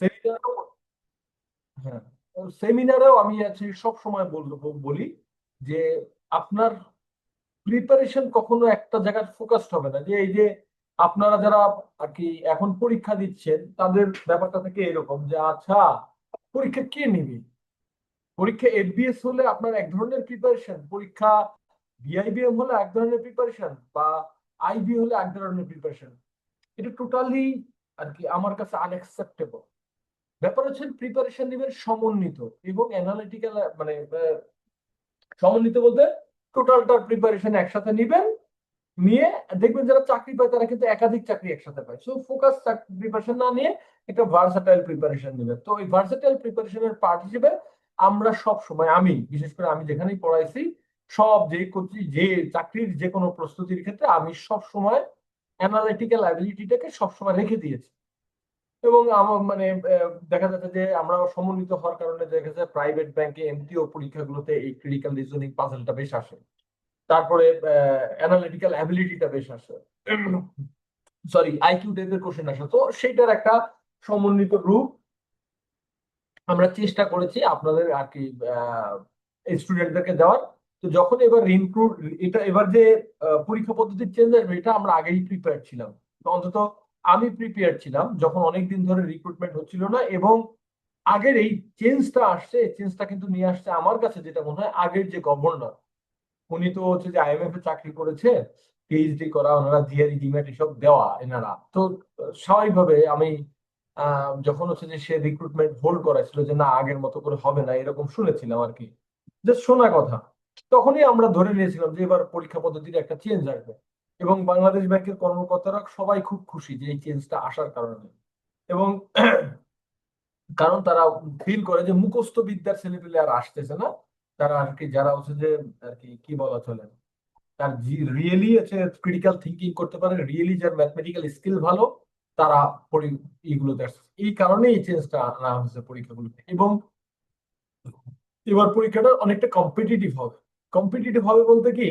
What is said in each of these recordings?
সেমিনারও, হ্যাঁ, সেমিনারেও আমি আছি সব সময় বলি যে আপনার প্রিপারেশন কখনো একটা জায়গায় ফোকাসড হবে না। যে এই যে আপনারা যারা আর কি এখন পরীক্ষা দিচ্ছেন তাদের ব্যাপারটা থেকে এরকম যে আচ্ছা পরীক্ষা কে নিবে, পরীক্ষা এফবিএস হলে আপনার এক ধরনের প্রিপারেশন, পরীক্ষা বিআইবিএম হলে এক ধরনের প্রিপারেশন, বা আইবি হলে এক ধরনের প্রিপারেশন। এটা টোটালি আর কি আমার কাছে আনএক্সেপ্টেবল। ব্যাপার হচ্ছে প্রিপারেশন নিবেন সমন্বিত এবং অ্যানালিটিক্যাল, মানে সমন্বিত বলতে টোটালটার প্রিপারেশন একসাথে নিবেন, নিয়ে দেখবেন যারা চাকরি পায় তারা কিন্তু একাধিক চাকরি একসাথে পায়। সো ফোকাস প্রিপারেশন না নিয়ে একটা ভার্সাটাইল প্রিপারেশন নেবেন। তো ওই ভার্সাটাইল প্রিপারেশনের পার্ট হিসেবে আমরা সব সময়, আমি বিশেষ করে আমি যেখানেই পড়াইছি, সব যে করছি যে চাকরির যে কোনো প্রস্তুতির ক্ষেত্রে আমি সব সময় অ্যানালিটিক্যাল অ্যাবিলিটিটাকে সব সময় রেখে দিয়েছি। এবং আমার মানে দেখা যাচ্ছে যে আমরা সমন্বিত হওয়ার কারণে দেখা যাচ্ছে প্রাইভেট ব্যাংকে এমটিও পরীক্ষাগুলোতে এই ক্রিটিক্যাল রিজনিং পাজলটা বেশ আসে। তারপরে অ্যানালিটিক্যাল অ্যাবিলিটিটা বেশ আসে, সরি আইকিউ টাইপের কোশ্চেন আসে। তো সেটার একটা সমন্বিত রূপ আমরা চেষ্টা করেছি আপনাদের আর কি স্টুডেন্টদেরকে দেওয়ার। তো যখন এবার রিক্রুট, এটা এবার যে পরীক্ষা পদ্ধতির চেঞ্জ আসবে এটা আমরা আগেই প্রিপেয়ার ছিলাম। তো অন্তত আমি প্রিপেয়ার ছিলাম যখন অনেকদিন ধরে রিক্রুটমেন্ট হচ্ছিল না। এবং আগের এই চেঞ্জটা আসছে, চেঞ্জটা কিন্তু নিয়ে আসছে আমার কাছে যেটা মনে হয় আগের যে গভর্নর, উনি তো হচ্ছে যে আইএমএফ এ চাকরি করেছে, পিএইচডি করা, ওনারা জিআরই জিম্যাট এসব দেওয়া এনারা তো। স্বাভাবিকভাবে আমি যখন হচ্ছে যে সে রিক্রুটমেন্ট হোল্ড করাছিল যে না আগের মতো করে হবে না এরকম শুনেছিলাম আর কি, জাস্ট শোনা কথা, তখনই আমরা ধরে নিয়েছিলাম যে এবার পরীক্ষা পদ্ধতির একটা চেঞ্জ আসবে। এবং বাংলাদেশ ব্যাংকের কর্মকর্তারা সবাই খুব খুশি যে এই চেঞ্জটা আসার কারণে। এবং কারণ তারা ফিল করে যে মুখস্থ বিদ্যার ছেলেপেলে আর আসতেছে না, তারা আর কি যারা হচ্ছে যে আর কি কি বলা চলে, তার রিয়েলি হচ্ছে ক্রিটিক্যাল থিঙ্কিং করতে পারে, রিয়েলি যার ম্যাথমেটিক্যাল স্কিল ভালো, তারা এইগুলোতে আসছে। এই কারণে এই চেঞ্জটা আনা হয়েছে পরীক্ষাগুলোতে। এবং এবার পরীক্ষাটা অনেকটা কম্পিটিটিভ হবে। কম্পিটিটিভ হবে বলতে কি,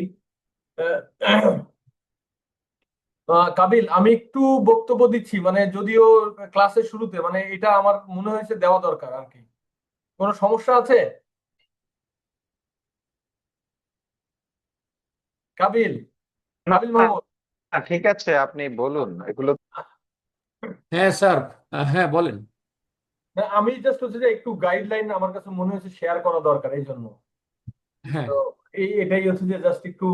আহ, কাবিল আমি একটু বক্তব্য দিচ্ছি, মানে যদিও ক্লাসের শুরুতে, মানে এটা আমার মনে হয়েছে দেওয়া দরকার আর কি। কোনো সমস্যা আছে কাবিল? না, কাবিল মাহমুদ? না, ঠিক আছে, আপনি বলুন এগুলো। হ্যাঁ স্যার। হ্যাঁ বলেন। না, আমি জাস্ট হচ্ছে যে একটু গাইডলাইন আমার কাছে মনে হয়েছে শেয়ার করা দরকার এই জন্য। হ্যাঁ, তো এটাই হচ্ছে যে জাস্ট একটু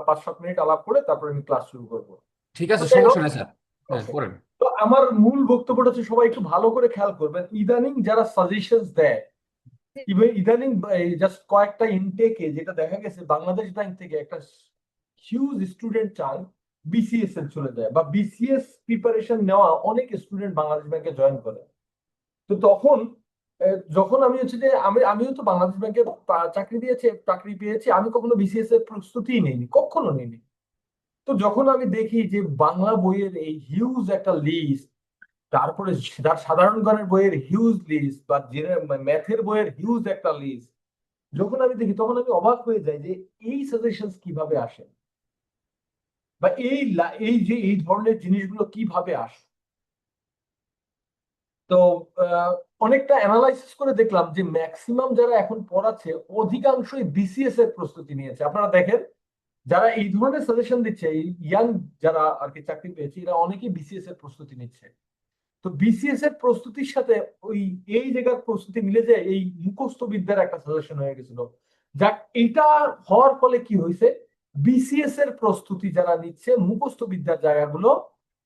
5-7 মিনিট আলাপ করে তারপরে আমি ক্লাস শুরু করবো। ঠিক তো আছে, যাই হোক, সমস্যা নেই স্যার। হ্যাঁ ওকে। করেন। তো আমার মূল বক্তব্যটা হচ্ছে সবাই একটু ভালো করে খেয়াল করবেন, ইদানিং যারা সাজেশনস দেয়, ইদানিং জাস্ট কয়েকটা ইনটেকে যেটা দেখা গেছে বাংলাদেশ ব্যাংক থেকে একটা হিউজ স্টুডেন্ট চান বিসিএস এর চলে যায়, বা বিসিএস প্রিপারেশন নেওয়া অনেক স্টুডেন্ট বাংলাদেশ ব্যাংকে জয়েন করে। তো তখন যখন আমি হচ্ছে যে আমিও তো বাংলাদেশ ব্যাংকে চাকরি দিয়েছি, চাকরি পেয়েছি, আমি কখনো বিসিএস এর প্রস্তুতিই নেইনি, কখনো নেইনি। তো যখন আমি দেখি যে বাংলা বইয়ের এই হিউজ একটা লিস্ট, তারপরে সাধারণ জ্ঞানের বইয়ের হিউজ লিস্ট, বা ম্যাথের বইয়ের হিউজ একটা লিস্ট, যখন আমি দেখি তখন আমি অবাক হয়ে যাই যে এই সাজেশন কিভাবে আসে, বা এই যে এই ধরনের জিনিসগুলো কিভাবে আসে। তো আহ, অনেকটা অ্যানালাইসিস করে দেখলাম যে ম্যাক্সিমাম যারা এখন পড়াচ্ছে অধিকাংশই বিসিএস এর প্রস্তুতি নিয়েছে। আপনারা দেখেন যারা এই ধরনের সাজেশন দিচ্ছে, এই ইয়াং যারা আর কি চাকরি পেয়েছে, এরা অনেকেই বিসিএস এর প্রস্তুতি নিচ্ছে। তো বিসিএস এর প্রস্তুতির সাথে ওই এই জায়গার প্রস্তুতি মিলে যায়, এই মুখস্থ বিদ্যার একটা সাজেশন হয়ে গেছিল। যাক, এটা হওয়ার ফলে কি হয়েছে, বিসিএস এর প্রস্তুতি যারা নিচ্ছে মুখস্থ বিদ্যার জায়গাগুলো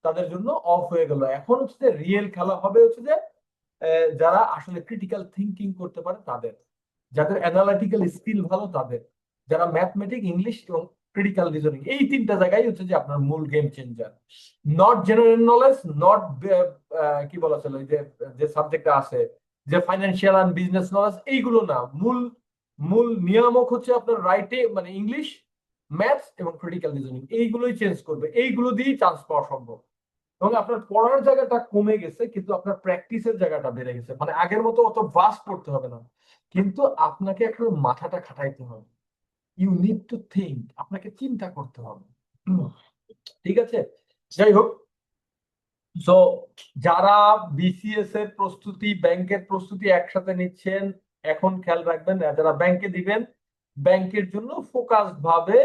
তাদের জন্য অফ হয়ে গেল। এখন হচ্ছে যে রিয়েল খেলা হবে হচ্ছে যে যারা আসলে ক্রিটিক্যাল থিঙ্কিং করতে পারে তাদের, যাদের অ্যানালিটিক্যাল স্কিল ভালো তাদের, যারা ম্যাথমেটিক, ইংলিশ এবং ক্রিটিক্যাল রিজনিং, এই তিনটা জায়গায় হচ্ছে যে আপনার মূল game changer. Not general knowledge, not কি বলা চলে যে যে সাবজেক্ট আছে, যে ফাইন্যান্সিয়াল এন্ড বিজনেস নলেজ, এইগুলো না। মূল মূল নিয়ামক হচ্ছে আপনার রাইটে মানে ইংলিশ, ম্যাথস এবং ক্রিটিক্যাল রিজনিং, এইগুলোই চেঞ্জ করবে, এইগুলো দিয়েই চান্স পাওয়া সম্ভব। এবং আপনার পড়ার জায়গাটা কমে গেছে কিন্তু আপনার প্র্যাকটিসের জায়গাটা বেড়ে গেছে। মানে আগের মতো অত ভাস্ট পড়তে হবে না, কিন্তু আপনাকে একটু মাথাটা খাটাইতে হবে। ইউ নিড টু থিঙ্ক, আপনাকে চিন্তা করতে হবে। ঠিক আছে, যাই হোক, সো যারা বিসিএস এর প্রস্তুতি, ব্যাংকের প্রস্তুতি একসাথে নিচ্ছেন, এখন খেয়াল রাখবেন, যারা ব্যাংকে দিবেন, ব্যাংকের জন্য ফোকাস ভাবে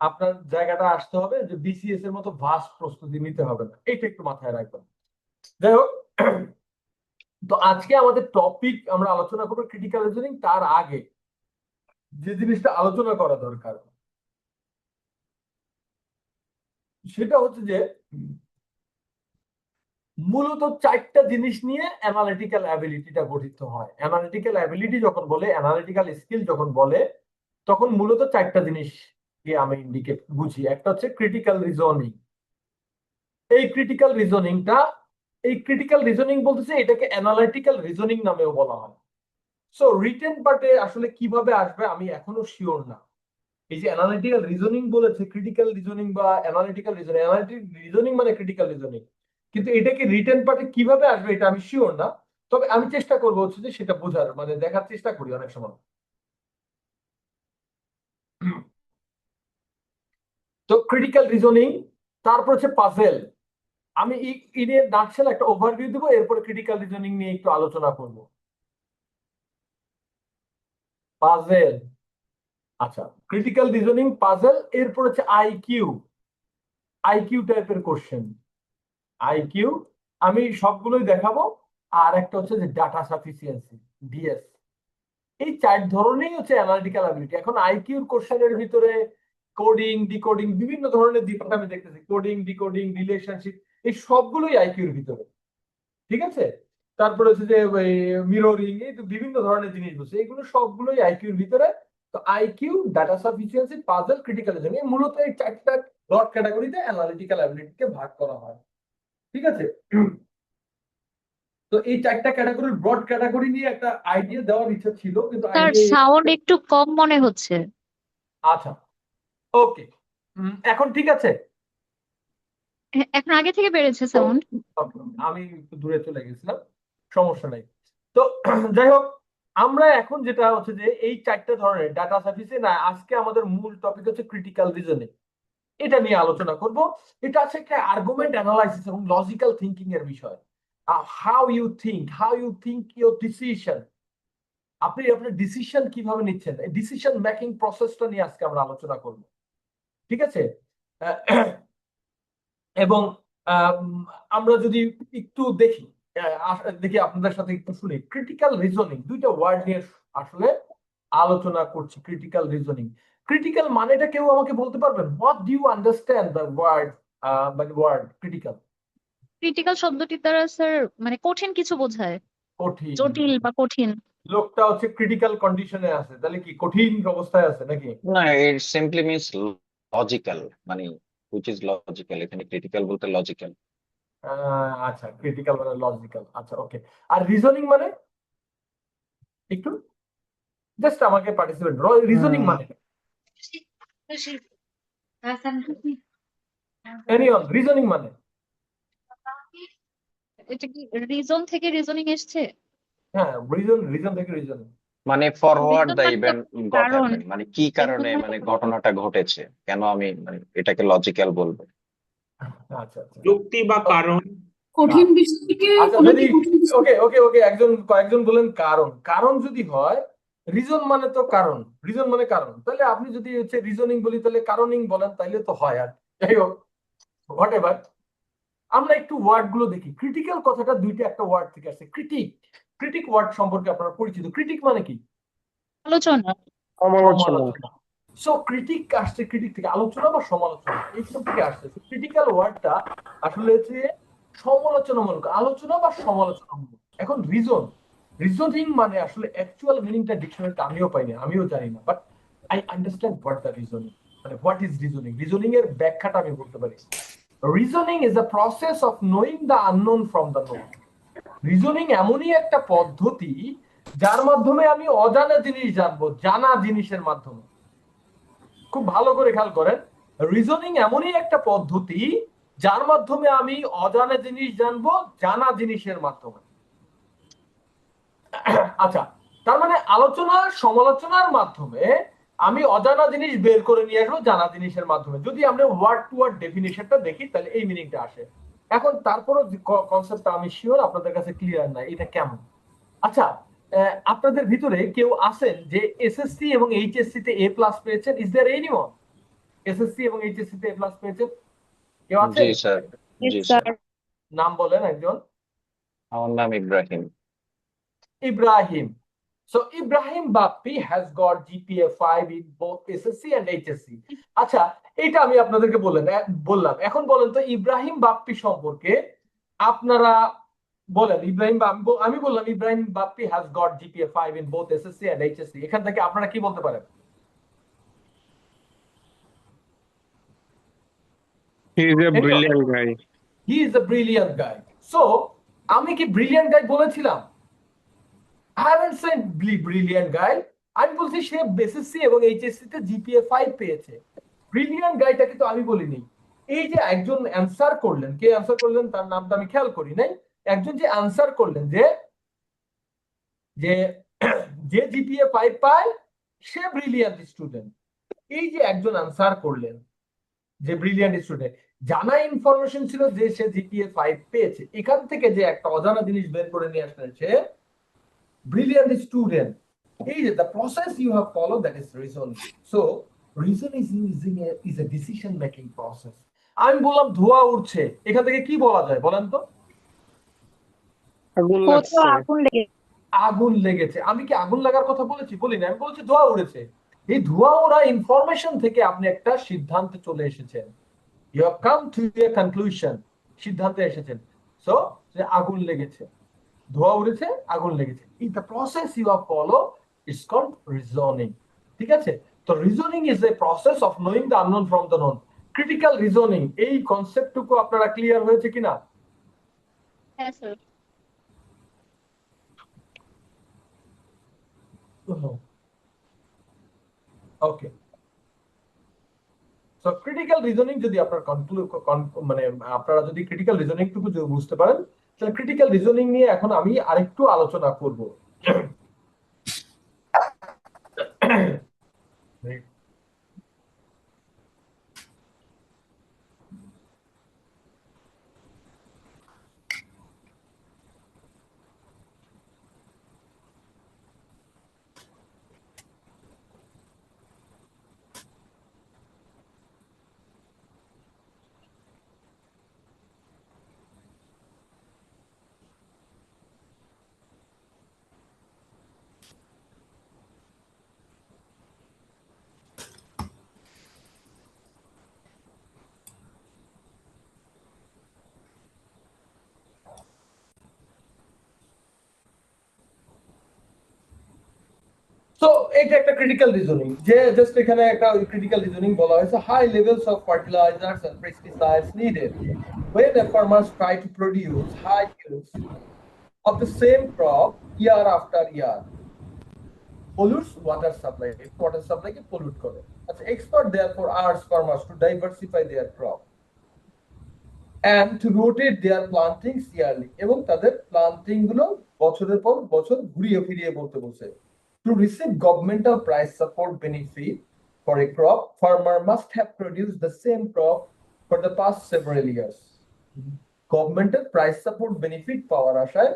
আপনার জায়গাটা আসতে হবে, যে বিসিএস এর মতো ভাস্ট প্রস্তুতি নিতে হবে না, এটা একটু মাথায় রাখবেন। যাই হোক, তো আজকে আমাদের টপিক আমরা আলোচনা করবো ক্রিটিক্যাল রিজনিং। তার আগে যে জিনিসটা আলোচনা করা দরকার সেটা হচ্ছে যে মূলত চারটা জিনিস নিয়ে অ্যানালিটিক্যাল অ্যাবিলিটিটা গঠিত হয়। অ্যানালিটিক্যাল অ্যাবিলিটি যখন বলে, অ্যানালিটিক্যাল স্কিল যখন বলে, তখন মূলত চারটা জিনিসকে আমি ইন্ডিকেট বুঝি। একটা হচ্ছে ক্রিটিক্যাল রিজনিং। এই ক্রিটিক্যাল রিজনিংটা, এই ক্রিটিক্যাল রিজনিং বলতেছে এটাকে অ্যানালিটিক্যাল রিজনিং নামেও বলা হয়। সো রিটেন পার্টে আসলে কিভাবে আসবে আমি এখনো শিওর না। এই যে অ্যানালিটিক্যাল রিজনিং বলেছে, ক্রিটিক্যাল রিজনিং বা অ্যানালিটিক্যাল রিজনিং, অ্যানালিটিক রিজনিং মানে ক্রিটিক্যাল রিজনিং, কিন্তু এটাকে রিটেন পার্টে কিভাবে আসবে এটা আমি শিওর না। তবে আমি চেষ্টা করবো হচ্ছে যে সেটা বোঝার, মানে দেখার চেষ্টা করি অনেক সময়। তো ক্রিটিক্যাল রিজনিং, তারপর হচ্ছে পাজেল। আমি ইনের নাটশেল একটা ওভারভিউ দেবো, এরপরে ক্রিটিক্যাল রিজনিং নিয়ে একটু আলোচনা করব। পাজেল, আচ্ছা, ক্রিটিক্যাল রিজনিং, পাজেল, এরপর হচ্ছে আইকিউ। আইকিউ টাইপের কোশ্চেন, আইকিউ আমি সবগুলোই দেখাবো। আর একটা হচ্ছে যে ডাটা সাফিসিয়েন্সি, ডিএস। এই চার ধরনেরই হচ্ছে অ্যানালিটিক্যাল অ্যাবিলিটি। এখন আইকিউর কোশ্চেনের ভিতরে কোডিং, ডিকোডিং, বিভিন্ন ধরনের দিক আমি দেখতেছি, কোডিং, ডিকোডিং, রিলেশনশিপ, এই সবগুলোই আইকিউর ভিতরে। ঠিক আছে, তারপরে হচ্ছে যে মিররিং, এই তো বিভিন্ন ধরনের জিনিস বলছে, এগুলো সবগুলোই আইকিউর ভিতরে। তো IQ, data sufficiency, puzzle, critical reasoning, মূলত এই চারটা ব্রড ক্যাটাগরিতে অ্যানালিটিক্যাল অ্যাবিলিটিকে ভাগ করা হয়। ঠিক আছে, তো এই চারটা ক্যাটাগরির ব্রড ক্যাটাগরি নিয়ে একটা আইডিয়া দেওয়ার ইচ্ছা ছিল, কিন্তু তার আইডিয়া। সাউন্ড একটু কম মনে হচ্ছে। আচ্ছা, ওকে, এখন ঠিক আছে। এখন আগে থেকে বেড়েছে সাউন্ড। Okay, আমি একটু দূরে চলে গেছিলাম, সমস্যা নাই। তো যাই হোক, আমরা এখন যেটা হচ্ছে যে এই চারটা ধরনের ডাটা সাফিসিয়েন্ট, আজকে আমাদের মূল টপিক হচ্ছে ক্রিটিক্যাল রিজনিং, এটা নিয়ে আলোচনা করব। এটা আছে একটা আর্গুমেন্ট অ্যানালাইসিস এবং লজিক্যাল থিঙ্কিং এর বিষয়। How you think your decision, আপনি আপনার ডিসিশন কিভাবে নিচ্ছেন, এই ডিসিশন মেকিং প্রসেসটা নিয়ে আজকে আমরা আলোচনা করব। ঠিক আছে, এবং আম, আমরা যদি একটু দেখি, দেখি আপনাদের সাথে একটু শুনি ক্রিটিক্যাল রিজনিং, দুইটা ওয়ার্ড নিয়ে আসলে আলোচনা করছি। ক্রিটিক্যাল রিজনিং, ক্রিটিক্যাল মানেটা কেউ আমাকে বলতে পারবেন? What do you understand the word, মানে ওয়ার্ড ক্রিটিক্যাল? ক্রিটিক্যাল শব্দটি দ্বারা স্যার মানে কঠিন কিছু বোঝায়, কঠিন, জটিল বা কঠিন। লোকটা হচ্ছে ক্রিটিক্যাল কন্ডিশনে আছে, তাহলে কি কঠিন অবস্থায় আছে নাকি? না, ইট সিম্পলি মিনস লজিক্যাল, মানে হুইচ ইজ লজিক্যাল। এখানে ক্রিটিক্যাল বলতে লজিক্যাল। আচ্ছা, ক্রিটিক্যাল মানে লজিক্যাল, আচ্ছা ওকে। আর রিজনিং মানে একটু জাস্ট আমাকে পার্টিসিপেট, রিজনিং মানে এনিওয়ান, রিজনিং মানে এটা কি রিজন থেকে রিজনিং এসছে? হ্যাঁ, রিজন, রিজন থেকে রিজনিং। মানে ফরওয়ার্ড রিজন দ্য মানে তো ইভেন্ট গট কারণ, হ্যাপেন, মানে কি কারণে রিজন মানে মানে তো ঘটনাটা ঘটেছে, কেন আমি মানে এটাকে লজিক্যাল বলবো। আচ্ছা আচ্ছা, যুক্তি বা কারণ। কঠিন বিষয় থেকে আচ্ছা, কোনো যদি কি কঠিন বিষয়? ওকে ওকে ওকে, কয়েকজন বলেন কারণ। কারণ যদি হয়, রিজন মানে তো কারণ, রিজন মানে কারণ, তাহলে আপনি যদি হচ্ছে রিজনিং বলি তাহলে কারণিং বলেন, তাইলে তো হয়। আর যাই হোক, হোয়াট এভার, আমরা একটু ওয়ার্ড গুলো দেখি। ক্রিটিক্যাল কথাটা দুইটা একটা ওয়ার্ড থেকে আসছে, ক্রিটিক। ক্রিটিক ওয়ার্ড সম্পর্কে আপনারা পরিচিত? ক্রিটিক মানে কি? আলোচনা। সমালোচনা। সো ক্রিটিক আসছে ক্রিটিক থেকে, আলোচনা বা সমালোচনা এইসব থেকে আসছে। ক্রিটিক্যাল ওয়ার্ডটা আসলে হচ্ছে সমালোচনামূলক, আলোচনা বা সমালোচনামূলক। এখন রিজনিং মানে আসলে অ্যাকচুয়াল মিনিংটা ডিকশনারিতে আমিও পাইনি, আমিও জানি না, but I understand what the reasoning, মানে হোয়াট ইজ রিজনিং। রিজনিং এর ব্যাখ্যাটা আমি বলতে পারি। Reasoning is a process of knowing the unknown from the known. Reasoning এমনই একটা পদ্ধতি যার মাধ্যমে আমি অজানা জিনিস জানবো জানা জিনিসের মাধ্যমে। খুব ভালো করে খেয়াল করেন, রিজনিং এমনই একটা পদ্ধতি যার মাধ্যমে আমি অজানা জিনিস জানবো জানা জিনিসের মাধ্যমে। আচ্ছা, তার মানে আলোচনা সমালোচনার মাধ্যমে আমি অজানা জিনিস বের করে নিয়ে আসবো জানা জিনিসের মাধ্যমে। যদি আমরা ওয়ার্ড টু ওয়ার্ড ডেফিনেশনটা দেখি তাহলে এই মিনিংটা আসে। এখন তারপরও কনসেপ্টটা আমি শিওর আপনাদের কাছে ক্লিয়ার না এটা কেমন। আচ্ছা, আপনাদের ভিতরে কেউ আছেন যে এসএসসি এবং এইচএসসি তে এ প্লাস পেয়েছেন? ইজ দেয়ার এনিওয়ান এসএসসি এবং এইচএসসি তে এ প্লাস পেয়েছেন? কেউ জি আছেন? স্যার, Yes, জি sir. স্যার। নাম বলেন একজন। আমার নাম Ibrahim. Ibrahim. So Ibrahim Bappi has got GPA 5 in both SSC and HSC. আচ্ছা, এটা আমি আপনাদেরকে বললাম। এখন বলেন তো ইব্রাহিম বাপ্পি সম্পর্কে আপনারা বলেন। আমি বললাম Ibrahim Bappi has got GPA 5 in both SSC and HSC। এখান থেকে আপনারা কি বলতে পারেন? He is a Anyone? brilliant guy. He is a brilliant guy. So আমি কি ব্রিলিয়ান্ট গাই বলেছিলাম? I haven't said brilliant guy. আমি বলছি সে এসএসসি এবং এইচএসসি তে জিপিএ 5 পেয়েছে। ব্রিলিয়ান্ট গাইটাকে তো আমি বলিনি। এই যে একজন অ্যানসার করলেন, কে অ্যানসার করলেন তার নামটা আমি খেয়াল করি নাই। একজন যে অ্যানসার করলেন যে যে যে জিপিএ 5 পায় সে ব্রিলিয়ান্ট স্টুডেন্ট। এই যে একজন অ্যানসার করলেন যে ব্রিলিয়ান্ট স্টুডেন্ট, জানা ইনফরমেশন ছিল যে সে জিপিএ 5 পেয়েছে, এখান থেকে যে একটা অজানা জিনিস বের করে নিয়ে আসলেন সে brilliant student. Hey, the process you have followed, that is reasoning. So reasoning is a decision making process. আমি বললাম ধোঁয়া উঠছে, এখান থেকে কি বলা যায় বলেন তো? আগুন কোথাও লাগছে। আগুন লেগে আগুন লেগেছে। আমি কি আগুন লাগার কথা বলেছি? বলিনি, আমি বলছি ধোঁয়া উড়েছে। এই ধোঁয়া ওড়া ইনফরমেশন থেকে আপনি একটা সিদ্ধান্তে চলে এসেছেন। You have come to a conclusion, সিদ্ধান্তে এসেছেন। সো আগুন লেগেছে, ধোঁয়া উড়েছে, আগুন লেগেছে। In the process you are follow is called reasoning. ঠিক আছে? তো reasoning is a process of knowing the unknown from the known. Critical reasoning, এই কনসেপ্টটুকু আপনারা ক্লিয়ার হয়েছে কিনা? হ্যাঁ sir. Okay. So critical reasoning যদি আপনার মানে আপনারা যদি ক্রিটিক্যাল রিজনিং টুকু যদি বুঝতে পারেন, তাহলে ক্রিটিক্যাল রিজনিং নিয়ে এখন আমি আরেকটু আলোচনা করব। তো এটা একটা ক্রিটিক্যাল রিজনিং, যে জাস্ট এখানে একটা ক্রিটিক্যাল রিজনিং বলা হয়েছে। High levels of fertilizers and pesticides needed when the farmers try to produce high yields of the same crop year after year pollutes water supply K pollute করে। আচ্ছা, expert therefore urge farmers to diversify their crop and to rotate their plantings yearly, এবং তাদের planting গুলো বছরের পর বছর ঘুরিয়ে ফিরিয়ে বলতে বলছে। To receive governmental price support benefit for a crop, farmer must have produced the same crop for the past several years. গভর্নমেন্টের প্রাইস সাপোর্ট বেনিফিট পাওয়ার আশায়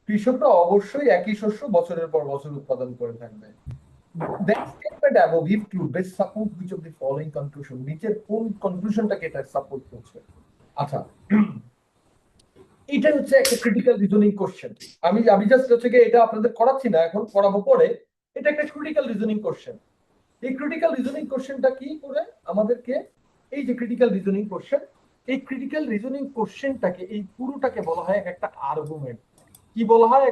কৃষকরা অবশ্যই একই শস্য বছরের পর বছর উৎপাদন করে থাকবে। That statement above if true best support which of the following conclusion? নিচের কোন কনক্লুশনটাকে এটা সাপোর্ট করছে? আচ্ছা, এটা হচ্ছে একটা ক্রিটিক্যাল রিজনিং কোশ্চেন। আমি জাস্ট হচ্ছে কি এটা আপনাদের করাচ্ছি না, এখন পড়াবো পরে। এটা একটা ক্রিটিক্যাল রিজনিং কোশ্চেন। এই ক্রিটিক্যাল রিজনিং কোশ্চেনটা কি করে আমাদেরকে, এই যে ক্রিটিক্যাল রিজনিং কোশ্চেন, এই ক্রিটিক্যাল রিজনিং কোশ্চেনটাকে, এই পুরোটাকে বলা হয় একটা আর্গুমেন্ট। কি বলা হয়?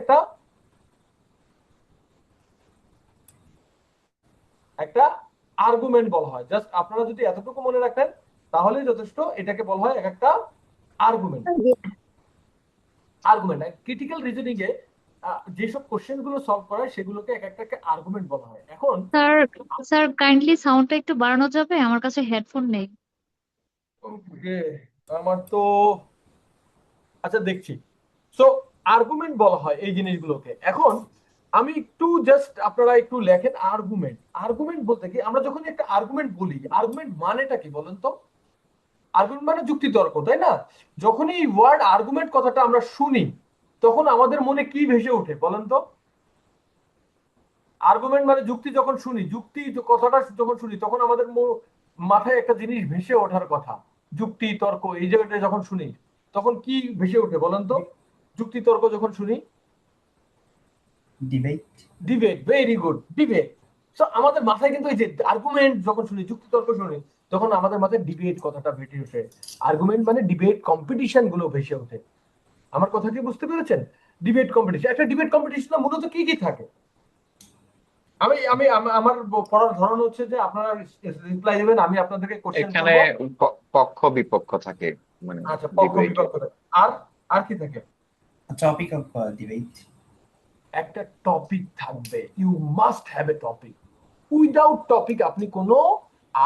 একটা আর্গুমেন্ট বলা হয়। জাস্ট আপনারা যদি এতটুকু মনে রাখেন তাহলে যথেষ্ট। এটাকে বলা হয় একটা আর্গুমেন্ট। ক্রিটিক্যাল রিজনিং এ যেসব কোশ্চেন গুলো সলভ করা হয় সেগুলোকে এক একটা আর্গুমেন্ট বলা হয়। এখন স্যার কাইন্ডলি সাউন্ডটা একটু বাড়ানো যাবে? আমার কাছে হেডফোন নেই। আমার তো আচ্ছা দেখছি। সো আর্গুমেন্ট বলা হয় এই জিনিসগুলোকে। এখন আমি একটু জাস্ট আপনারা একটু লেখেন আর্গুমেন্ট। আর্গুমেন্ট বলতে কি, আমরা যখন একটা আর্গুমেন্ট বলি, আর্গুমেন্ট মানেটা কি বলেন তো? আর্গুমেন্ট মানে যুক্তি তর্ক, তাই না? যখনই এই ওয়ার্ড আর্গুমেন্ট কথাটা আমরা শুনি তখন আমাদের মনে কি ভেসে ওঠে বলেন তো? আর্গুমেন্ট মানে যুক্তি, যখন শুনি যুক্তি কথাটা যখন শুনি তখন আমাদের মাথায় একটা জিনিস ভেসে ওঠার কথা, যুক্তি তর্ক এই জায়গাটা যখন শুনি তখন কি ভেসে ওঠে বলেন তো? যুক্তি তর্ক যখন শুনি, debate. Debate, very good, debate. So আমাদের মাথায় কিন্তু এই যে আর্গুমেন্ট যখন শুনি, যুক্তি তর্ক শুনি, তখন আমাদের মাথায় ডিবেট কথাটা ভেসে ওঠে। আর্গুমেন্ট মানে ডিবেট কম্পিটিশন গুলো ভেসে ওঠে। আমার কথা কি বুঝতে পেরেছেন? ডিবেট কম্পিটিশন, একটা ডিবেট কম্পিটিশন মূলত কি কি থাকে? আমি আমি আমার পড়ার ধরন হচ্ছে যে আপনারা রিপ্লাই দেবেন, আমি আপনাদেরকে কোশ্চেন এখানে করব। পক্ষ বিপক্ষ থাকে, মানে আচ্ছা, পক্ষ ডিবেট। বিপক্ষ থাকে। আর আর কি থাকে? Topic of debate. একটা টপিক থাকবে, you must have a topic. Without topic আপনি কোনো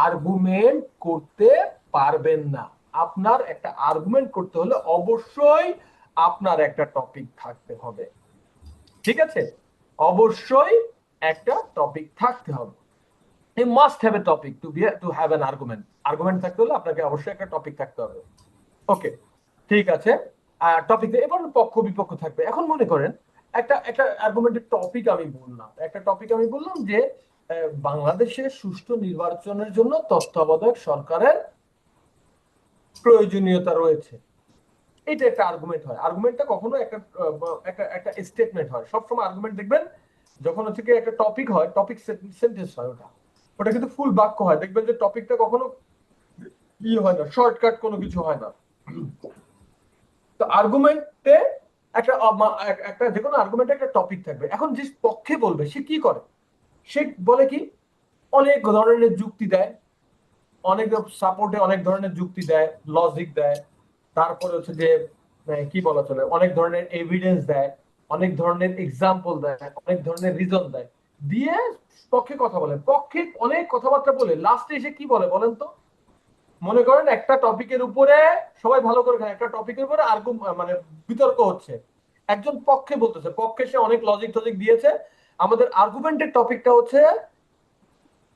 আর্গুমেন্ট করতে পারবেন না। আপনার একটা আর্গুমেন্ট করতে হলে অবশ্যই আপনার একটা টপিক থাকতে হবে, ঠিক আছে? অবশ্যই একটা টপিক থাকতে হবে। You must have a topic to have an argument. Argument থাকতে হলে আপনাকে অবশ্যই একটা টপিক থাকতে হবে। ওকে, ঠিক আছে। টপিক এবার পক্ষ বিপক্ষ থাকবে। এখন মনে করেন একটা একটা আর্গুমেন্টের টপিক আমি বললাম, একটা টপিক আমি বললাম যে বাংলাদেশের সুষ্ঠু নির্বাচনের জন্য তত্ত্বাবধায়ক সরকারের প্রয়োজনীয়তা রয়েছে। এটা একটা আর্গুমেন্ট হয়। আর্গুমেন্টটা কখনো একটা একটা একটা স্টেটমেন্ট হয়। সবসময় আর্গুমেন্ট দেখবেন যখন হচ্ছে কি একটা টপিক হয়, টপিক সেন্টেন্স হয়, ওটা ওটা কিন্তু ফুল বাক্য হয়। দেখবেন যে টপিকটা কখনো ই হয় না, শর্টকাট কোনো কিছু হয় না। তো আর্গুমেন্টে একটা একটা যে কোনো আর্গুমেন্টে একটা টপিক থাকবে। এখন যে পক্ষে বলবে সে কি করে? সে বলে কি, অনেক ধরনের যুক্তি দেয়, অনেক সাপোর্টে অনেক ধরনের যুক্তি দেয়, লজিক দেয়। তারপরে হচ্ছে যে কি বলা চলে, অনেক ধরনের এভিডেন্স দেয়, অনেক ধরনের এক্সাম্পল দেয়, অনেক ধরনের রিজন দেয়, দিয়ে পক্ষে কথা বলে। পক্ষে অনেক কথাবার্তা বলে লাস্টে এসে কি বলে বলেন তো? মনে করেন একটা টপিকের উপরে, সবাই ভালো করে খায়, একটা টপিকের উপরে মানে বিতর্ক হচ্ছে, একজন পক্ষে বলতেছে, পক্ষে সে অনেক লজিক টজিক দিয়েছে। আমাদের আর্গুমেন্টের টপিকটা হচ্ছে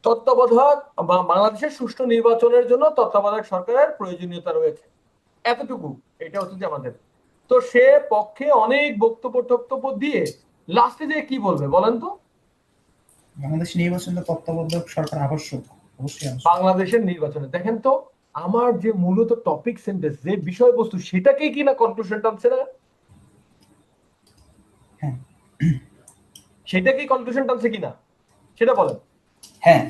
তত্ত্বাবধায়ক বা বাংলাদেশের সুষ্ঠু নির্বাচনের জন্য তত্ত্বাবধায়ক সরকারের প্রয়োজনীয়তা রয়েছে, এতটুকু। এটা হচ্ছে যে আমাদের, তো সে পক্ষে অনেক বক্তব্য দিয়ে লাস্টে যে কি বলবে বলেন তো? বাংলাদেশ নির্বাচনে তত্ত্বাবধায়ক সরকার আবশ্যক, অবশ্যই আবশ্যক। বাংলাদেশের নির্বাচনে দেখেন তো, আমার যে মূলত টপিক সেন্টেন্স, যে বিষয়বস্তু, সেটাকেই কিনা কনক্লুশন টানছে না? হ্যাঁ সেটাকেই কনক্লুশন টানছে কিনা সেটা বলেন। হ্যাঁ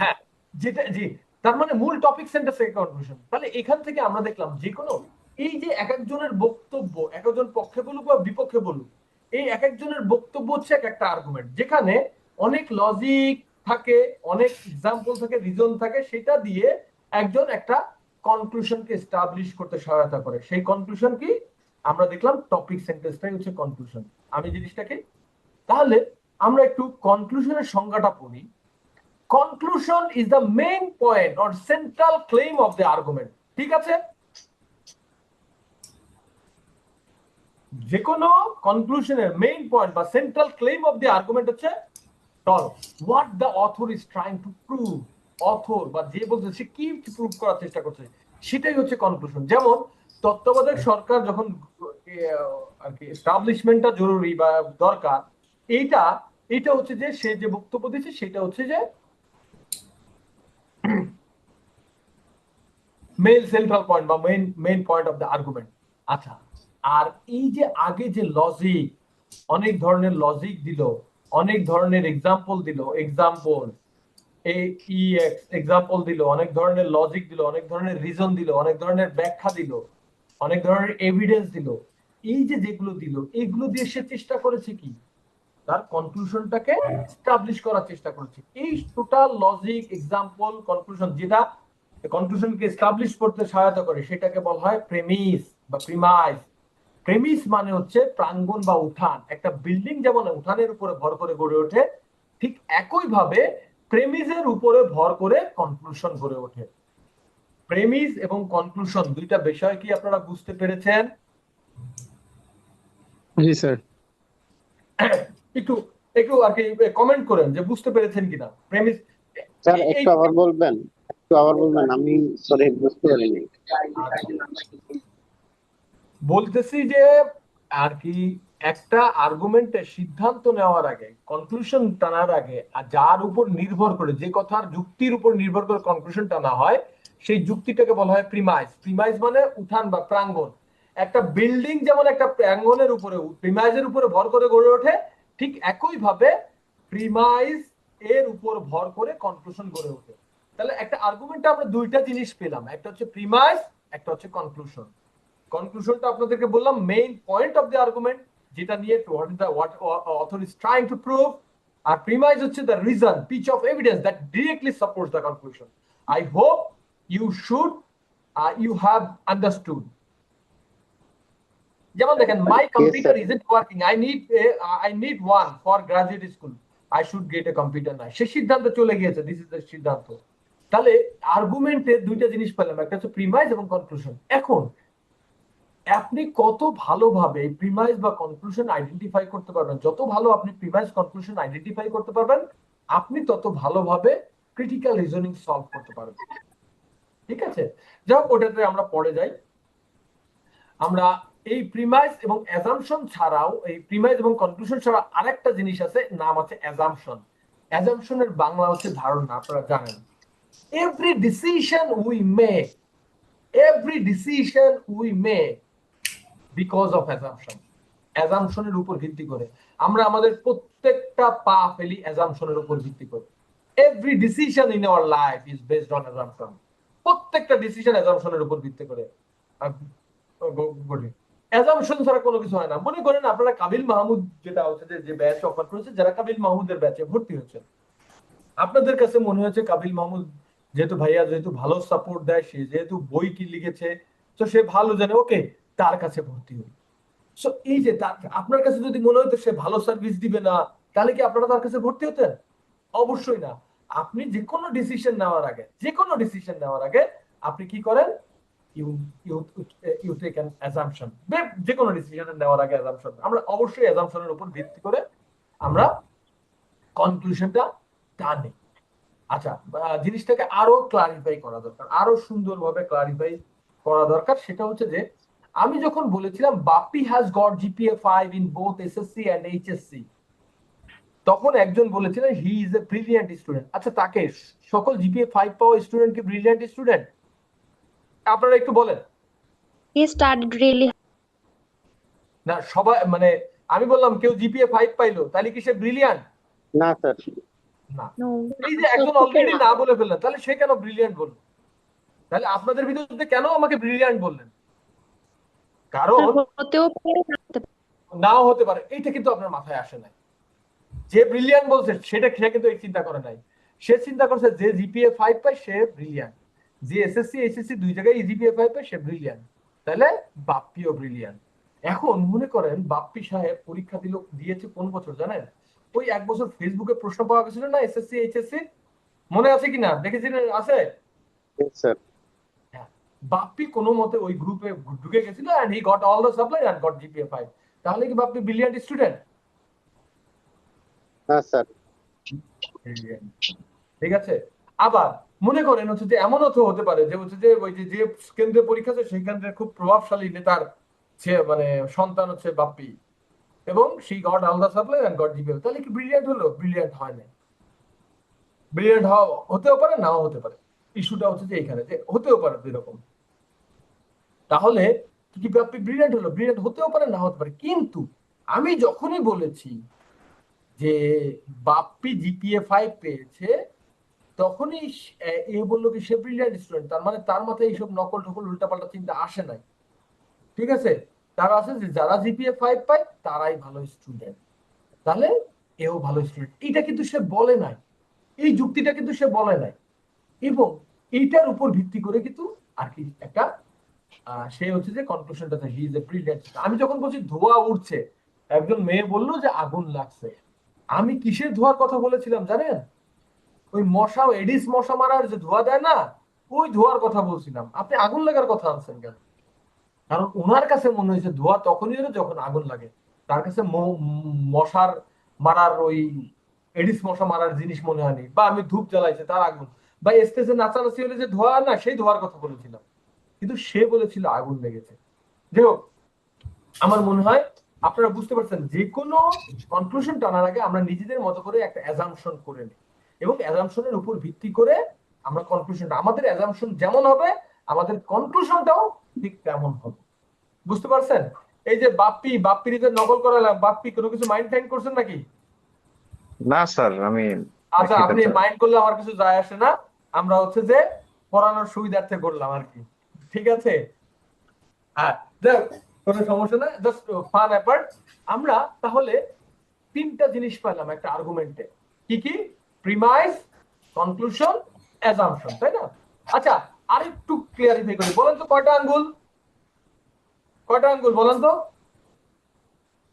হ্যাঁ, যেটা জি, তার মানে মূল টপিক সেন্টেন্স থেকে কনক্লুশন। তাহলে এখান থেকে আমরা দেখলাম যে কোনো, এই যে এক একজনের বক্তব্য, এক একজন পক্ষে বলুক বা বিপক্ষে বলুক, এই এক একজনের বক্তব্য হচ্ছে এক একটা আর্গুমেন্ট, যেখানে অনেক লজিক থাকে, অনেক এক্সাম্পল থাকে, রিজন থাকে, সেটা দিয়ে একজন একটা কনক্লুশনকে এস্টাবলিশ করতে সহায়তা করে। সেই কনক্লুশন কি আমরা দেখলাম, টপিক সেন্টেন্সটাই হচ্ছে কনক্লুশন। আমি জিনিসটাকে, তাহলে আমরা একটু কনক্লুশনের সংজ্ঞাটা পড়ি। Conclusion is the main point or central claim of the argument. ঠিক আছে? যে কোনো কনক্লুশনের মেইন পয়েন্ট বা central claim of the argument হচ্ছে what the author is trying to prove. Author বা যে বলছে সে কি প্রুভ করার চেষ্টা করছে, সেটাই হচ্ছে কনক্লুশন। যেমন তত্ত্বাবধায়ক সরকার যখন আর কি এস্টাবলিশমেন্টটা জরুরি বা দরকার, এইটা এটা হচ্ছে যে সে যে বক্তব্য দিচ্ছে সেটা হচ্ছে যে মেইন সেন্ট্রাল পয়েন্ট বা main point of the argument. আচ্ছা, আর এই যে আগে যে লজিক, অনেক ধরনের লজিক দিল, অনেক ধরনের এক্সাম্পল দিল, এক্সাম্পল দিল, অনেক ধরনের লজিক দিল, অনেক ধরনের রিজন দিল, অনেক ধরনের ব্যাখ্যা দিল, অনেক ধরনের এভিডেন্স দিল, এই যে যেগুলো দিল, এগুলো দিয়ে সে চেষ্টা করেছে কি, তার কনক্লুশনটাকে এস্টাবলিশ করার চেষ্টা করেছে। এই টোটাল লজিক, এক্সাম্পল, কনক্লুশন, যেটা কনক্লুশনকে এস্টাবলিশ করতে সহায়তা করে, সেটাকে বলা হয় প্রেমিস বা প্রিমাইস। প্রেমিস মানে হচ্ছে প্রাঙ্গণ বা উঠান। একটা বিল্ডিং যেমন উঠানের উপরে ভর করে গড়ে ওঠে, ঠিক একই ভাবে প্রেমিসের উপরে ভর করে কনক্লুশন গড়ে ওঠে। প্রেমিস এবং কনক্লুশন দুইটা বিষয় কি আপনারা বুঝতে পেরেছেন? জি স্যার। একটু একটু আর কি কমেন্ট করেন যে বুঝতে পেরেছেন কিনা। প্রেমিস স্যার একটু আবার বলবেন? তো আবার বলবেন, আমি সরি বুঝতে পারিনি। আচ্ছা, বলতেছি যে আর কি একটা আর্গুমেন্টের সিদ্ধান্ত নেওয়ার আগে, কনক্লুশন টানার আগে, আর যার উপর নির্ভর করে, যে কথার যুক্তির উপর নির্ভর করে কনক্লুশন টানা হয়, সেই যুক্তিটাকে বলা হয় প্রিমাইস। প্রিমাইস মানে উঠান বা প্রাঙ্গণ। একটা বিল্ডিং যেমন একটা প্রাঙ্গণের উপরে, প্রিমাইজের উপরে ভর করে গড়ে ওঠে, ঠিক একই ভাবে প্রিমাইস এর উপর ভর করে কনক্লুশন গড়ে ওঠে। তাহলে একটা আর্গুমেন্টে আমরা দুইটা জিনিস পেলাম, একটা হচ্ছে প্রিমাইস, একটা হচ্ছে কনক্লুশন। কনক্লুশনটা আপনাদেরকে বললাম main point of the argument, যেটা নিয়ে what author is trying to prove. আর প্রিমাইস হচ্ছে the reason, piece of evidence that directly supports the conclusion. I hope you have understood. যেমন দেখেন, my computer sir. Isn't working, I need one for graduate school, I should get a computer. না, সে সিদ্ধান্ত চলে গিয়েছে, this is the সিদ্ধান্ত। তাহলে আর্গুমেন্টে দুইটা জিনিস পেলাম, একটা হচ্ছে প্রিমাইস এবং কনক্লুশন। এখন আপনি কত ভালোভাবে প্রিমাইস বা কনক্লুশন আইডেন্টিফাই করতে পারবেন, যত ভালো আপনি প্রিমাইস কনক্লুশন আইডেন্টিফাই করতে পারবেন, আপনি তত ভালোভাবে ক্রিটিক্যাল রিজনিং সলভ করতে পারবেন। ঠিক আছে, যাই হোক, ওটাতে আমরা পরে যাই। আমরা এই প্রিমাইস এবং অ্যাজাম্পশন ছাড়াও, এই প্রিমাইস এবং কনক্লুশন ছাড়া আরেকটা জিনিস আছে, নাম আছে অ্যাজাম্পশন। অ্যাজাম্পশনের বাংলা হচ্ছে ধারণা, আপনারা জানেন। Every decision we make, every decision we make because of assumption. অ্যাজাম্পশনের উপর ভিত্তি করে আমরা আমাদের প্রত্যেকটা পা ফেলি, অ্যাজাম্পশনের উপর ভিত্তি করে। Every decision in our life is based on assumption. প্রত্যেকটা ডিসিশন অ্যাজাম্পশনের উপর ভিত্তি করে গঠিত। অ্যাজাম্পশন ছাড়া কোনো কিছু হয় না। মনে করেন আপনারা কাবিল মাহমুদ, যেটা হচ্ছে যে ব্যাচ অফার করেছে, যারা কাবিল মাহমুদের ব্যাচে ভর্তি হয়েছে, আপনাদের কাছে মনে হয়েছে কাবিল মাহমুদ যেহেতু ভাইয়া যেহেতু ভালো সাপোর্ট দেয়, সে যেহেতু বই কি লিখেছে, তো সে ভালো জানে, ওকে তার কাছে ভর্তি হই। সো এই যে আপনার কাছে যদি মনে হতো সে ভালো সার্ভিস দিবে না, তাহলে কি আপনারা তার কাছে ভর্তি হতেন? অবশ্যই না। আপনি যে কোনো ডিসিশন নেওয়ার আগে, যে কোনো ডিসিশন নেওয়ার আগে আপনি কি করেন? You you you take an assumption. যে কোনো ডিসিশন নেওয়ার আগে অ্যাজাম্পশন, আমরা অবশ্যই অ্যাজাম্পশনের উপর ভিত্তি করে আমরা কনক্লুশনটা টানি। আচ্ছা, জিনিসটাকে আরো ক্লারিফাই করা দরকার, আরো সুন্দরভাবে ক্লারিফাই করা দরকার। সেটা হচ্ছে যে আমি যখন বলেছিলাম Bappi has got GPA 5 in both SSC and HSC, তখন একজন বলেছিলেন he is a brilliant student. আচ্ছা, তাকে সকল জিপিএ 5 পাওয়া স্টুডেন্ট কি ব্রিলিয়ান্ট স্টুডেন্ট? আপনারা একটু বলেন। He studied really. না, সবাই মানে আমি বললাম কেউ জিপিএ 5 পাইলো, তাহলে কি সে ব্রিলিয়ান্ট? না স্যার। না। No. এই যে একজন অলরেডি না বলে ফেললেন, তাহলে সে কেন ব্রিলিয়ান্ট বলল? তাহলে আপনাদের ভিতরে কেন আমাকে ব্রিলিয়ান্ট বললেন? কারণ হতেও পারে, না হতে পারে। নাও হতে পারে, এইটা কিন্তু আপনার মাথায় আসে নাই। যে ব্রিলিয়ান্ট বলছে সেটা সে কিন্তু এই চিন্তা করে নাই। সে চিন্তা করছে যে জিপিএ 5 পায় সে ব্রিলিয়ান্ট, যে এসএসসি এইচএসসি দুই জায়গায় জিপিএ 5 পায় সে ব্রিলিয়ান্ট, তাহলে বাপ্পিও ব্রিলিয়ান্ট। এখন মনে করেন বাপ্পি সাহেব পরীক্ষা দিয়েছে কোন বছর জানেন? ওই এক বছর ফেসবুকে প্রশ্ন পাওয়া গেছিল না এসএসসি এইচএসসি, মনে আছে কিনা? দেখেছিলেন? আছে? স্যার। হ্যাঁ, বাপ্পি কোনো মতে ওই গ্রুপে ঢুকে গেছিল and he got all the supply and got GPA 5। তাহলে কি বাপ্পি ব্রিলিয়ান্ট স্টুডেন্ট? হ্যাঁ স্যার। ঠিক আছে। আবার মনে করেন হচ্ছে যে এমনও তো হতে পারে যে হচ্ছে যে ওই যে কেন্দ্রে পরীক্ষা আছে সেই কেন্দ্রে খুব প্রভাবশালী নেতার মানে সন্তান হচ্ছে বাপ্পি, এবং সেই got all the supply and got GPA, তাহলে কি ব্রিলিয়ান্ট হলো? ব্রিলিয়ান্ট হয় না। ব্রিলিয়ান্ট হতেও পারে, নাও হতে পারে। ইস্যুটা হচ্ছে যে এখানে যে হতেও পারে দুই রকম। তাহলে কি বাপ্পি ব্রিলিয়ান্ট হলো? ব্রিলিয়ান্ট হতেও পারে, না হতে পারে। কিন্তু আমি যখনই বলেছি যে বাপ্পি জিপিএ 5 পেয়েছে, তখনই এ বললো কি সে ব্রিলিয়ান্ট স্টুডেন্ট, তার মানে তার মাথায় এইসব নকল ঠকল উল্টাপাল্টা চিন্তা আসে নাই। ঠিক আছে, তারা আছে যে যারা জিপিএ 5 পায় তারাই ভালো স্টুডেন্ট, তাহলে এও ভালো স্টুডেন্ট। এটা কিন্তু সে বলে নাই, এই যুক্তিটা কিন্তু সে বলে নাই। এবং এইটার উপর ভিত্তি করে কিন্তু আর কি একটা সে হচ্ছে যে কনক্লুশনটা, হি ইজ এ ব্রিলিয়ান্ট। আমি যখন বলছি ধোঁয়া উঠছে, একজন মেয়ে বললো যে আগুন লাগছে, আমি কিসের ধোঁয়ার কথা বলেছিলাম জানেন? ওই মশা, এডিস মশা মারার যে ধোঁয়া দেয় না, ওই ধোঁয়ার কথা বলছিলাম। আপনি আগুন লাগার কথা আনছেন কেন? কারণ ওনার কাছে মনে হয়েছে ধোঁয়া তখনই হলো যখন আগুন লাগে। তার কাছে মশার মারার ওই এডিস মশা মারার জিনিস মনে হয়নি, বা আমি ধূপ জ্বালাইছে তার আগুন। বা স্টেজে নাচানাচি হলে যে ধোয়া না, সেই ধোয়ার কথা বলেছিলাম, কিন্তু সে বলেছিল আগুন লেগেছে। যাই হোক, আমার মনে হয় আপনারা বুঝতে পারছেন, যে কোনো কনক্লুশন টানার আগে আমরা নিজেদের মতো করে একটা অ্যাজাম্পশন করে নিই, এবং অ্যাজাম্পশনের উপর ভিত্তি করে আমরা কনক্লুশনটা, আমাদের অ্যাজাম্পশন যেমন হবে আমাদের কনক্লুশনটাও ঠিক তেমন হবে। বুঝতে পারছেন? এই যে বাপ্পির যে নকল করালাম, বাপ্পি কোনো কিছু মাইন্ড ফাইন্ড করছেন নাকি? না স্যার, আমি আচ্ছা, সেটা আপনি তো মাইন্ড করলে আমার কিছু যায় আসে না, আমরা হচ্ছে যে পড়ানোর সুবিধার্থে করলাম আর কি। ঠিক আছে? হ্যাঁ, যাক, কোনো সমস্যা না, জাস্ট ফান অ্যাপার্ট। আমরা তাহলে তিনটা জিনিস পেলাম একটা আর্গুমেন্টে, কি কি? প্রিমাইস, কনক্লুশন, অ্যাজাম্পশন, তাই না? আচ্ছা, আরেকটু ক্লিয়ারিফাই করি, বলেন তো কয়টা আঙ্গুল? কয়টা আঙ্গুল বলেন তো?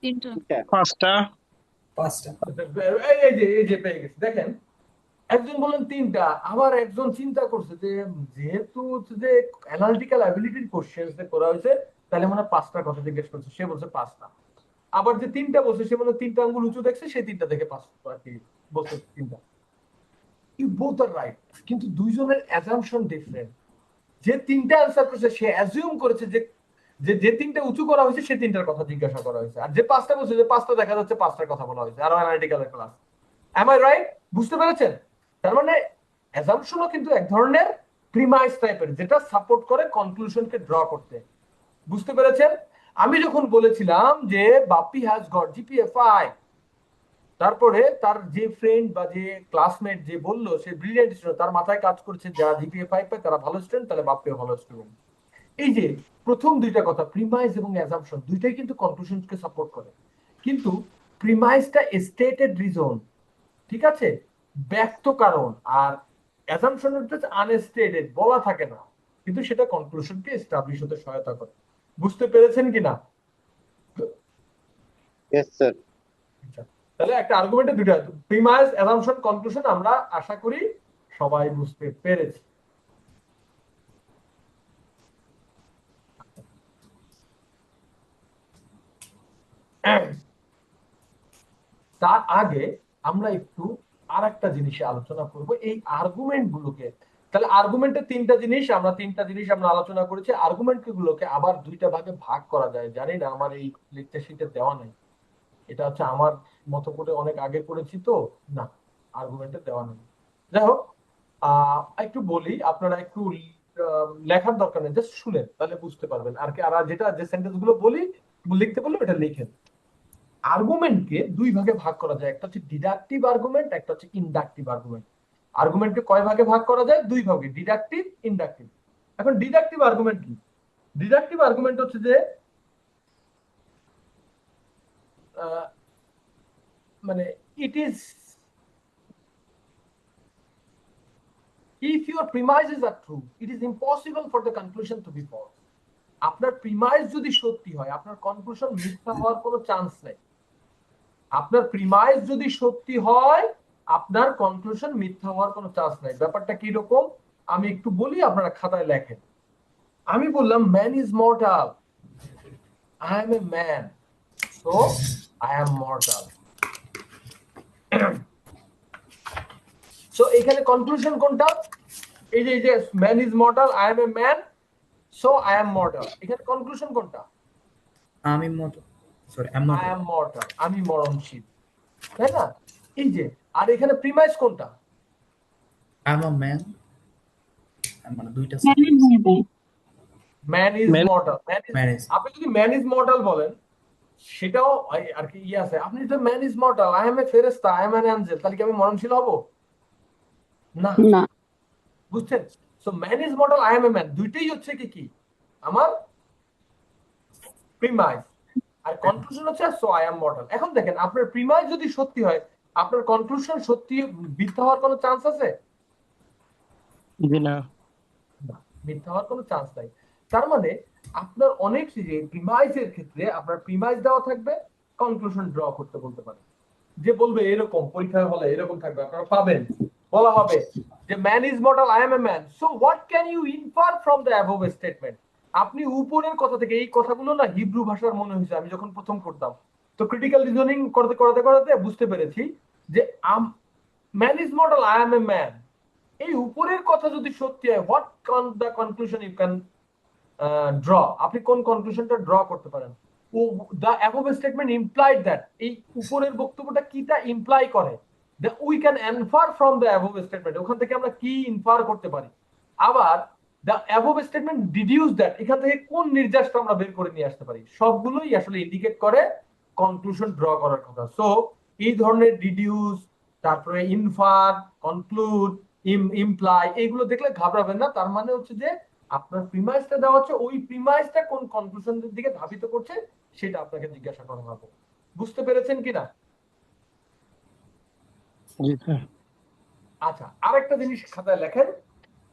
তিনটা। পাঁচটা। পাঁচটা। এই যে পেয়ে গেছি, দেখেন, একজন বলেন তিনটা, আবার একজন চিন্তা করছে যে যেহেতু হচ্ছে যে অ্যানালিটিক্যাল অ্যাবিলিটির কোশ্চেন করা হয়েছে, তাহলে মনে হয় পাঁচটার কথা জিজ্ঞেস করছে, সে বলছে পাঁচটা। আবার যে তিনটা বলছে সে মানে তিনটা আঙ্গুল উঁচু দেখছে, সেই তিনটা দেখে পাঁচটা আর কি বলছে তিনটা। ইউ বোথ আর রাইট, কিন্তু দুইজনের অ্যাজাম্পশন ডিফারেন্ট। যে তিনটা অ্যান্সার করেছে সে অ্যাজিউম করেছে যে যে তিনটা উঁচু করা হয়েছে সে তিনটার কথা জিজ্ঞাসা করা হয়েছে, আর যে পাঁচটা বলছে যে পাঁচটা দেখা যাচ্ছে পাঁচটার কথা বলা হয়েছে, আরো analytical class. Am I right? বুঝতে পেরেছেন? তার মানে অ্যাজাম্পশনও কিন্তু এক ধরনের প্রিমাইস টাইপের, যেটা সাপোর্ট করে কনক্লুশনকে ড্র করতে। বুঝতে পেরেছেন? আমি যখন বলেছিলাম যে বাপ্পি হ্যাজ গট জিপিএ 5, তারপরে তার যে ফ্রেন্ড বা যে ক্লাসমেট যে বললো সে ব্রিলিয়েন্ট স্টুডেন্ট, তার মাথায় কাজ করছে যারা জিপিএ 5 পায় তারা ভালো স্টুডেন্ট, তাহলে বাপ্পিও ভালো স্টুডেন্ট। এই যে প্রথম দুইটা কথা, প্রিমাইস এবং অ্যাজাম্পশন, দুইটাই কিন্তু কনক্লুশনকে সাপোর্ট করে। কিন্তু প্রিমাইসটা স্টেটেড রিজন, ঠিক আছে, ব্যক্ত কারণ, আর অ্যাজাম্পশনটা আনস্টেটেড, বলা থাকে না, কিন্তু সেটা কনক্লুশনকে এস্টাবলিশ হতে সহায়তা করে। বুঝতে পেরেছেন কিনা? Yes sir. আচ্ছা, তাহলে একটা আর্গুমেন্টে দুটো, প্রিমাইস, অ্যাজাম্পশন, কনক্লুশন, আমরা আশা করি সবাই বুঝতে পেরেছি। তার আগে আমরা একটু আর একটা জিনিসে আলোচনা করব, এই আর্গুমেন্ট গুলোকে। তাহলে আর্গুমেন্টের তিনটা জিনিস আমরা আলোচনা করেছি। আর্গুমেন্ট গুলোকে আবার দুইটা ভাগে ভাগ করা যায়, জানি না আমার এই লেকচার শিটে দেওয়া নেই, এটা হচ্ছে আমার মতো করে অনেক আগে করেছি তো, না, আর্গুমেন্টে দেওয়া নেই। যাই হোক, একটু বলি, আপনারা একটু লেখার দরকার নেই, জাস্ট শুনেন, তাহলে বুঝতে পারবেন আর কি। আর যেটা যে সেন্টেন্স গুলো বলি, লিখতে বললে এটা লিখেন। আর্গুমেন্টকে দুই ভাগে ভাগ করা যায়, একটা হচ্ছে ডিডাকটিভ আর্গুমেন্ট, একটা হচ্ছে ইনডাকটিভ আর্গুমেন্ট। আর্গুমেন্টকে কয় ভাগে ভাগ করা যায়? দুই ভাগে, ডিডাকটিভ, ইনডাকটিভ। এখন ডিডাকটিভ আর্গুমেন্ট কি? ডিডাকটিভ আর্গুমেন্ট হচ্ছে যে মানে it is, if your premises are true, it is impossible for the conclusion to be false. আপনার প্রিমাইস যদি সত্যি হয়, আপনার কনক্লুশন মিথ্যা হওয়ার কোনো চান্স নেই। আপনার প্রিমাইস যদি সত্যি হয়, আপনার কনক্লুশন মিথ্যা হওয়ার কোনো চান্স নাই। ব্যাপারটা কি রকম আমি একটু বলি, আপনারা খাতায় লেখেন। আমি বললাম man is mortal, I am a man, so I am mortal. So এখানে কনক্লুশন কোনটা? এই যে man is mortal, I am a man, so I am mortal, এখানে কনক্লুশন কোনটা? আমি মত সরি আই এম মর্টাল, আমি মরণশীল, তাই না? এই যে, আর এখানে প্রিমাইস কোনটা? আই এম আ ম্যান, মানে দুইটা ম্যান ইজ মর্টাল, ম্যারেজ। আপনি যদি ম্যান ইজ মর্টাল বলেন, সেটাও আর কি ইয়ে আছে। আপনি যদি man is mortal, I am a ফেরেশতা, আই এম অ্যান অ্যাঞ্জেল, তাহলে কি আমি মরণশীল হব? না। না। বুঝছেন? So man is mortal, I am a man, দুইটাই হচ্ছে কি আমার প্রিমাইস, আর কনক্লুশন হচ্ছে সো আই এম মর্টাল। এখন দেখেন, আপনার প্রিমাইস যদি সত্যি হয়, আপনার কনক্লুশন সত্যি মিথ্যা হওয়ার কোনো চান্স আছে? না। না, মিথ্যা হওয়ার কোনো চান্স নাই। তার মানে আপনার অনেক যে প্রিমাইসের ক্ষেত্রে আপনার প্রিমাইস দেওয়া থাকবে, কনক্লুশন ড্র করতে বলতে পারে। যে বলবে এরকম পরীক্ষার হলে এরকম থাকবে, আপনারা পাবেন, বলা হবে যে man is mortal, I am a man, so what can you infer from the above statement. আপনি উপরের কথা থেকে, এই কথাগুলো না হিব্রু ভাষার মনে হয়েছে আমি যখন প্রথম করতাম, তো ক্রিটিক্যাল রিজনিং করতে করতে করতে বুঝতে পেরেছি যে man is mortal, I am a man, এই উপরের কথা যদি সত্যি হয়, what the conclusion you can draw, আপনি কোন কনক্লুশনটা ড্র করতে পারেন? The above statement implied that, এই উপরের বক্তব্যটা কিটা ইমপ্লাই করে, that we can infer from the above statement, ওখান থেকে আমরা কি ইনফার করতে পারি। আবার the above statement deduce that, এখান থেকে কোন নির্যাসটা আমরা বের করে নিয়ে আসতে পারি, সবগুলোই আসলে ইন্ডিকেট করে কনক্লুশন ড্র করার কথা। সো এই ধরনের ডিডিউস, তারপরে ইনফার, কনক্লুড, ইমপ্লাই, এগুলো দেখলে ঘাবড়াবেন না। তার মানে হচ্ছে যে আপনার প্রিমাইসটা দেওয়া হচ্ছে, ওই প্রিমাইসটা কোন কনক্লুশনের দিকে ধাবিত করছে সেটা আপনাকে জিজ্ঞাসা করা হবে। বুঝতে পেরেছেন কিনা? জি স্যার। আচ্ছা, আরেকটা জিনিস খাতায় লেখেন,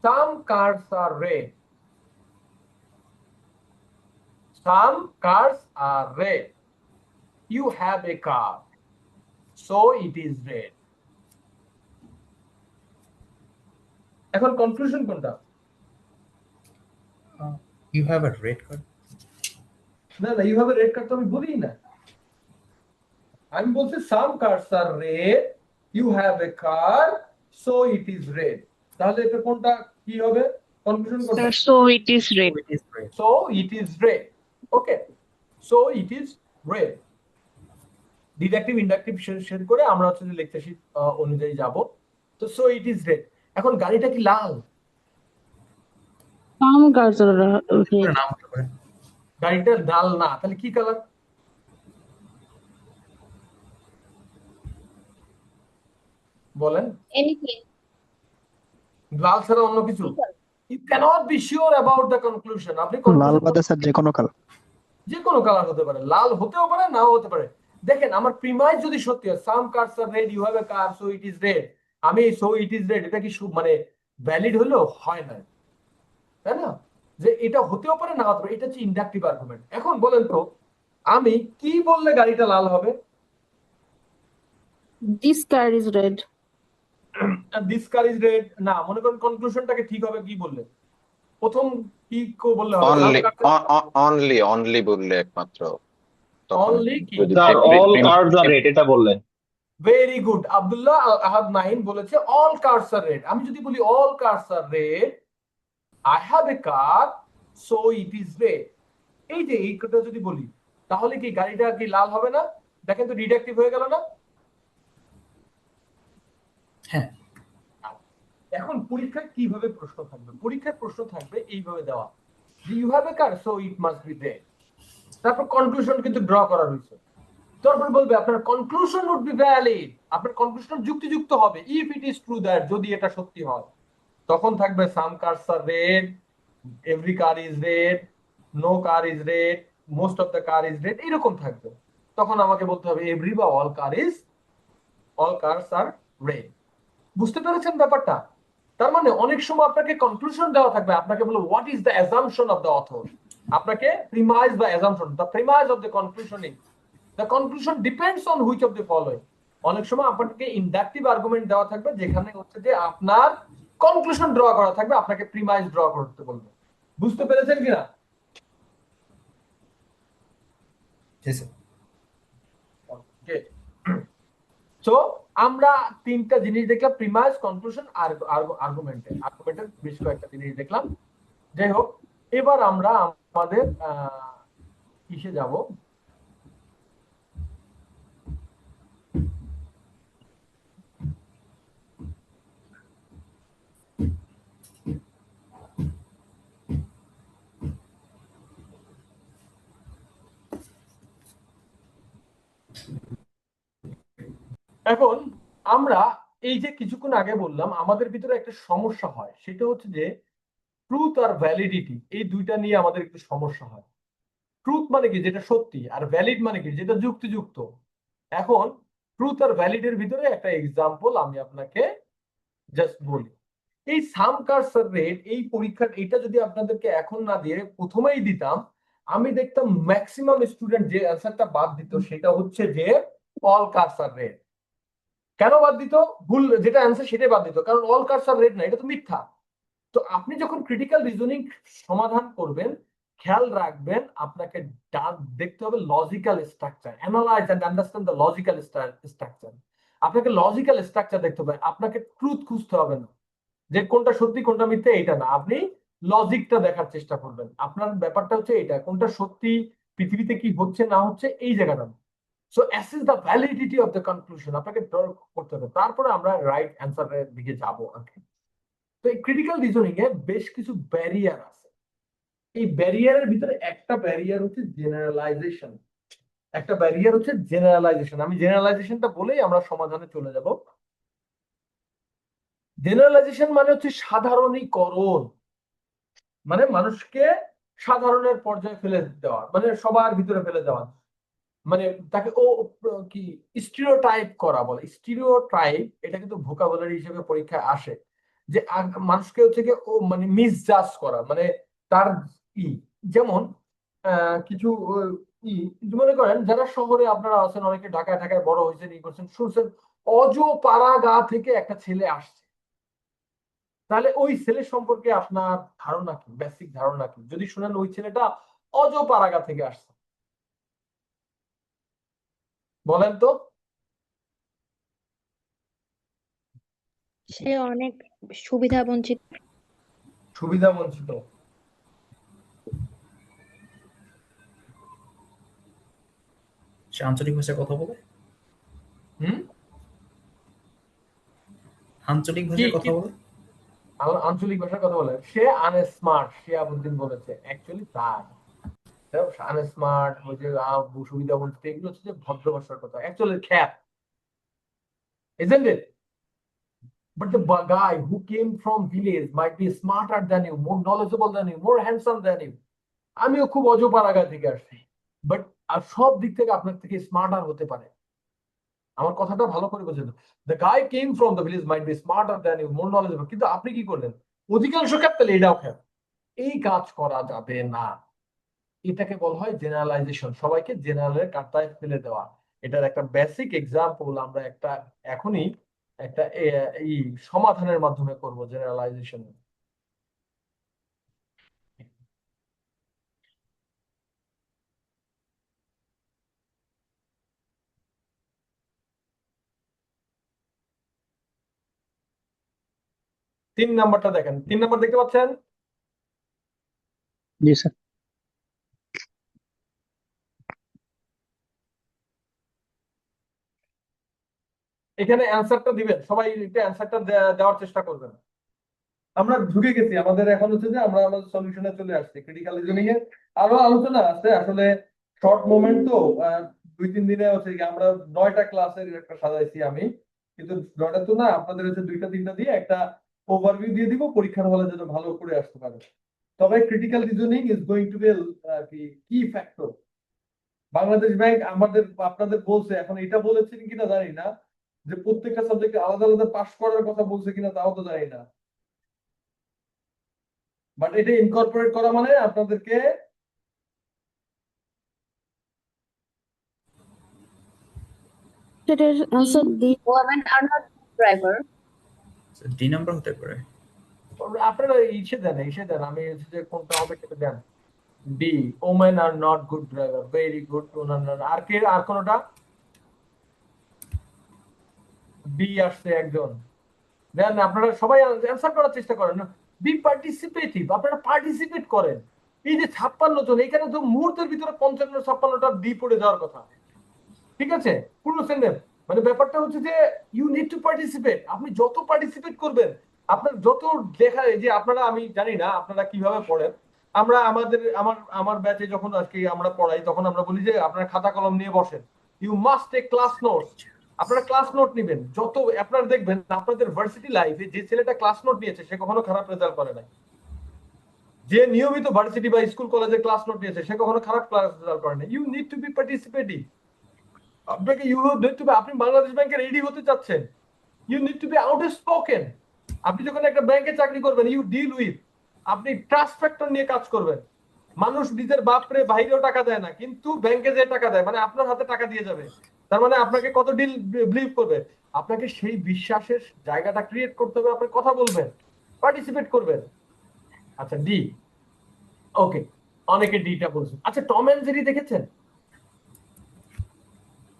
some cars are red, some cars are red, you have a car, so it is red. এখন কনক্লুশন কোনটা? You have a red card. না না, you have a red card তো আমি বলিই না, আমি বলছি some cars are red, you have a car, so it is red. তাহলে এটা কোনটা কি হবে, কনক্লুশন কোনটা? So it is red. It is red. So it is red. Okay. So it is red. Deductive inductive শেড করে আমরা হচ্ছে যে লেকচার শিট অনুযায়ী যাব। তো সো ইট ইজ রেড। এখন গাড়িটা কি লাল? Some cars are red. নাম হতে পারে। গাড়িটা লাল না, তাহলে কি কালার? বলেন। Anything. লাল ছাড়া অন্য কিছু? You cannot be sure about the conclusion. আপনি লাল বাদে স্যার যে কোনো কালার। যে কোনো কালার হতে পারে, লাল হতেও পারে, নাও হতে পারে। দেখেন আমার প্রিমাইস যদি সত্যি হয়, some cars are red, you have a car, so it is red, আমি সো ইট ইজ রেড, এটা কি মানে ভ্যালিড হলো? হয় না, তাই না? যে এটা হতেও পারে, না হতে পারে, এটা হচ্ছে ইন্ডাকটিভ আর্গুমেন্ট। এখন বলেন তো, আমি কি বললে গাড়িটা লাল হবে? This car is red. This car is red না, মনে করেন কনক্লুশনটাকে ঠিক হবে কি বললে? প্রথম কি বললে হবে? অনলি বললে একমাত্র তখন অনলি কি? যদি sir all cards are red এটা বললেন। Very good, Abdullah Al Ahad nine বলেছে অল কার্স আর রেড। আমি যদি বলি all cars are red, I have a car, so it is red, এই যে এই কথা যদি বলি, তাহলে কি গাড়িটা কি লাল হবে না? দেখেন তো ডিডাকটিভ হয়ে গেল না? হ্যাঁ। এখন পরীক্ষায় কিভাবে প্রশ্ন থাকবে? পরীক্ষায় প্রশ্ন থাকবে এইভাবে দেওয়া, you have a car, so it must be red. তারপর কনক্লুশন কিন্তু ড্র করা হয়েছে। তারপর বলবে আপনার কনক্লুশন উড বি ভ্যালিড, আপনার কনক্লুশন যুক্তিযুক্ত হবে, if it is true that, যদি এটা সত্যি হয়। তখন থাকবে some cars are red, every car is red, no car is red, most of the car is red, এরকম থাকবে। তখন আমাকে বলতে হবে এভরি বা অল কার্স আর রেড। বুঝতে পেরেছেন ব্যাপারটা? তার মানে অনেক সময় আপনাকে কনক্লুশন দেওয়া থাকবে, আপনাকে বলবো what is the assumption of the author, আপনাকে প্রিমাইস বা assumption, the premise of the conclusion is the conclusion depends on which of the following. অনেক সময় আপনাকে ইন্ডাকটিভ আর্গুমেন্ট দেওয়া থাকবে, যেখানে হচ্ছে যে আপনার কনক্লুশন ড্র করা থাকবে, আপনাকে প্রিমাইস ড্র করতে বলবে। বুঝতে পেরেছেন কিনা? জি স্যার। ওকে, সো আমরা তিনটা জিনিস দেখলাম, প্রিমাইস, কনক্লুশন আর আর্গুমেন্টের বেশ কয়েকটা জিনিস দেখলাম। যাই হোক, এবার আমরা আমাদের কিসে যাব? এখন আমরা এই যে কিছুক্ষণ আগে বললাম, আমাদের ভিতরে একটা সমস্যা হয়, সেটা হচ্ছে যে ট্রুথ আর ভ্যালিডিটি, এই দুইটা নিয়ে আমাদের একটু সমস্যা হয়। ট্রুথ মানে কি, যেটা সত্যি, আর ভ্যালিড মানে কি, যেটা যুক্তিযুক্ত। এখন ট্রুথ আর ভ্যালিডের ভিতরে একটা এক্সাম্পল আমি আপনাকে জাস্ট বলি। এই সাম কার্স আর রেড, এই পরীক্ষা এটা যদি আপনাদেরকে এখন না দিয়ে প্রথমেই দিতাম, আমি দেখতাম ম্যাক্সিমাম স্টুডেন্ট যে অ্যান্সারটা বাদ দিত সেটা হচ্ছে যে অল কার্স আর রেড। কেন বাদ দিত? ভুল যেটা অ্যান্সার সেটাই বাদ দিত, কারণ অল কার্স আর রেড না, এটা তো মিথ্যা। তো আপনি যখন ক্রিটিক্যাল রিজনিং সমাধান করবেন, খেয়াল রাখবেন আপনাকে দেখতে হবে logical structure, analyse and understand the logical structure. আপনাকে লজিক্যাল স্ট্রাকচার দেখতে হবে, আপনাকে ট্রুথ খুঁজতে হবে না। যে কোনটা সত্যি কোনটা মিথ্যে এটা না, আপনি লজিকটা দেখার চেষ্টা করবেন। আপনার ব্যাপারটা হচ্ছে এটা, কোনটা সত্যি, পৃথিবীতে কি হচ্ছে না হচ্ছে এই জায়গাটা। So assess the validity of the conclusion আপনাকে ড্র করতে হবে, তারপরে আমরা রাইট অ্যান্সারের দিকে যাবো আর কি। তো এই ক্রিটিক্যাল রিজনিং এ বেশ কিছু ব্যারিয়ার আছে। এই ব্যারিয়ারের ভিতরে একটা ব্যারিয়ার হচ্ছে জেনারেলাইজেশন। একটা ব্যারিয়ার হচ্ছে জেনারেলাইজেশন। আমি জেনারেলাইজেশনটা বলেই আমরা সমাধানে চলে যাব। জেনারেলাইজেশন মানে হচ্ছে সাধারণীকরণ, মানে মানুষকে সাধারণের পর্যায়ে ফেলে দেওয়া, মানে সবার ভিতরে ফেলে দেওয়া, মানে তাকে ও কি স্টিরিওটাইপ করা বলে। স্টিরিওটাইপ এটা কিন্তু ভোকাবুলারি হিসেবে পরীক্ষায় আসে, যে মানুষকে হচ্ছে কি ও মানে মিসজাজ করা, মানে তার ই যেমন কিছু ই মনে করেন যারা শহরে আপনারা আছেন, অনেকে ঢাকায় ঢাকায় বড় হয়েছেন, ই করছেন, শুনছেন অজপাড়াগা থেকে একটা ছেলে আসছে, তাহলে ওই ছেলে সম্পর্কে আপনার ধারণা কি, বেসিক ধারণা কি? যদি শুনেন ওই ছেলেটা অজপাড়াগা থেকে আসছে, বলেন তো। সে অনেক সুবিধা বঞ্চিত। সুবিধা বঞ্চিত। সে আঞ্চলিক ভাষায় কথা বলে, হুম, আঞ্চলিক কি ভাষায় কি কথা বলে। আঞ্চলিক ভাষার কথা বলে, সে আনস্মার্ট, শিয়াবুদ্দিন বলেছে, অ্যাকচুয়ালি তাই আনস্মার্ট, ওই যে সুবিধা বঞ্চিত, এগুলো হচ্ছে যে ভদ্র ভাষার কথা, অ্যাকচুয়ালি খ্যাত, isn't it? But the guy who came from village might be smarter than you, more knowledgeable than you, more handsome than you. আমিও খুব অজপাড়াগা থেকে আসছি, বাট আর সব দিক থেকে আপনার থেকে স্মার্টার হতে পারে। আমার কথাটা ভালো করে বোঝেন। The guy came from the village might be smarter than you, more knowledgeable, কিন্তু আপনি কি করলেন? অধিকাংশ ক্ষেত্রে এটাও খ্যাত। এই কাজ করা যাবে না। এটাকে বলা হয় জেনারেলাইজেশন, সবাইকে জেনারেলের কাঁটায় ফেলে দেওয়া। এটার একটা বেসিক এক্সাম্পল আমরা একটা এখনই একটা এই সমাধানের মাধ্যমে করব জেনারেলাইজেশন। তিন নাম্বারটা দেখেন, 3 নাম্বার দেখতে পাচ্ছেন? জি স্যার। এখানে অ্যান্সারটা দিবেন সবাই, একটু অ্যান্সারটা দেওয়ার চেষ্টা করবেন। আমরা ঢুকে গেছি, আমাদের এখন হচ্ছে যে আমরা আমাদের সলিউশনে চলে আসছি। ক্রিটিক্যাল রিজনিং এর আরো আলোচনা আছে, আসলে শর্ট মোমেন্ট তো 2-3 দিনে হচ্ছে কি আমরা 9টা ক্লাসের একটা সাজাইছি আমি, কিন্তু 9টা তো না, আপনাদের হচ্ছে 2টা-3টা দিয়ে একটা ওভারভিউ দিয়ে দিব, পরীক্ষার হলে যেন ভালো করে আসতে পারে। তবে critical reasoning is going to be key factor. Bangladesh bank আমাদের আপনাদের বলছে, এখন এটা বলেছেন কিনা জানি না, যে প্রত্যেকটা সাবজেক্টে আলাদা আলাদা পাস করার কথা বলছে কিনা তাও তো জানি না, বাট এটা ইনকর্পোরেট করা মানে আপনাদেরকে সেটার answer the. Women are not driver. D number হতে পারে। আপনারা ইসে দেন, আমি হচ্ছে যে কোনটা হবে সেটা দেন। D, women are not good driver, very good. আর কে, আর কোনটা? বি আসছে একজন, দেন আপনারা সবাই অ্যান্সার করার চেষ্টা করেন না। বি পার্টিসিপেটিভ, আপনারা পার্টিসিপেট করেন। এই যে 56 জন, এখানে তো মুহূর্তের ভিতরে 55-56টা ডি পড়ে যাওয়ার কথা, ঠিক আছে? পুরো সেন্টেন্স, মানে ব্যাপারটা হচ্ছে যে ইউ নিড টু পার্টিসিপেট। আপনি যত পার্টিসিপেট করবেন, আপনার যত লেখা, যে আপনারা, আমি জানি না আপনারা কিভাবে পড়েন, আমরা আমাদের আমার ব্যাচে যখন আজকে আমরা পড়াই, তখন আমরা বলি যে আপনারা খাতা কলম নিয়ে বসেন, you must take class notes. আপনারা ক্লাস নোট নেবেন। যত আপনারা দেখবেন আপনাদের ভার্সিটি লাইফে যে ছেলেটা ক্লাস নোট নিয়েছে সে কখনো খারাপ রেজাল্ট করে নাই, যে নিয়মিত ভার্সিটি বা স্কুল কলেজে ক্লাস নোট নিয়েছে সে কখনো খারাপ ক্লাস রেজাল্ট করে নাই। You need to be participative. আপনাকে ইউ নিড টু বি, আপনি বাংলাদেশ ব্যাংকের এডি হতে চাচ্ছেন, you need to be outspoken. আপনি যখন একটা ব্যাংকে চাকরি করবেন, ইউ ডিল উইথ, আপনি ট্রাস্ট ফ্যাক্টর নিয়ে কাজ করবেন। মানুষ নিজের বাপরে বাইরেও টাকা দেয় না, কিন্তু ব্যাংকে যে টাকা দেয় মানে আপনার হাতে টাকা দিয়ে যাবে, তার মানে আপনাকে কত ডিল বিলিভ করবে। আপনাকে সেই বিশ্বাসের জায়গাটা ক্রিয়েট করতে হবে, আপনি কথা বলবেন, পার্টিসিপেট করবেন। আচ্ছা, ডি, ওকে, অনেকে ডিটা বলছেন। আচ্ছা, টম এন্ড জেরি দেখেছেন?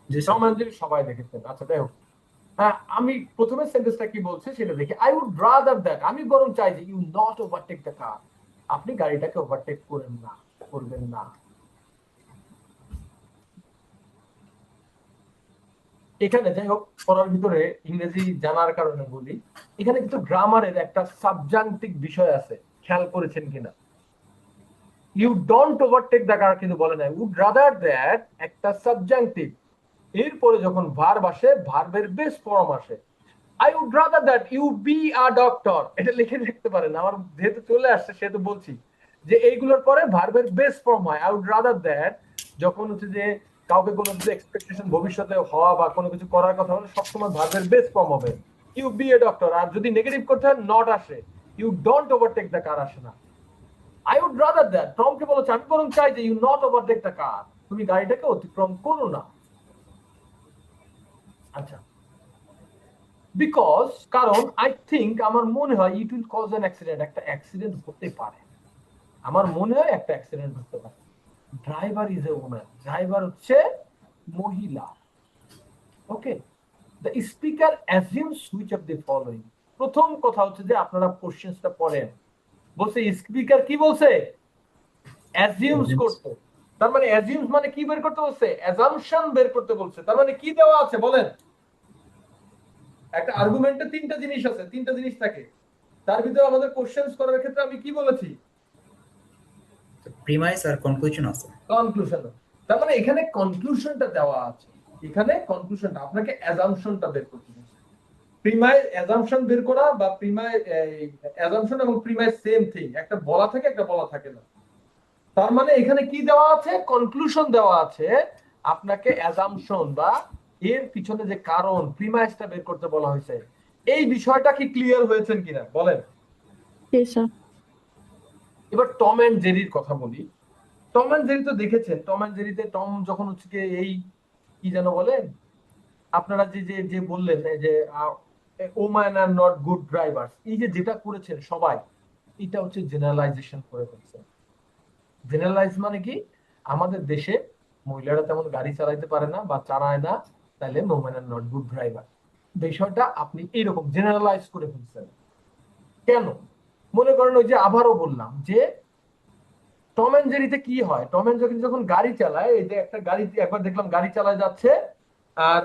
জি টম স্যার। এন্ড জেরি সবাই দেখেছেন। আচ্ছা, যাই হোক, হ্যাঁ, আমি প্রথমে সেন্টেন্সটা কি বলছে সেটা দেখি। আই উড রাদার দ্যাট, আমি বরং চাই যে you not overtake the car, আপনি গাড়িটাকে ওভারটেক করবেন না। এখানে যাই হোক, পড়ার ভিতরে ইংরেজি জানার কারণে বলি, এখানে কিন্তু গ্রামারের একটা সাবজাংটিভ বিষয় আছে, খেয়াল করেছেন কিনা? You don't overtake the car কিন্তু বলে নাই, উড রাদার দ্যাট একটা সাবজাংটিভ, এরপরে যখন ভার্ব আসে ভার্বের বেস ফর্ম আসে। I would rather that you be a doctor, এটা লিখে রাখতে পারেন, আমার যেহেতু চলে আসছে সেহেতু বলছি যে এইগুলোর পরে ভার্বের বেস ফর্ম হয়। আই উড রাদার দ্যাট যখন হচ্ছে যে কাউকে কোনো কিছু এক্সপেকটেশন ভবিষ্যতে হওয়া বা কোনো কিছু করার কথা হলে সবসময় ভার্বের বেস ফর্ম হবে ইউ বি এ ডক্টর। আর যদি নেগেটিভ করতে হয় নট আসে, you don't overtake the car আসে না। আই উড রাদার দ্যাট, টমকে বলেছে আমি বরং চাই যে you not overtake the car, তুমি গাড়িটাকে অতিক্রম করো না। আচ্ছা, বিকজ কারণ আই থিঙ্ক আমার মনে হয় it will cause an accident, একটা অ্যাক্সিডেন্ট হতে পারে, আমার মনে হয় একটা অ্যাক্সিডেন্ট হতে পারে। Driver is a woman, driver হচ্ছে মহিলা। Okay, the speaker assumes which of the following, প্রথম কথা হচ্ছে যে আপনারা কোশ্চেনটা পড়েন, বলছে স্পিকার কি বলছে, অ্যাজিউমস করতে, তার মানে অ্যাজিউমস মানে কি বের করতে বলছে, অ্যাজাম্পশন বের করতে বলছে। তার মানে কি দেওয়া আছে বলেন, একটা আর্গুমেন্টে তিনটা জিনিস আছে, তিনটা জিনিস থাকে, তার ভিতরে আমাদের কোশ্চেনস করার ক্ষেত্রে আমি কি বলেছি, প্রিমাইস আর কনক্লুশন আছে। কনক্লুশন। তার মানে এখানে কনক্লুশনটা দেওয়া আছে, এখানে কনক্লুশনটা আপনাকে অ্যাজাম্পশনটা বের করতে হবে। প্রিমাইস অ্যাজাম্পশন বের করা বা প্রিমাইস, অ্যাজাম্পশন এবং প্রিমাইস সেম থিং, একটা বলা থাকে একটা বলা থাকে না। তার মানে এখানে কি দেওয়া আছে, কনক্লুশন দেওয়া আছে, আপনাকে অ্যাজাম্পশন বা এর পিছনে যে কারণ প্রিমাইসটা বের করতে বলা হয়েছে। এই বিষয়টা কি ক্লিয়ার হয়েছেন কিনা বলেন। জি স্যার। এবার টম এন্ড জেরির কথা বলি। টম এন্ড জেরি তো দেখেছেন, টম এন্ড জেরিতে টম যখন হচ্ছে গিয়ে এই কি যেন বলেন, আপনারা যে যে যে বললেন এই যে woman are not good drivers, এই যে যেটা করেছেন সবাই, এটা হচ্ছে জেনারেলাইজেশন করে ফেলছেন। জেনারেলাইজ মানে কি, আমাদের দেশে মহিলারা তেমন গাড়ি চালাইতে পারে না বা চালায় না, তাহলে woman are not good driver, বিষয়টা আপনি এইরকম জেনারেলাইজ করে ফেলছেন। কেন? মনে করেন ওই যে আবারও বললাম যে টম এন্ড জেরিতে কি হয়, টম এন্ড জেরি যখন গাড়ি চালায়, এই যে একটা গাড়ি একবার দেখলাম গাড়ি চালায় যাচ্ছে আর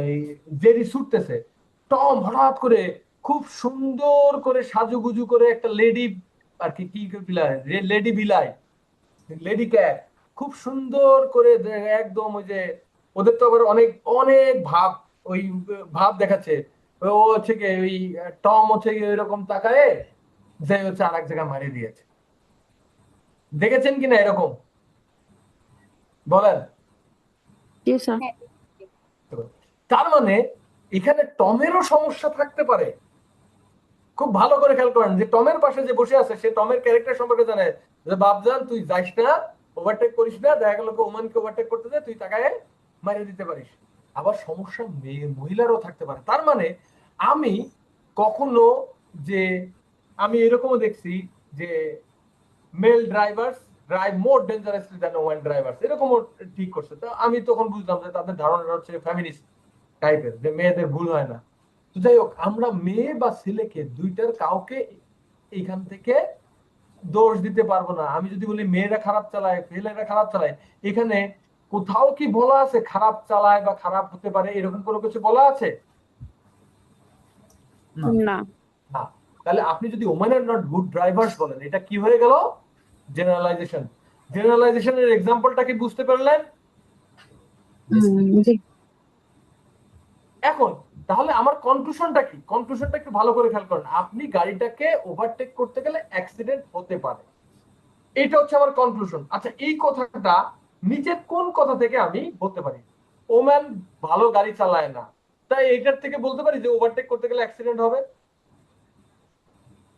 এই জেরি ছুটতেছে, টম হঠাৎ করে খুব সুন্দর করে সাজুগুজু করে একটা লেডি আর কি কি বিলায়, লেডি বিলাই, লেডি ক্যাট, খুব সুন্দর করে একদম ওই যে ওদের তো আবার অনেক অনেক ভাব, ওই ভাব দেখাচ্ছে, ও হচ্ছে কি ওই টম হচ্ছে কি এরকম তাকায় যে হচ্ছে আর এক জায়গায় মারিয়ে দিয়েছে। দেখেছেন কিনা এরকম বলেন। জি স্যার। তার মানে এখানে টমেরও সমস্যা থাকতে পারে। খুব ভালো করে খেয়াল করেন যে টমের পাশে যে বসে আছে সে টমের ক্যারেক্টার সম্পর্কে জানে, যে বাপজান তুই যাইস না, ওভারটেক করিস না, দেখা গেল ওমানকে ওভারটেক করতে যায় তুই তাকায় মারিয়ে দিতে পারিস। আবার সমস্যা মেয়ে মহিলারও থাকতে পারে। তার মানে আমি কখনো যে আমি এরকমও দেখছি যে মেল ড্রাইভার্স ড্রাইভ মোর ডেঞ্জারাসলি দ্যান ওমেন ড্রাইভার্স, এরকমও ঠিক করছে। তো আমি তখন বুঝলাম যে তাদের ধারণাটা হচ্ছে ফ্যামিলিস্ট টাইপের, যে মেয়েদের ভুল হয় না। তো যাই হোক, আমরা মেয়ে বা ছেলেকে দুইটার কাউকে এইখান থেকে দোষ দিতে পারবো না। আমি যদি বলি মেয়েরা খারাপ চালায় ছেলেরা খারাপ চালায়, এখানে কোথাও কি বলা আছে খারাপ চালায় বা খারাপ হতে পারে এরকম কোনো কিছু বলা আছে? না। না। তাহলে আপনি যদি women are not good drivers বলেন, এটা কি হয়ে গেল, জেনারেলাইজেশন। জেনারেলাইজেশনের এক্সাম্পলটা কি বুঝতে পারলেন? জি। এখন তাহলে আমার কনক্লুশনটা কি, কনক্লুশনটা একটু ভালো করে খেয়াল করেন। আপনি গাড়িটাকে ওভারটেক করতে গেলে অ্যাক্সিডেন্ট হতে পারে, এটা হচ্ছে আমার কনক্লুশন। আচ্ছা, এই কথাটা নিচের কোন কথা থেকে আমি বলতে পারি, ওম্যান ভালো গাড়ি চালায় না, তাই এইটার থেকে বলতে পারি যে ওভারটেক করতে গেলে অ্যাক্সিডেন্ট হবে?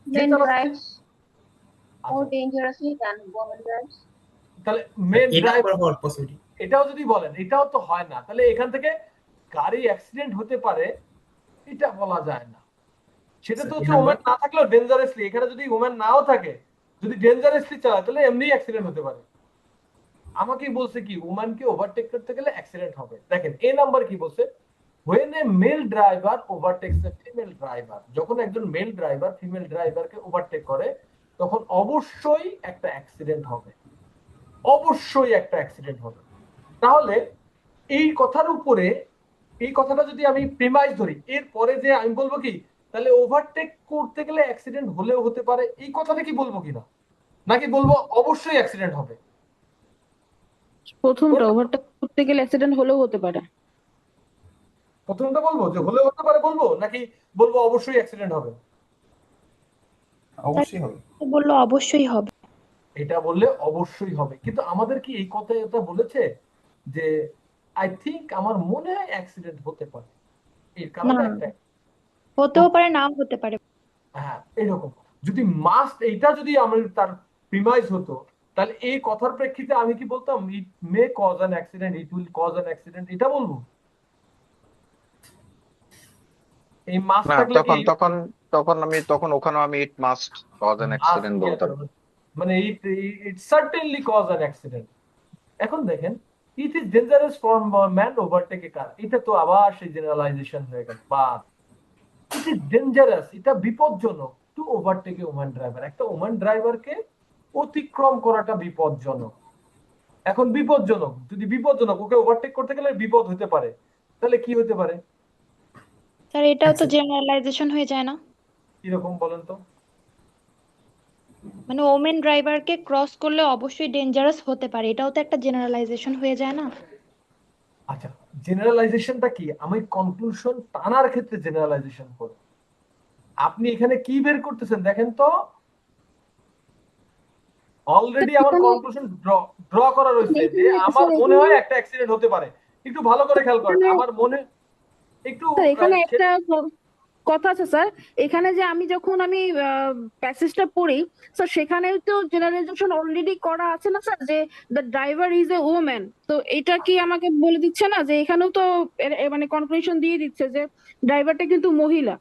Men যেটা drives more আচ্ছা, dangerously than women drives. তাহলে মেন এটা ড্রাইভ, করা হওয়ার পসিবিলিটি। এটাও যদি বলেন এটাও তো হয় না, তাহলে এখান থেকে গাড়ি অ্যাক্সিডেন্ট হতে পারে এটা বলা যায় না। সেটা তো হচ্ছে ওম্যান না থাকলেও ডেঞ্জারাসলি, এখানে যদি ওম্যান নাও থাকে যদি ডেঞ্জারাসলি চালায় তাহলে এমনি অ্যাক্সিডেন্ট হতে পারে। আমাকে বলছে কি ওম্যানকে ওভারটেক করতে গেলে অ্যাক্সিডেন্ট হবে। দেখেন এ নাম্বার কি বলছে, when a male driver overtakes a female driver, যখন একজন মেল ড্রাইভার ফিমেল ড্রাইভারকে ওভারটেক করে তখন অবশ্যই একটা অ্যাক্সিডেন্ট হবে, অবশ্যই একটা অ্যাক্সিডেন্ট হবে। তাহলে এই কথার উপরে, এই কথাটা যদি আমি প্রিমাইস ধরি, এরপরে যে আমি বলবো কি তাহলে ওভারটেক করতে গেলে অ্যাক্সিডেন্ট হলেও হতে পারে, এই কথাটা কি বলবো কিনা, নাকি বলবো অবশ্যই অ্যাক্সিডেন্ট হবে? প্রথমটা ওভারটেক করতে গেলে অ্যাক্সিডেন্ট হলেও হতে পারে। প্রথমটা বলবো যে হলেও হতে পারে বলবো, নাকি বলবো অবশ্যই অ্যাক্সিডেন্ট হবে? অবশ্যই হবে। বললো অবশ্যই হবে। এটা বললে অবশ্যই হবে, কিন্তু আমাদের কি এই কথাটা বলেছে যে আই থিংক আমার মনে হয় অ্যাক্সিডেন্ট হতে পারে, এর কারণে না। একটা, হতেও পারে, নাও হতে পারে। হ্যাঁ এরকম। যদি মাস্ট এইটা যদি আমার তার প্রিমাইস হতো, তাহলে এই কথার প্রেক্ষিতে আমি কি বলতাম it may cause an accident, it will cause an accident, এটা বলবো? এই মাস্ট না, থাকলে কি তখন ওখানে আমি it must cause an accident বলতাম। মানে it certainly cause an accident. এখন দেখেন it is dangerous for man overtake a car, এটা তো আবার সেই জেনারেলাইজেশন হয়ে গেল। বা ইট ইজ ডেঞ্জারাস, এটা বিপজ্জনক to overtake a woman driver, একটা ওম্যান ড্রাইভারকে অতিক্রম করাটা বিপজ্জনক। এখন বিপজ্জনক, যদি বিপজ্জনক, ওকে ওভারটেক করতে গেলে বিপদ হতে পারে, তাহলে কি হতে পারে? স্যার এটাও তো জেনারেলাইজেশন হয়ে যায় না? কিরকম বলেন তো? মানে ওমেন ড্রাইভারকে ক্রস করলে অবশ্যই ডেঞ্জারাস হতে পারে, এটাও তো একটা জেনারেলাইজেশন হয়ে যায় না? আচ্ছা, জেনারেলাইজেশনটা কি? আমি কনক্লুশন টানার ক্ষেত্রে জেনারেলাইজেশন করি। আপনি এখানে কি বের করতেছেন দেখেন তো, অলরেডি আমার কনক্লুশন ড্র করা রয়েছে যে আমার মনে হয় একটা অ্যাক্সিডেন্ট হতে পারে। একটু ভালো করে খেয়াল করেন, আমার মনে একটু স্যার এখানে একটা কথা আছে স্যার, এখানে যে যখন আমি প্যাসেজটা পড়ি স্যার, সেখানে তো জেনারেলাইজেশন অলরেডি করা আছে না স্যার, যে the driver is a woman. তো এটা কি আমাকে বলে দিচ্ছে না যে এখানেও তো মানে কনক্লুশন দিয়ে দিচ্ছে যে ড্রাইভারটা কিন্তু মহিলা?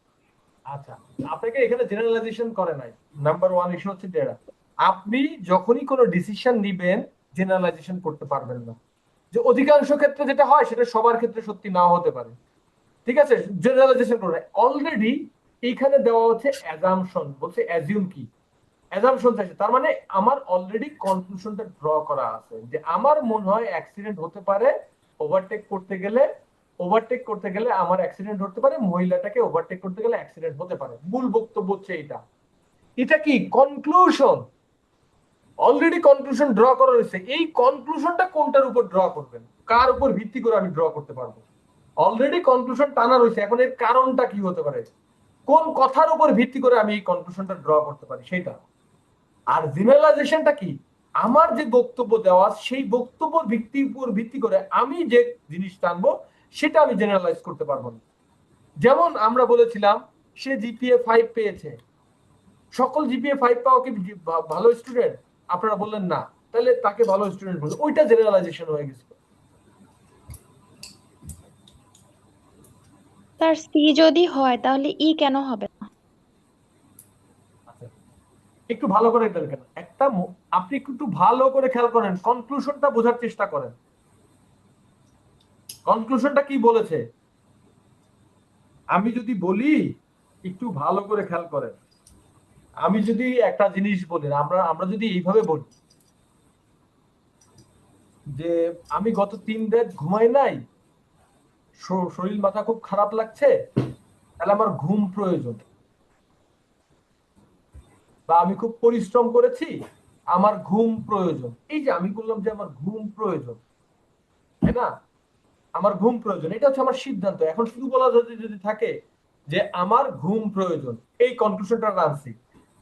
আচ্ছা, আপনাকে এখানে জেনারেলাইজেশন করে নাই। নাম্বার ওয়ান ইস্যু হচ্ছে যেটা, আপনি যখনই কোনো ডিসিশন নিবেন জেনারেলাইজেশন করতে পারবেন না। যে অধিকাংশ ক্ষেত্রে যেটা হয় সেটা সবার ক্ষেত্রে সত্যি নাও হতে পারে, ঠিক আছে? জেনারেলাইজেশন করে অলরেডি এইখানে দেওয়া হচ্ছে অ্যাজাম্পশন, বলছে অ্যাজিউম কি, অ্যাজাম্পশন চাইছে, তার মানে আমার অলরেডি কনক্লুশনটা ড্র করা আছে যে আমার মনে হয় অ্যাক্সিডেন্ট হতে পারে, ওভারটেক করতে গেলে, ওভারটেক করতে গেলে আমার অ্যাক্সিডেন্ট হতে পারে, মহিলাটাকে ওভারটেক করতে গেলে অ্যাক্সিডেন্ট হতে পারে। মূল বক্তব্য হচ্ছে এটা, এটা কি কনক্লুশন, অলরেডি কনক্লুশন ড্র করা রয়েছে। এই কনক্লুশনটা কোনটার উপর ড্র করবেন, কার উপর ভিত্তি করে আমি ড্র করতে পারবো? অলরেডি কনক্লুশন টানা রয়েছে, এখন এর কারণটা কি হতে পারে, কোন কথার উপর ভিত্তি করে আমি এই কনক্লুশনটা ড্র করতে পারি সেটা। আর জেনারেলাইজেশনটা কি, আমার যে বক্তব্য দেওয়া সেই বক্তব্যের ভিত্তির উপর ভিত্তি করে আমি যে জিনিস টানবো সেটা আমি জেনারেলাইজ করতে পারবো না। যেমন আমরা বলেছিলাম সে জিপিএ 5 পেয়েছে, সকল জিপিএ 5 পাওয়া কি ভালো স্টুডেন্ট? আপনারা বললেন না, তাহলে তাকে ভালো স্টুডেন্ট বলছে, ওইটা জেনারেলাইজেশন হয়ে গেছে। স্যার সি যদি হয় তাহলে ই কেন হবে না? আচ্ছা, একটু ভালো করে দেখেন, একটা আপনি একটু ভালো করে খেয়াল করেন, কনক্লুশনটা বোঝার চেষ্টা করেন। কনক্লুশনটা কি বলেছে আমি যদি বলি, একটু ভালো করে খেয়াল করেন, আমি যদি একটা জিনিস বলি, আমরা যদি এইভাবে বলি যে আমি গত 3 রাত ঘুমাই নাই, শরীর মাথা খুব খারাপ লাগছে, তাহলে আমার ঘুম প্রয়োজন। বা আমি খুব পরিশ্রম করেছি, আমার ঘুম প্রয়োজন। এই যে আমি বললাম যে আমার ঘুম প্রয়োজন, তাই না? আমার ঘুম প্রয়োজন, এটা হচ্ছে আমার সিদ্ধান্ত। এখন শুধু বলা যদি থাকে যে আমার ঘুম প্রয়োজন, এই কনক্লুশনটা আনছি,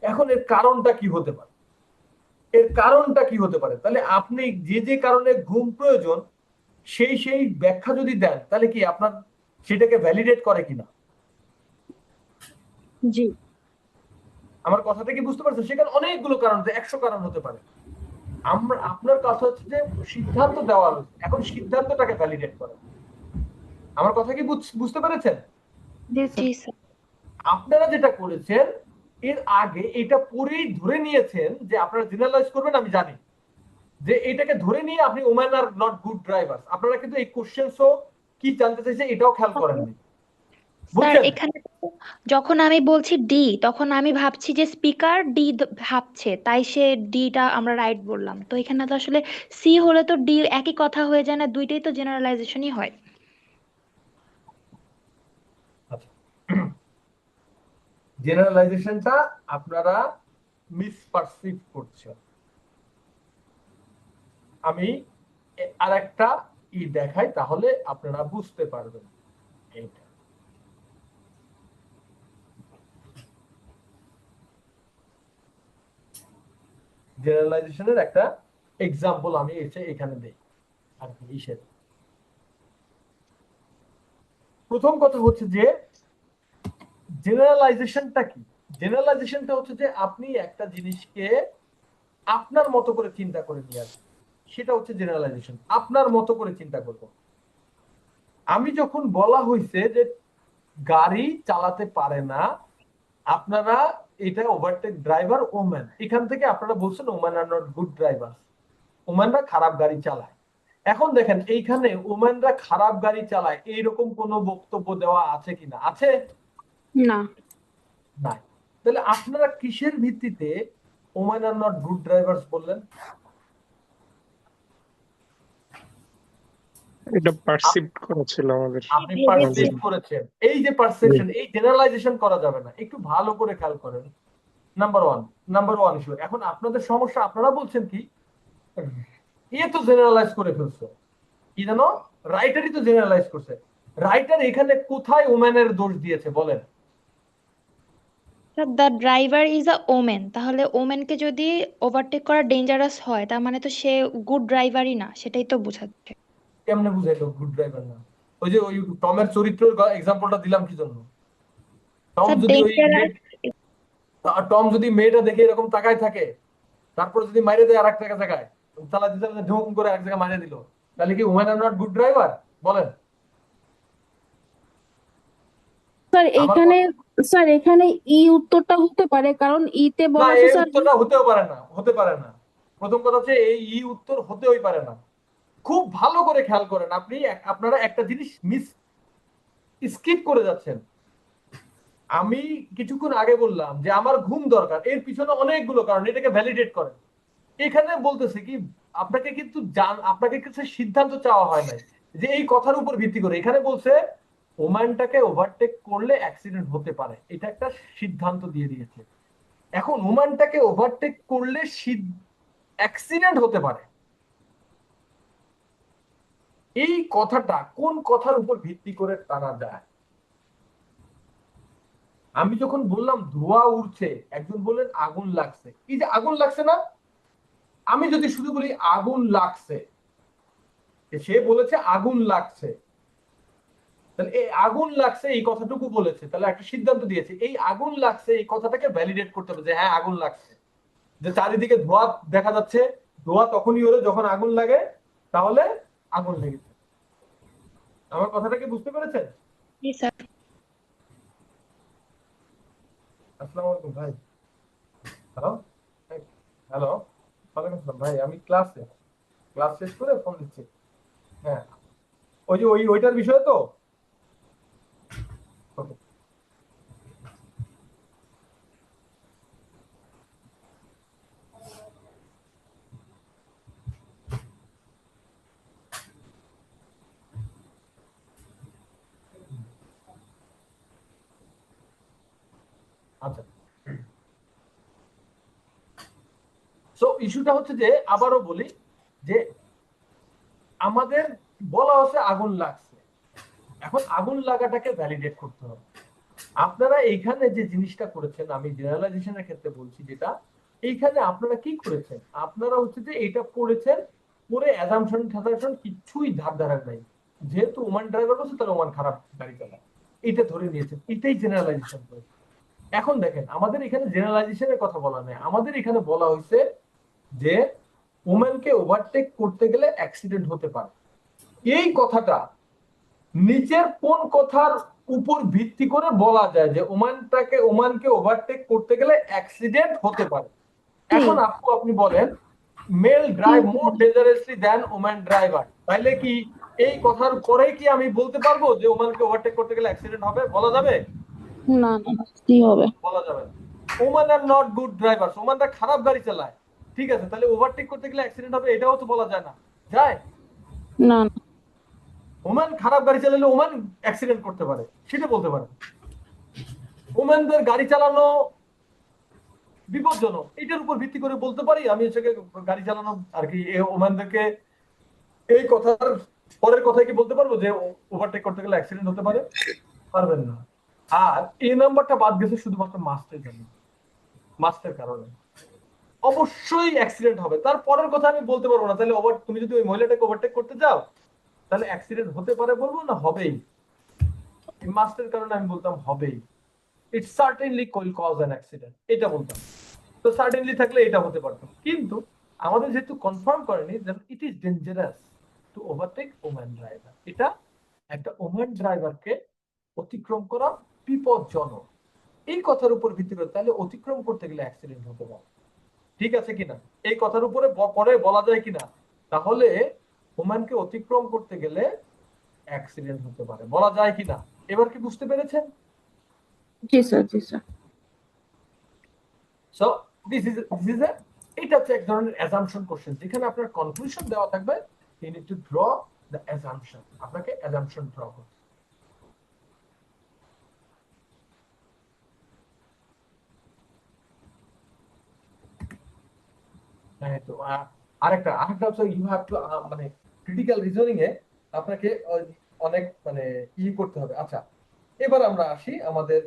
এখন এর কারণটা কি হতে পারে, এর কারণটা কি হতে পারে? তাহলে আপনি যে যে কারণে ঘুম প্রয়োজন সেই ব্যাখ্যা যদি দেন, তাহলে কি আপনার সেটাকে ভ্যালিডেট করে কিনা? জি। আমার কথাটা কি বুঝতে পারছেন? সেখানে অনেকগুলো কারণ, 100 কারণ হতে পারে। আপনার কথা হচ্ছে যে সিদ্ধান্ত দেওয়া হচ্ছে, এখন সিদ্ধান্তটাকে ভ্যালিডেট করে। আমার কথা কি বুঝতে পেরেছেন? জি স্যার। আপনারা যেটা করেছেন এর আগে এটা পরেই ধরে নিয়েছেন যে আপনারা জেনারেলাইজ করবেন, আমি জানি যে এটাকে ধরে নিয়ে আপনি woman are not good driver. আপনারা কিন্তু এই কোশ্চেন্সও কি জানতে চাইছে এটাও খেয়াল করেননি, স্যার বুঝছেন? এখানে তো যখন আমি বলছি ডি তখন আমি ভাবছি যে স্পিকার ডি ভাবছে, তাই সে ডিটা আমরা রাইট বললাম। তো এখানে তো আসলে সি হলে তো ডি একই কথা হয়ে যায় না, দুইটাই তো জেনারেলাইজেশনই হয়। আচ্ছা, জেনারেলাইজেশনটা আপনারা মিসপারসিভ করছেন। আমি আরেকটা দেখাই, তাহলে আপনারা বুঝতে পারবেন এইটা। জেনারেলাইজেশনের একটা এক্সাম্পল আমি এখানে দেই আর কি ইসের। প্রথম কথা হচ্ছে যে জেনারেলাইজেশনটা কি? জেনারেলাইজেশনটা হচ্ছে যে আপনি একটা জিনিসকে আপনার মতো করে চিন্তা করে নিয়ে আসবেন, সেটা হচ্ছে জেনারেলাইজেশন। আপনার মতো করে চিন্তা করব। আমি যখন বলা হয়েছে যে গাড়ি চালাতে পারে না, আপনারা এটা ওভারটেক ড্রাইভার ওম্যান, এখান থেকে আপনারা বলছেন woman are not good driver, ওম্যানরা খারাপ গাড়ি চালায়। এখন দেখেন এইখানে ওম্যানরা খারাপ গাড়ি চালায় এইরকম কোনো বক্তব্য দেওয়া আছে কিনা? আছে? না। নাই। তাহলে আপনারা কিসের ভিত্তিতে woman are not good drivers বললেন? এটা পারসিভ করা ছিল আমাদের। আপনি পারসিভ করেছেন। এই যে পারসেপশন, এই জেনারেলাইজেশন করা যাবে না, একটু ভালো করে খেয়াল করেন। Number one is to. এখন আপনাদের সমস্যা, আপনারা বলছেন কি এ তো জেনারেলাইজ করে ফেলছে, কি জানো, রাইটারই তো জেনারেলাইজ করছে। রাইটার এখানে কোথায় ওম্যানের দোষ দিয়েছে বলেন? The driver is a women, তাহলে ওমেনকে যদি ওভারটেক করা ডেঞ্জারাস হয় তার মানে তো সে গুড ড্রাইভারই না, সেটাই তো বোঝাচ্ছে। কেমনে বুঝাইলো গুড ড্রাইভার না? ওই যে ওই টমের চরিত্রের এক্সাম্পলটা দিলাম কি জন্য? টম স্যার যদি ওই ডেঞ্জারাস, টম যদি মেয়েটা দেখে এরকম তাকায় থাকে, তারপর যদি মাইরে দেয় আর এক জায়গায়, চালাতে চালাতে ঢুম করে এক জায়গায় মাইরে দিল, তাহলে কি woman are not good driver বলেন? স্যার আমার এখানে স্যার এখানে ই উত্তরটা হতে পারে, কারণ ইতে না, বলা আছে এই স্যার। উত্তরটা হতেও পারে না, হতে পারে না। প্রথম কথা হচ্ছে এই উত্তর হতেই পারে না। খুব ভালো করে খেয়াল করেন, আপনারা একটা জিনিস স্কিপ করে যাচ্ছেন। আমি কিছুক্ষণ আগে বললাম যে আমার ঘুম দরকার, এর পিছনে অনেকগুলো কারণ, এটাকে ভ্যালিডেট করেন। এখানে বলতেছে কি আপনাকে কিন্তু আপনাকে কিছু সিদ্ধান্ত চাওয়া হয় নাই যে এই কথার উপর ভিত্তি করে। এখানে বলছে ওম্যানটাকে ওভারটেক করলে অ্যাক্সিডেন্ট হতে পারে, এটা একটা সিদ্ধান্ত দিয়ে দিয়েছে। এখন ওম্যানটাকে ওভারটেক করলে অ্যাক্সিডেন্ট হতে পারে, এই কথাটা কোন কথার উপর ভিত্তি করে টানা যায়? আমি যখন বললাম ধোঁয়া উঠছে, একজন বললেন আগুন লাগছে। এই যে আগুন লাগছে না, আমি যদি শুধু বলি আগুন লাগছে, সে বলেছে আগুন লাগছে, তাহলে এই আগুন লাগছে এই কথাটুকু বলেছে, তাহলে একটা সিদ্ধান্ত দিয়েছে। এই আগুন লাগছে এই কথাটাকে ভ্যালিডেট করতে হবে যে হ্যাঁ আগুন লাগছে। যে চারিদিকে ধোঁয়া দেখা যাচ্ছে, ধোঁয়া তখনই হলো যখন আগুন লাগে, তাহলে আগুন লেগেছে। আমার কথাটাকে বুঝতে পেরেছেন? জি স্যার। আসসালামু আলাইকুম ভাই। হ্যালো হ্যালো, ওয়ালাইকুম আসসালাম ভাই, আমি ক্লাস শেষ করে ফোন দিচ্ছি। হ্যাঁ, ওই যে ওইটার বিষয়ে তো। Okay. আচ্ছা, সো ইস্যুটা হচ্ছে যে আবারও বলি যে আমাদের বলা হচ্ছে আগুন লাগছে, এখন আগুন লাগাটাকে ভ্যালিডেট করতে হবে। আপনারা এইখানে যে জিনিসটা করেছেন, আমি জেনারেলাইজেশনের ক্ষেত্রে বলছি যেটা, এইখানে আপনারা কি করেছেন, আপনারা হচ্ছে যে এটা পড়েছেন, পরে অ্যাজাম্পশন কিছুই ধার নাই। যেহেতু ওমান ড্রাইভার বলছে তাহলে ওমান খারাপ গাড়ি চালায়, এটা ধরে নিয়েছেন, এটাই জেনারেলাইজেশন করেছে। এখন দেখেন আমাদের এখানে জেনারেলাইজেশনের কথা বলা নেই, আমাদের এখানে বলা হয়েছে যে ওম্যানকে ওভারটেক করতে গেলে অ্যাক্সিডেন্ট হতে পারে। এই কথাটা নিচের কোন কথার উপর ভিত্তি করে বলা যায় যে ওমানকে ওভারটেক করতে গেলে অ্যাক্সিডেন্ট হতে পারে? এখন আপনি বলেন মেল ড্রাইভ মোর ডেঞ্জারাসলি দ্যান ওম্যান ড্রাইভার, তাইলে কি এই কথার পরে কি আমি বলতে পারবো যে ওমানকে ওভারটেক করতে গেলে অ্যাক্সিডেন্ট হবে? বলা যাবে? না না না, কি হবে? বলা যাবে না। Woman are not good driver, ওমানরা খারাপ গাড়ি চালায়, ঠিক আছে, তাহলে ওভারটেক করতে গেলে অ্যাক্সিডেন্ট হবে এটাও তো বলা যায় না, যায়? না না। ওমান খারাপ গাড়ি চালালে ওমান অ্যাক্সিডেন্ট করতে পারে, সেটা বলতে পারে। ওমানদের গাড়ি চালানো বিপজ্জনক, এটার উপর ভিত্তি করে বলতে পারি আমি হচ্ছে গাড়ি চালানো আর কি ওমানদেরকে এই কথার পরের কথাই কি বলতে পারবো যে ওভারটেক করতে গেলে অ্যাক্সিডেন্ট হতে পারে? পারবেন না। আর এই নাম্বারটা বাদ গেছে শুধুমাত্র মাস্টের জন্য, মাস্টের কারণে অবশ্যই অ্যাক্সিডেন্ট হবে। তার পরের কথা আমি বলতে পারবো না। তাহলে তুমি যদি ওই মহিলাটাকে ওভারটেক করতে যাও তাহলে অ্যাক্সিডেন্ট হতে পারে বলবো না হবেই? এই মাস্টের কারণে আমি বলতাম হবেই, it certainly will cause an accident, এটা বলতাম। তো সার্টেনলি থাকলে এটা হতে পারতো, কিন্তু আমাদের যেহেতু কনফার্ম করেনি যে it is dangerous to overtake woman driver, এটা একটা ওম্যান ড্রাইভারকে অতিক্রম করা বিপজ্জনক, এই কথার উপর ভিত্তি করে তাহলে অতিক্রম করতে গেলে অ্যাক্সিডেন্ট হতে পারে, ঠিক আছে কিনা? এই কথার উপরে পরে বলা যায় কিনা তাহলে ওম্যানকে অতিক্রম করতে গেলে অ্যাক্সিডেন্ট হতে পারে, বলা যায় কিনা? এবার কি বুঝতে পেরেছেন? জি স্যার, জি স্যার। সো দিস ইজ এটা হচ্ছে এক ধরনের অ্যাজাম্পশন কোশ্চেন, যেখানে আপনার কনক্লুশন দেওয়া থাকবে, you need to draw the assumption, আপনাকে অ্যাজাম্পশন ড্র করতে। হ্যাঁ, তো আরেকটা হচ্ছে ইউ হ্যাভ টু মানে ক্রিটিক্যাল রিজনিং এ আপনাকে অনেক মানে করতে হবে। আচ্ছা, এবার আমরা আসি আমাদের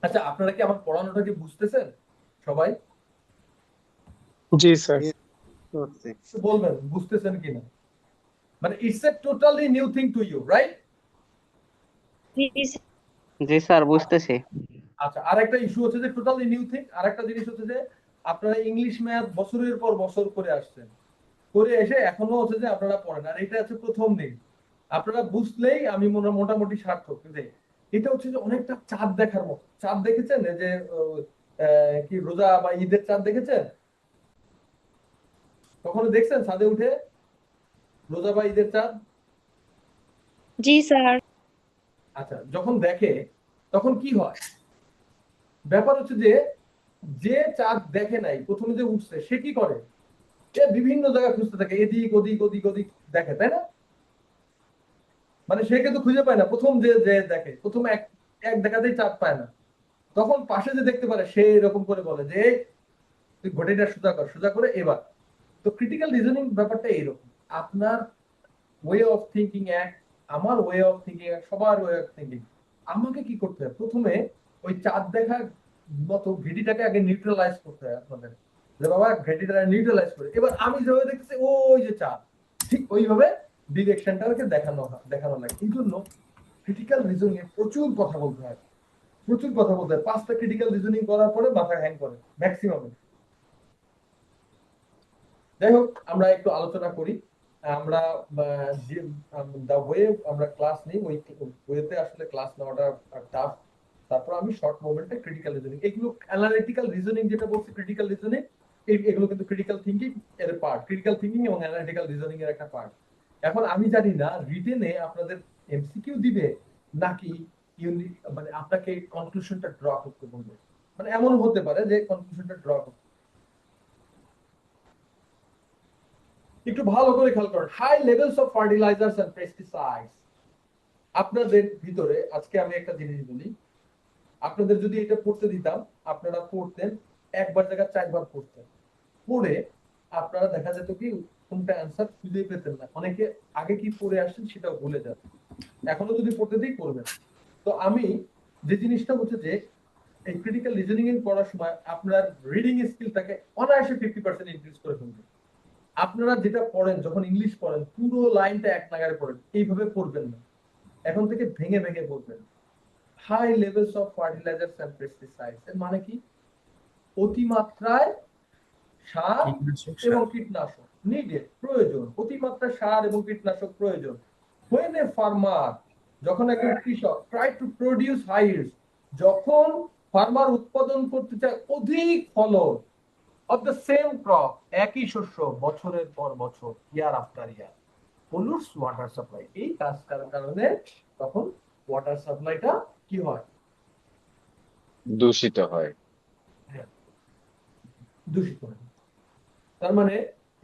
আচ্ছা, আপনারা কি আমার পড়ানোটা কি বুঝতেছেন সবাই? জি স্যার। বলবেন বুঝতেছেন কিনা? মানে it's a totally new thing to you, right? জি স্যার, বুঝতেছি। আচ্ছা, আরেকটা ইস্যু হচ্ছে যে টোটালি নিউ থিং, আরেকটা জিনিস হচ্ছে যে আপনারা ইংলিশ ম্যাথ বছরের পর বছর করে আসছেন, করে এসে এখনো হচ্ছে যে আপনারা পড়েন, আর এটা হচ্ছে প্রথম দিন। আপনারা বুঝলেই আমি মোটামুটি সার্থক। যে এটা হচ্ছে যে অনেকটা চাঁদ দেখার মতো। চাঁদ দেখেছেন? এই যে কি রোজা বা ঈদের চাঁদ দেখেছেন? কখনো দেখছেন ছাদে উঠে রোজা বা ঈদের চাঁদ? জি স্যার। আচ্ছা, যখন দেখে তখন কি হয়? ব্যাপার হচ্ছে যে যে চাঁদ দেখে নাই প্রথমে যে উঠছে সে কি করে? সে বিভিন্ন জায়গায় খুঁজতে থাকে, এদিক ওদিক ওদিক ওদিক দেখে, তাই না? মানে সে কিন্তু খুঁজে পায় না প্রথম যে যে দেখে, প্রথম এক এক দেখাতেই চাঁদ পায় না। তখন পাশে যে দেখতে পারে সে এরকম করে বলে যে তুই ঘটিটা সোজা করে এবার। তো ক্রিটিক্যাল রিজনিং ব্যাপারটা এইরকম, আপনার ওয়ে অফ থিঙ্কিং এক, আমার ওয়ে অফ থিঙ্কিং এক, সবার ওয়ে অফ থিঙ্কিং। আমাকে কি করতে হয়? প্রথমে ওই চাঁদ দেখার মতো ঘেটিটাকে আগে নিউট্রালাইজ করতে হয় আপনাদের, যে বাবা ঘেটিটা নিউট্রালাইজ করে এবার আমি যেভাবে দেখতেছি ওই যে চাঁদ, ঠিক ওইভাবে ডিরেকশনটাকে দেখানো লাগে। এই জন্য ক্রিটিক্যাল রিজনিং এ প্রচুর কথা বলতে হয়, প্রচুর কথা বলতে হয়। 5টা ক্রিটিক্যাল রিজনিং করার পরে মাথা হ্যাং করে ম্যাক্সিমাম। যাই হোক, আমরা একটু আলোচনা করি। আমরা যে দা ওয়ে আমরা ক্লাস নিই, ওই ওয়েতে আসলে ক্লাস নেওয়াটা টাফ। তারপর আমি শর্ট মোমেন্টে ক্রিটিক্যাল রিজনিং, এগুলো অ্যানালিটিক্যাল রিজনিং যেটা বলছি, ক্রিটিক্যাল রিজনিং এগুলো কিন্তু ক্রিটিক্যাল থিঙ্কিং এর পার্ট, ক্রিটিক্যাল থিঙ্কিং এবং অ্যানালিটিক্যাল রিজনিং এর একটা পার্ট। এখন আমি জানি না রিটেনে আপনাদের এমসিকিউ দিবে নাকি মানে আপনাকে কনক্লুশনটা ড্র করতে বলবে। মানে এমন হতে পারে যে কনক্লুশনটা ড্র করতে। একটু ভালো করে খেয়াল করেন, high levels of fertilizers and pesticides. আপনাদের ভিতরে আজকে আমি একটা জিনিস বলি, আপনাদের যদি এটা পড়তে দিতাম আপনারা পড়তেন একবার জায়গা 4বার পড়তেন, পড়ে আপনারা দেখা যেত কি কোনটা অ্যান্সার খুঁজে পেতেন না, অনেকে আগে কি পড়ে আসছেন সেটাও ভুলে যাবেন। এখনো যদি পড়তে দিই পড়বেন। তো আমি যে জিনিসটা হচ্ছে যে এই ক্রিটিক্যাল রিজনিং এর পড়ার সময় আপনার রিডিং স্কিলটাকে অনায়াসে 50% ইনক্রিজ করে ফেলবে। আপনারা যেটা পড়েন, যখন ইংলিশ পড়েন পুরো লাইনটা এক নাগারে পড়েন, এইভাবে পড়বেন না, এখন থেকে ভেঙে ভেঙে পড়বেন। High levels of fertilizers and pesticides এর মানে কি? অতিমাত্রায় সার এবং কীটনাশক নিডেড, প্রয়োজন। অতিমাত্রায় সার এবং কীটনাশক প্রয়োজন। when a farmer, যখন একজন কৃষক try to produce high yields, যখন ফার্মার উৎপাদন করতে চায় অধিক ফলন অফ দ্য সেম ক্রপ, একই শস্য বছরের পর বছর, ইয়ার আফটার ইয়ার, পলিউটস ওয়াটার সাপ্লাই। এই কাজ করার কারণে তখন ওয়াটার সাপ্লাইটা কি হয়? দূষিত হয়। হ্যাঁ, দূষিত হয়। তার মানে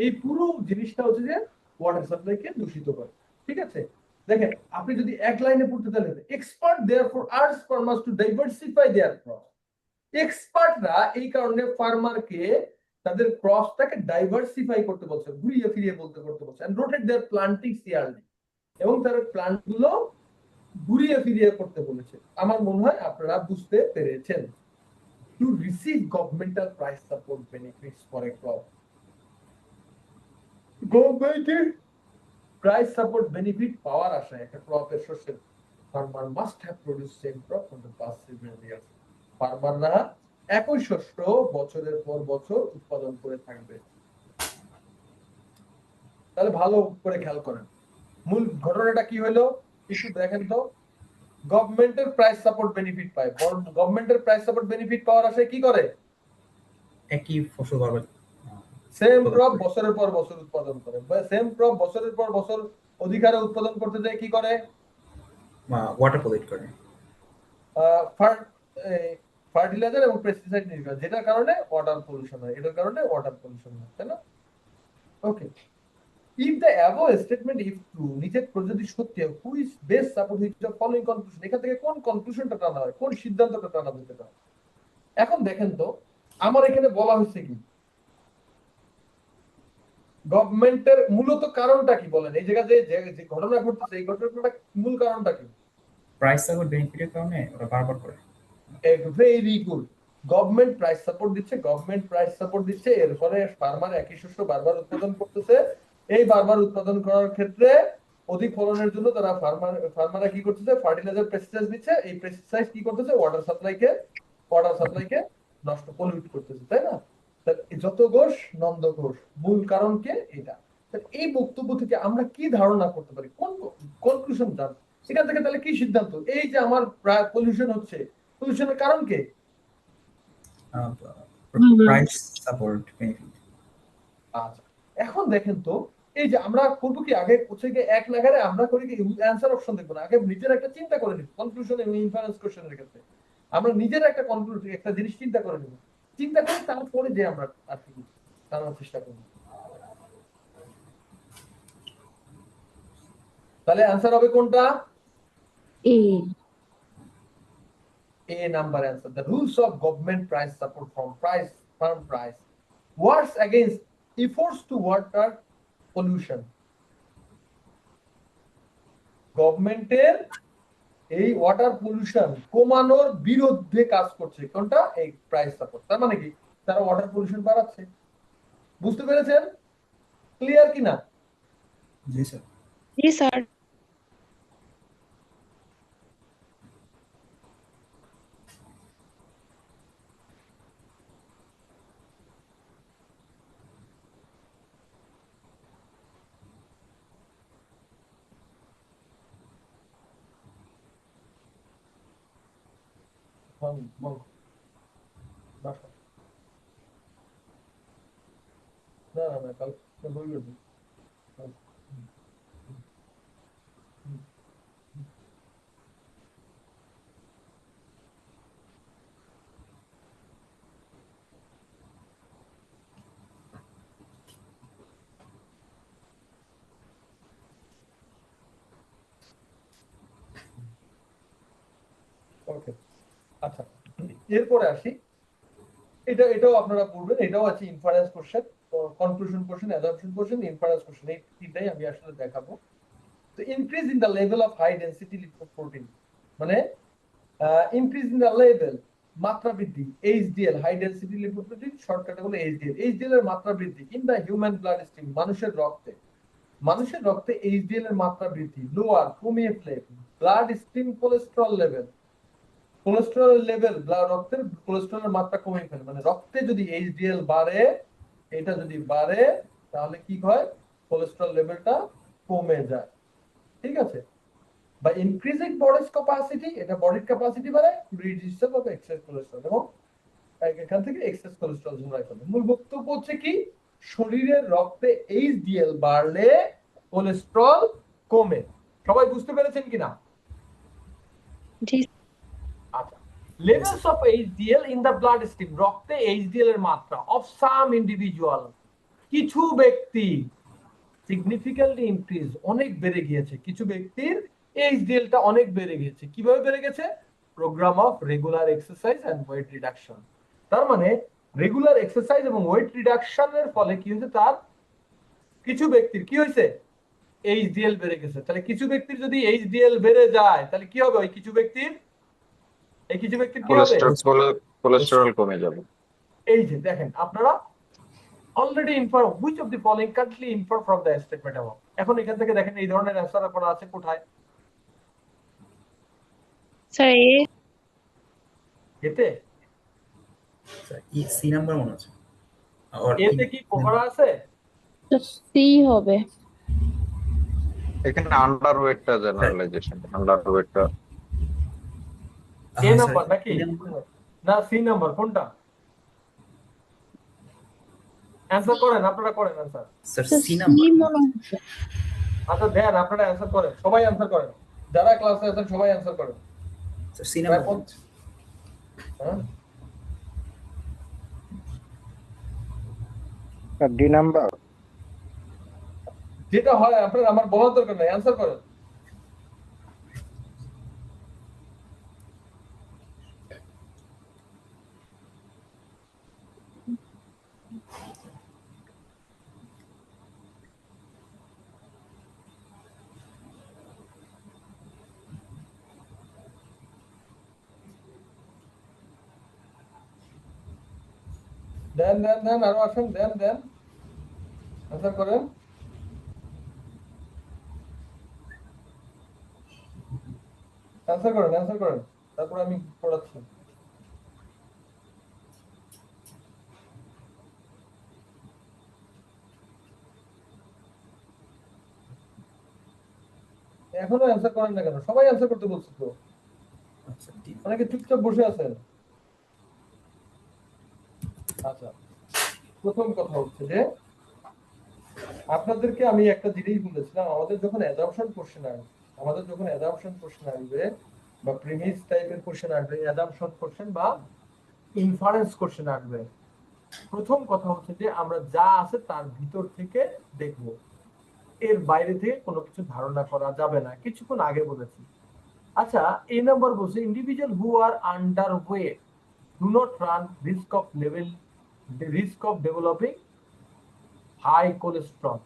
এই পুরো জিনিসটা হচ্ছে যে ওয়াটার সাপ্লাইকে দূষিত করে। ঠিক আছে, দেখেন আপনি যদি এক লাইনে পড়তে চান, expert therefore urge farmers to diversify their crop. এক্সপার্টরা এই কারণে ফার্মারকে তাদের ক্রপটাকে ডাইভার্সিফাই করতে বলছে, ঘুরিয়ে ফিরিয়ে করতে বলছে, এন্ড রোটেট দেয়ার প্লান্টিংস ইয়ারলি, এবং তার প্লান্ট গুলো ঘুরিয়ে ফিরিয়ে করতে বলেছে। আমার মনে হয় আপনারা বুঝতে পেরেছেন। To receive governmental price support benefits for a crop, গভর্নমেন্টের প্রাইস সাপোর্ট বেনিফিট পাওয়ার আশায় একটা ক্রপের শস্যের farmer must have produce same crop for the past several years. ফার্মাররা একই শস্য বছরের পর বছর উৎপাদন করে থাকবে। তাহলে ভালো করে খেয়াল করেন মূল ঘটনাটা কি হলো, একটু দেখেন তো। গভর্নমেন্টের প্রাইস সাপোর্ট বেনিফিট পায়, গভর্নমেন্টের প্রাইস সাপোর্ট বেনিফিট পাওয়ার আশায় কি করে? একই ফসল বারবার সেম ক্রপ বছরের পর বছর উৎপাদন করে, সেম ক্রপ বছরের পর বছর অধিক হারে উৎপাদন করতে যায় কি করে? ওয়াটার পলিউট করে, ফার্টিলাইজার এবং পেস্টিসাইড নিয়ে করে, যেটার কারণে ওয়াটার পলিউশন হয়, এটার কারণে ওয়াটার পলিউশন হয়, তাই না? Okay, if the above statement if true, নিচের যদি সত্যি হয়, who is best support which the following conclusion, এখান থেকে কোন কনক্লুশনটা টানা হয়, কোন সিদ্ধান্তটা টানা যেতে পারে? এখন দেখেন তো আমার এখানে বলা হয়েছে কি গভর্নমেন্টের মূলত কারণটা কি বলেন? এই জায়গায় যে ঘটনা ঘটতেছে এই ঘটনাটা মূল কারণটা কি? প্রাইস সাপোর্ট বেনিফিটের কারণে ওরা বারবার করে। Very good, government price support দিচ্ছে, গভর্নমেন্ট প্রাইস সাপোর্ট দিচ্ছে, এর ফলে ফার্মার একই শস্য বারবার উৎপাদন করতেছে। এই বারবার উৎপাদন করার ক্ষেত্রে অধিক ফলনের জন্য তারা ফার্মাররা কি করতেছে? ফার্টিলাইজার, পেস্টিসাইড দিচ্ছে। এই পেস্টিসাইড কি করতেছে? ওয়াটার সাপ্লাইকে নষ্ট, পলিউট করতেছে, তাই না? যত ঘোষ নন্দ ঘোষ, মূল কারণ কে? এটা। এই বক্তব্য থেকে আমরা কি ধারণা করতে পারি, কোন কনক্লুশন জান এখান থেকে? তাহলে কি সিদ্ধান্ত? এই যে আমার পলিউশন হচ্ছে, পলিউশনের কারণ কে? Price support benefit. আচ্ছা, এখন দেখেন তো এই যে আমরা করবো কি, আগে হচ্ছে গিয়ে এক নাগারে আমরা করি কি, অ্যান্সার অপশন দেখবো না, আগে নিজের একটা চিন্তা করে নিব। কনক্লুশন এবং ইনফারেন্স কোশ্চেনের ক্ষেত্রে আমরা নিজের একটা কনক্লুশন, একটা জিনিস চিন্তা করে নিব, চিন্তা করে তারপরে যে আমরা আর কি জানার চেষ্টা করব। তাহলে অ্যান্সার হবে কোনটা? A number answer. The rules of government price support from firm price works against efforts to water pollution. গভর্নমেন্টের এই ওয়াটার পলিউশন কমানোর বিরুদ্ধে কাজ করছে। কোনটা? এই প্রাইস সাপোর্ট। তার মানে কি? তারা ওয়াটার পলিউশন বাড়াচ্ছে। বুঝতে পেরেছেন? ক্লিয়ার কিনা? জি স্যার। জি স্যার। না কাল বই করবি। ওকে, আচ্ছা এরপরে আসি। এটাও আপনারা পড়বেন, এটাও আছে inference question, conclusion question, assumption question, inference question, এই তিনটাই আমি আসলে দেখাবো। তো increase in the level of high density lipoprotein, মানে ইনক্রিজ ইন দ্য লেভেল, মাত্রা বৃদ্ধি, এইচডিএল, হাই ডেনসিটি লিপোপ্রোটিন, শর্টকাটে বলে এইচডিএল এর মাত্রা বৃদ্ধি in the human blood stream, মানুষের রক্তে এইচডিএল এর মাত্রা বৃদ্ধি, লোয়ার, কমিয়ে ফেলে ব্লাড স্ট্রিম কোলেস্টেরল লেভেল, রক্তের কোলেস্টেরলের মাত্রা কমিয়ে ফেলে। মানে রক্তে যদি এইচডিএল বাড়ে, এটা যদি বাড়ে তাহলে কি হয়? কোলেস্টেরল লেভেলটা কমে যায়। ঠিক আছে, by increasing body's capacity, এটা বডির ক্যাপাসিটি বাড়ায় রিডিউসেবল অফ এক্সেস কোলেস্টেরল, এবং এখান থেকে এক্সেস কোলেস্টেরল ঝরাই ফেলে। মূল বক্তব্য হচ্ছে কি, শরীরের রক্তে এইচডিএল বাড়লে কোলেস্টেরল কমে। সবাই বুঝতে পেরেছেন কিনা? জি আচ্ছা, levels of HDL in the blood stream, রক্তে HDL এর মাত্রা of some individual, কিছু ব্যক্তি significantly increase, অনেক বেড়ে গিয়েছে, কিছু ব্যক্তির HDL টা অনেক বেড়ে গিয়েছে। কিভাবে বেড়ে গেছে? Program of regular exercise and weight reduction. তার মানে রেগুলার এক্সারসাইজ এবং ওয়েট রিডাকশনের ফলে কি হয়েছে, তার কিছু ব্যক্তির কি হয়েছে, এইচডিএল বেড়ে গেছে। তাহলে কিছু ব্যক্তির যদি এইচডিএল বেড়ে যায় তাহলে কি হবে, ওই কিছু ব্যক্তির কি হবে, কোলেস্টেরল কমে যাবে। এই যে দেখেন আপনারা already infer which of the following currently infer from the statement above. এখন এখান থেকে দেখেন এই ধরনের অ্যানসার করা আছে কোথায়, স্যার এতে সি নাম্বার মনে হচ্ছে। এতে কি করা আছে? সি হবে। এখানে আন্ডারওয়েটটা জেনারেলাইজেশন, আন্ডারওয়েটটা এ নাম্বার নাকি না সি নাম্বার, কোনটা? অ্যানসার করেন, আপনারা করেন answer. Sir C C number মনে হচ্ছে। আচ্ছা দেন, আপনারা অ্যানসার করেন, সবাই অ্যানসার করেন, যারা ক্লাসে আছেন সবাই অ্যানসার করেন। স্যার সি নাম্বার হ্যাঁ ডি নাম্বার। যেটা হয় আপনার আমার বলার দরকার নাই, অ্যানসার করেন। দেন দেন দেন, আরো আসেন, দেন দেন, অ্যানসার করেন। অ্যানসার করেন, অ্যানসার করেন, তারপর আমি পড়াচ্ছি। এখনো অ্যানসার করেন না কেন? সবাই অ্যানসার করতে বলছি তো, আচ্ছা ডি অনেকে চুপচাপ বসে আছেন। আচ্ছা, প্রথম কথা হচ্ছে যে আপনাদেরকে আমি একটা জিনিস বলেছিলাম, আমাদের যখন অ্যাজাম্পশন কোশ্চেন আসবে বা প্রিমিস টাইপের কোশ্চেন আসবে, অ্যাজাম্পশন কোশ্চেন বা ইনফারেন্স কোশ্চেন আসবে, প্রথম কথা হচ্ছে যে আমরা যা আছে তার ভিতর থেকে দেখব, এর বাইরে থেকে কোনো কিছু ধারণা করা যাবে না। কিছুক্ষণ আগে বলেছি। আচ্ছা, এই নাম্বার বলছে individual who are underweight do not run risk of developing high cholesterol.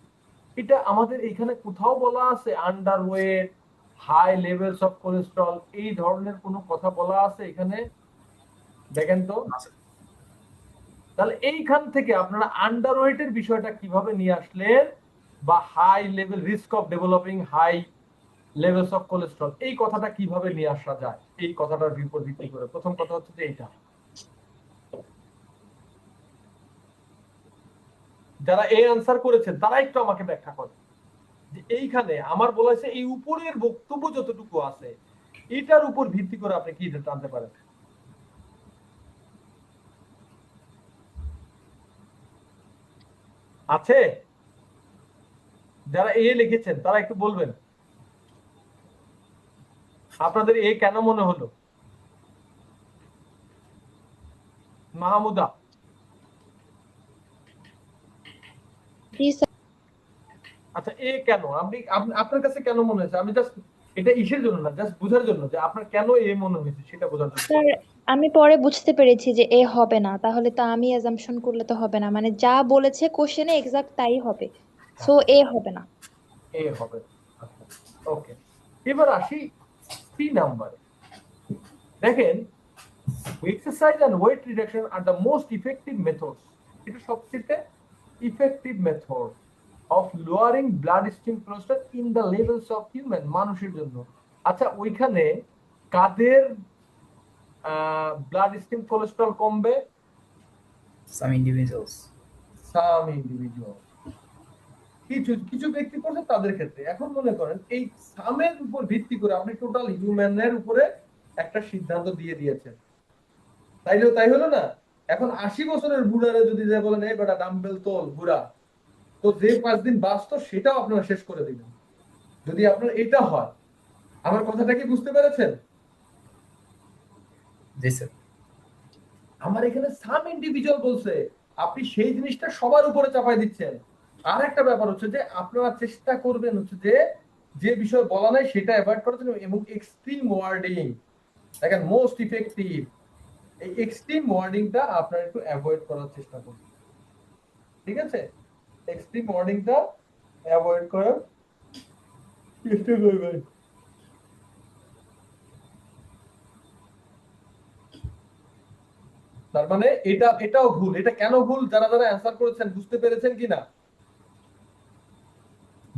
এটা আমাদের এখানে কোথাও বলা আছে underweight, high levels of cholesterol, এই ধরনের কোনো কথা বলা আছে এখানে? দেখেন তো। তাহলে এইখান থেকে আপনারা আন্ডার ওয়েটের বিষয়টা কিভাবে নিয়ে আসলেন, বা high level risk of developing high levels of cholesterol, এই কথাটা কিভাবে নিয়ে আসা যায়, এই কথাটার উপর ভিত্তি করে প্রথম কথা হচ্ছে যে এইটা। যারা এই আনসার করেছেন তারা একটু আমাকে ব্যাখ্যা করে যে এইখানে আমার বলেছে এই উপরের বক্তব্য যতটুকু আছে এটার উপর ভিত্তি করে আপনি কি জানতে পারেন। আছে যারা এ লিখেছেন তারা একটু বলবেন আপনাদের এ কেন মনে হলো? মাহমুদা। আচ্ছা, এ কেন আপনার কাছে কেন মনে হয়েছে? আমি জাস্ট এটা ইসের জন্য না, জাস্ট বোঝার জন্য যে আপনার কেন এ মনে হয়েছে সেটা বোঝার জন্য। স্যার আমি পরে বুঝতে পেরেছি যে এ হবে না, তাহলে তো আমি অ্যাজাম্পশন করলে তো হবে না, মানে যা বলেছে কোশ্চেনে এক্সাক্ট তাই হবে, সো এ হবে না। এ হবে। ওকে, এবার আসি সি নাম্বারে। দেখেন, exercise and weight reduction are the most effective methods, এটা সবচেয়ে effective method of lowering bloodstream cholesterol in the levels of human, মানুষের জন্য। আচ্ছা, ওইখানে কাদের ব্লাড স্ট্রিম কোলেস্ট্রল কমবে? Some individuals. কিছু কিছু ব্যক্তি করছে তাদের ক্ষেত্রে। এখন মনে করেন এই সামের উপর ভিত্তি করে আপনি টোটাল হিউম্যানের উপরে একটা সিদ্ধান্ত দিয়ে দিয়েছেন, তাই হলো না? এখন 80 বছরের বুড়ারে যদি যে বলেন এই বেটা ডাম্বেল তোল বুড়া, তো যে 5 দিন বাঁচতো সেটাও আপনারা শেষ করে দিবেন যদি আপনার এটা হয়। আমার কথাটা কি বুঝতে পেরেছেন? জি স্যার। আমার এখানে সাম ইন্ডিভিজুয়াল বলছে, আপনি সেই জিনিসটা সবার উপরে চাপাই দিচ্ছেন। আর একটা ব্যাপার হচ্ছে যে আপনারা চেষ্টা করবেন হচ্ছে যে যে বিষয় বলা নাই সেটা অ্যাভয়েড করার জন্য, এবং এক্সট্রিম ওয়ার্ডিং, দেখেন মোস্ট ইফেক্টিভ এই এক্সট্রিম ওয়ার্ডিংটা আপনারা একটু অ্যাভয়েড করার চেষ্টা করুন, ঠিক আছে? এক্সট্রিম ওয়ার্ডিংটা অ্যাভয়েড করার চেষ্টা করবেন। তার মানে এটাও ভুল। এটা কেন ভুল, যারা যারা অ্যান্সার করেছেন বুঝতে পেরেছেন কিনা?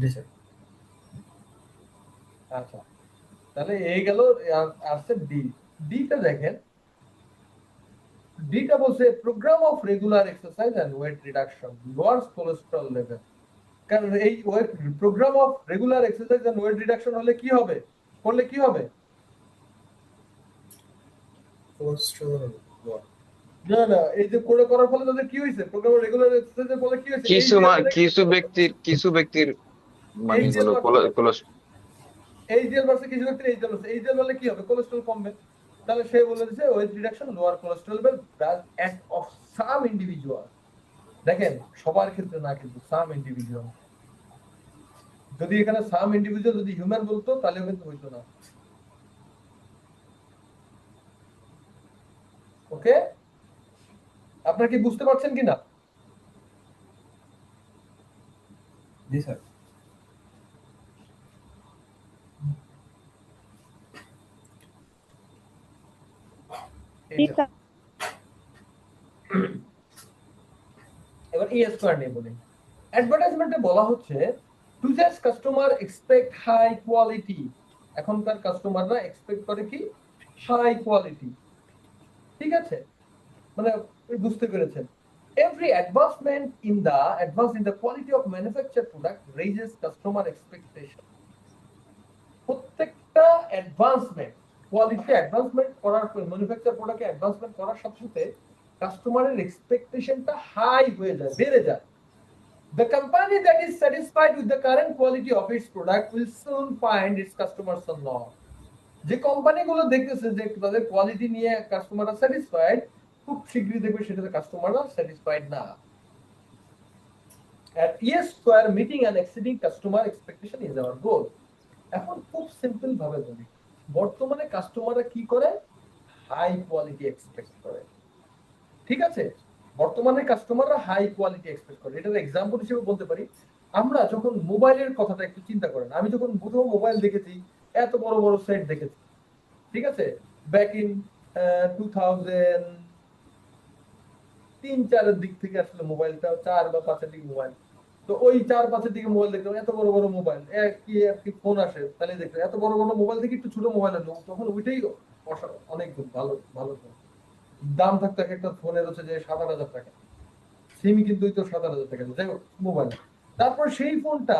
জি স্যার। আচ্ছা, তাহলে এই গেল আসছে ডি। ডিটা দেখেন, ডিটা বলছে programme of regular exercise and weight reduction lowers cholesterol level. কারণ এই programme of regular exercise and weight reduction হলে কি হবে, করলে কি হবে? না না, এই যে করার ফলে তাদের কি হয়েছে, প্রোগ্রাম অফ রেগুলার এক্সারসাইজের ফলে কি হয়েছে? কিছু ব্যক্তির মানে এইচডিএল হলো বাড়ছে, এইচডিএল বাড়ছে, কিছু ব্যক্তির এইচডিএল বাড়ছে। এইচডিএল বাড়লে কি হবে, কোলেস্টেরল কমবে। তাহলে সে বলে দিয়েছে weight reduction lower cholesterol level at of some individual. দেখেন সবার ক্ষেত্রে না, কিন্তু সাম ইন্ডিভিজুয়াল। যদি এখানে সাম ইন্ডিভিজুয়াল যদি হিউম্যান বলতো তাহলেও কিন্তু হইতো না। ওকে, আপনারা কি বুঝতে পারছেন কিনা? জি স্যার। এবার স্কয়ার নিয়ে বলি। অ্যাডভার্টাইজমেন্টে বলা হচ্ছে today's customer expect high quality. এখনকার কাস্টমাররা এক্সপেক্ট করে কি, হাই কোয়ালিটি। ঠিক আছে, মানে বুঝতে পেরেছেন? Every advancement in the quality of manufactured product raises customer expectation. প্রত্যেকটা অ্যাডভান্সমেন্ট, কোয়ালিটি অ্যাডভান্সমেন্ট করার পর ম্যানুফ্যাকচার প্রোডাক্টে অ্যাডভান্সমেন্ট করার সাথে সাথে কাস্টমারের এক্সপেকটেশনটা হাই হয়ে যায়, বেড়ে যায়। The company that is satisfied with the current quality of its product will soon find its customers are not. যে কোম্পানিগুলো দেখতেছে যে তাদের কোয়ালিটি নিয়ে কাস্টমাররা স্যাটিসফাইড, খুব শীঘ্রই দেখবে সেটাতে কাস্টমাররা স্যাটিসফাইড না। At ES Square, meeting and exceeding customer expectation is our goal. এখন খুব সিম্পল ভাবে বলি, বর্তমানে কাস্টমাররা কি করে, হাই কোয়ালিটি এক্সপেক্ট করে। ঠিক আছে, বর্তমানে কাস্টমাররা হাই কোয়ালিটি এক্সপেক্ট করে। এটার এক্সাম্পল হিসেবে বলতে পারি, আমরা যখন মোবাইলের কথাটা একটু চিন্তা করেন, আমি যখন প্রথম মোবাইল দেখেছি, এত বড় বড় সেট দেখেছি। ঠিক আছে, ব্যাক ইন 2003-4 দিক থেকে আসলে মোবাইলটা 4 বা 5 দিকে মোবাইল। তো ওই 4-5 দিকে মোবাইল দেখলাম, এত বড় বড় মোবাইল, কি ফোন আসে তাহলে দেখলাম এত বড় বড় মোবাইল থেকে একটু ছোট মোবাইল আনলো, তখন ওইটাই অনেক ভালো ভালো ফোন। দাম থাকতো একটা ফোনের হচ্ছে যে 7,000 টাকা, সিমি কিন্তু ওই তো 7,000 টাকা, যাই হোক মোবাইল। তারপর সেই ফোনটা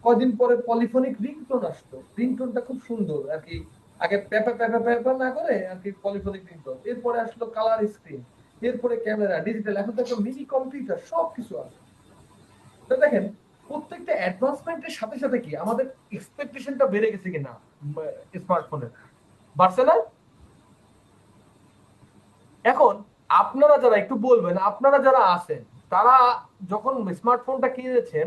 কদিন পরে পলিফোনিক রিংটোন আসতো, রিংটোনটা খুব সুন্দর আর কি, আগে প্যাপা প্যাপা প্যাপা না করে আর কি পলিফোনিক রিংটোন। এরপরে আসলো কালার স্ক্রিন, এরপরে ক্যামেরা, ডিজিটাল, এখন তো একটা মিনি কম্পিউটার, সবকিছু আছে। তো দেখেন প্রত্যেকটা অ্যাডভান্সমেন্টের সাথে সাথে কি আমাদের এক্সপেকটেশনটা বেড়ে গেছে কিনা, স্মার্টফোনের বাড়ছে না? এখন আপনারা যারা একটু বলবেন, আপনারা যারা আছেন তারা যখন স্মার্টফোনটা কিনেছেন,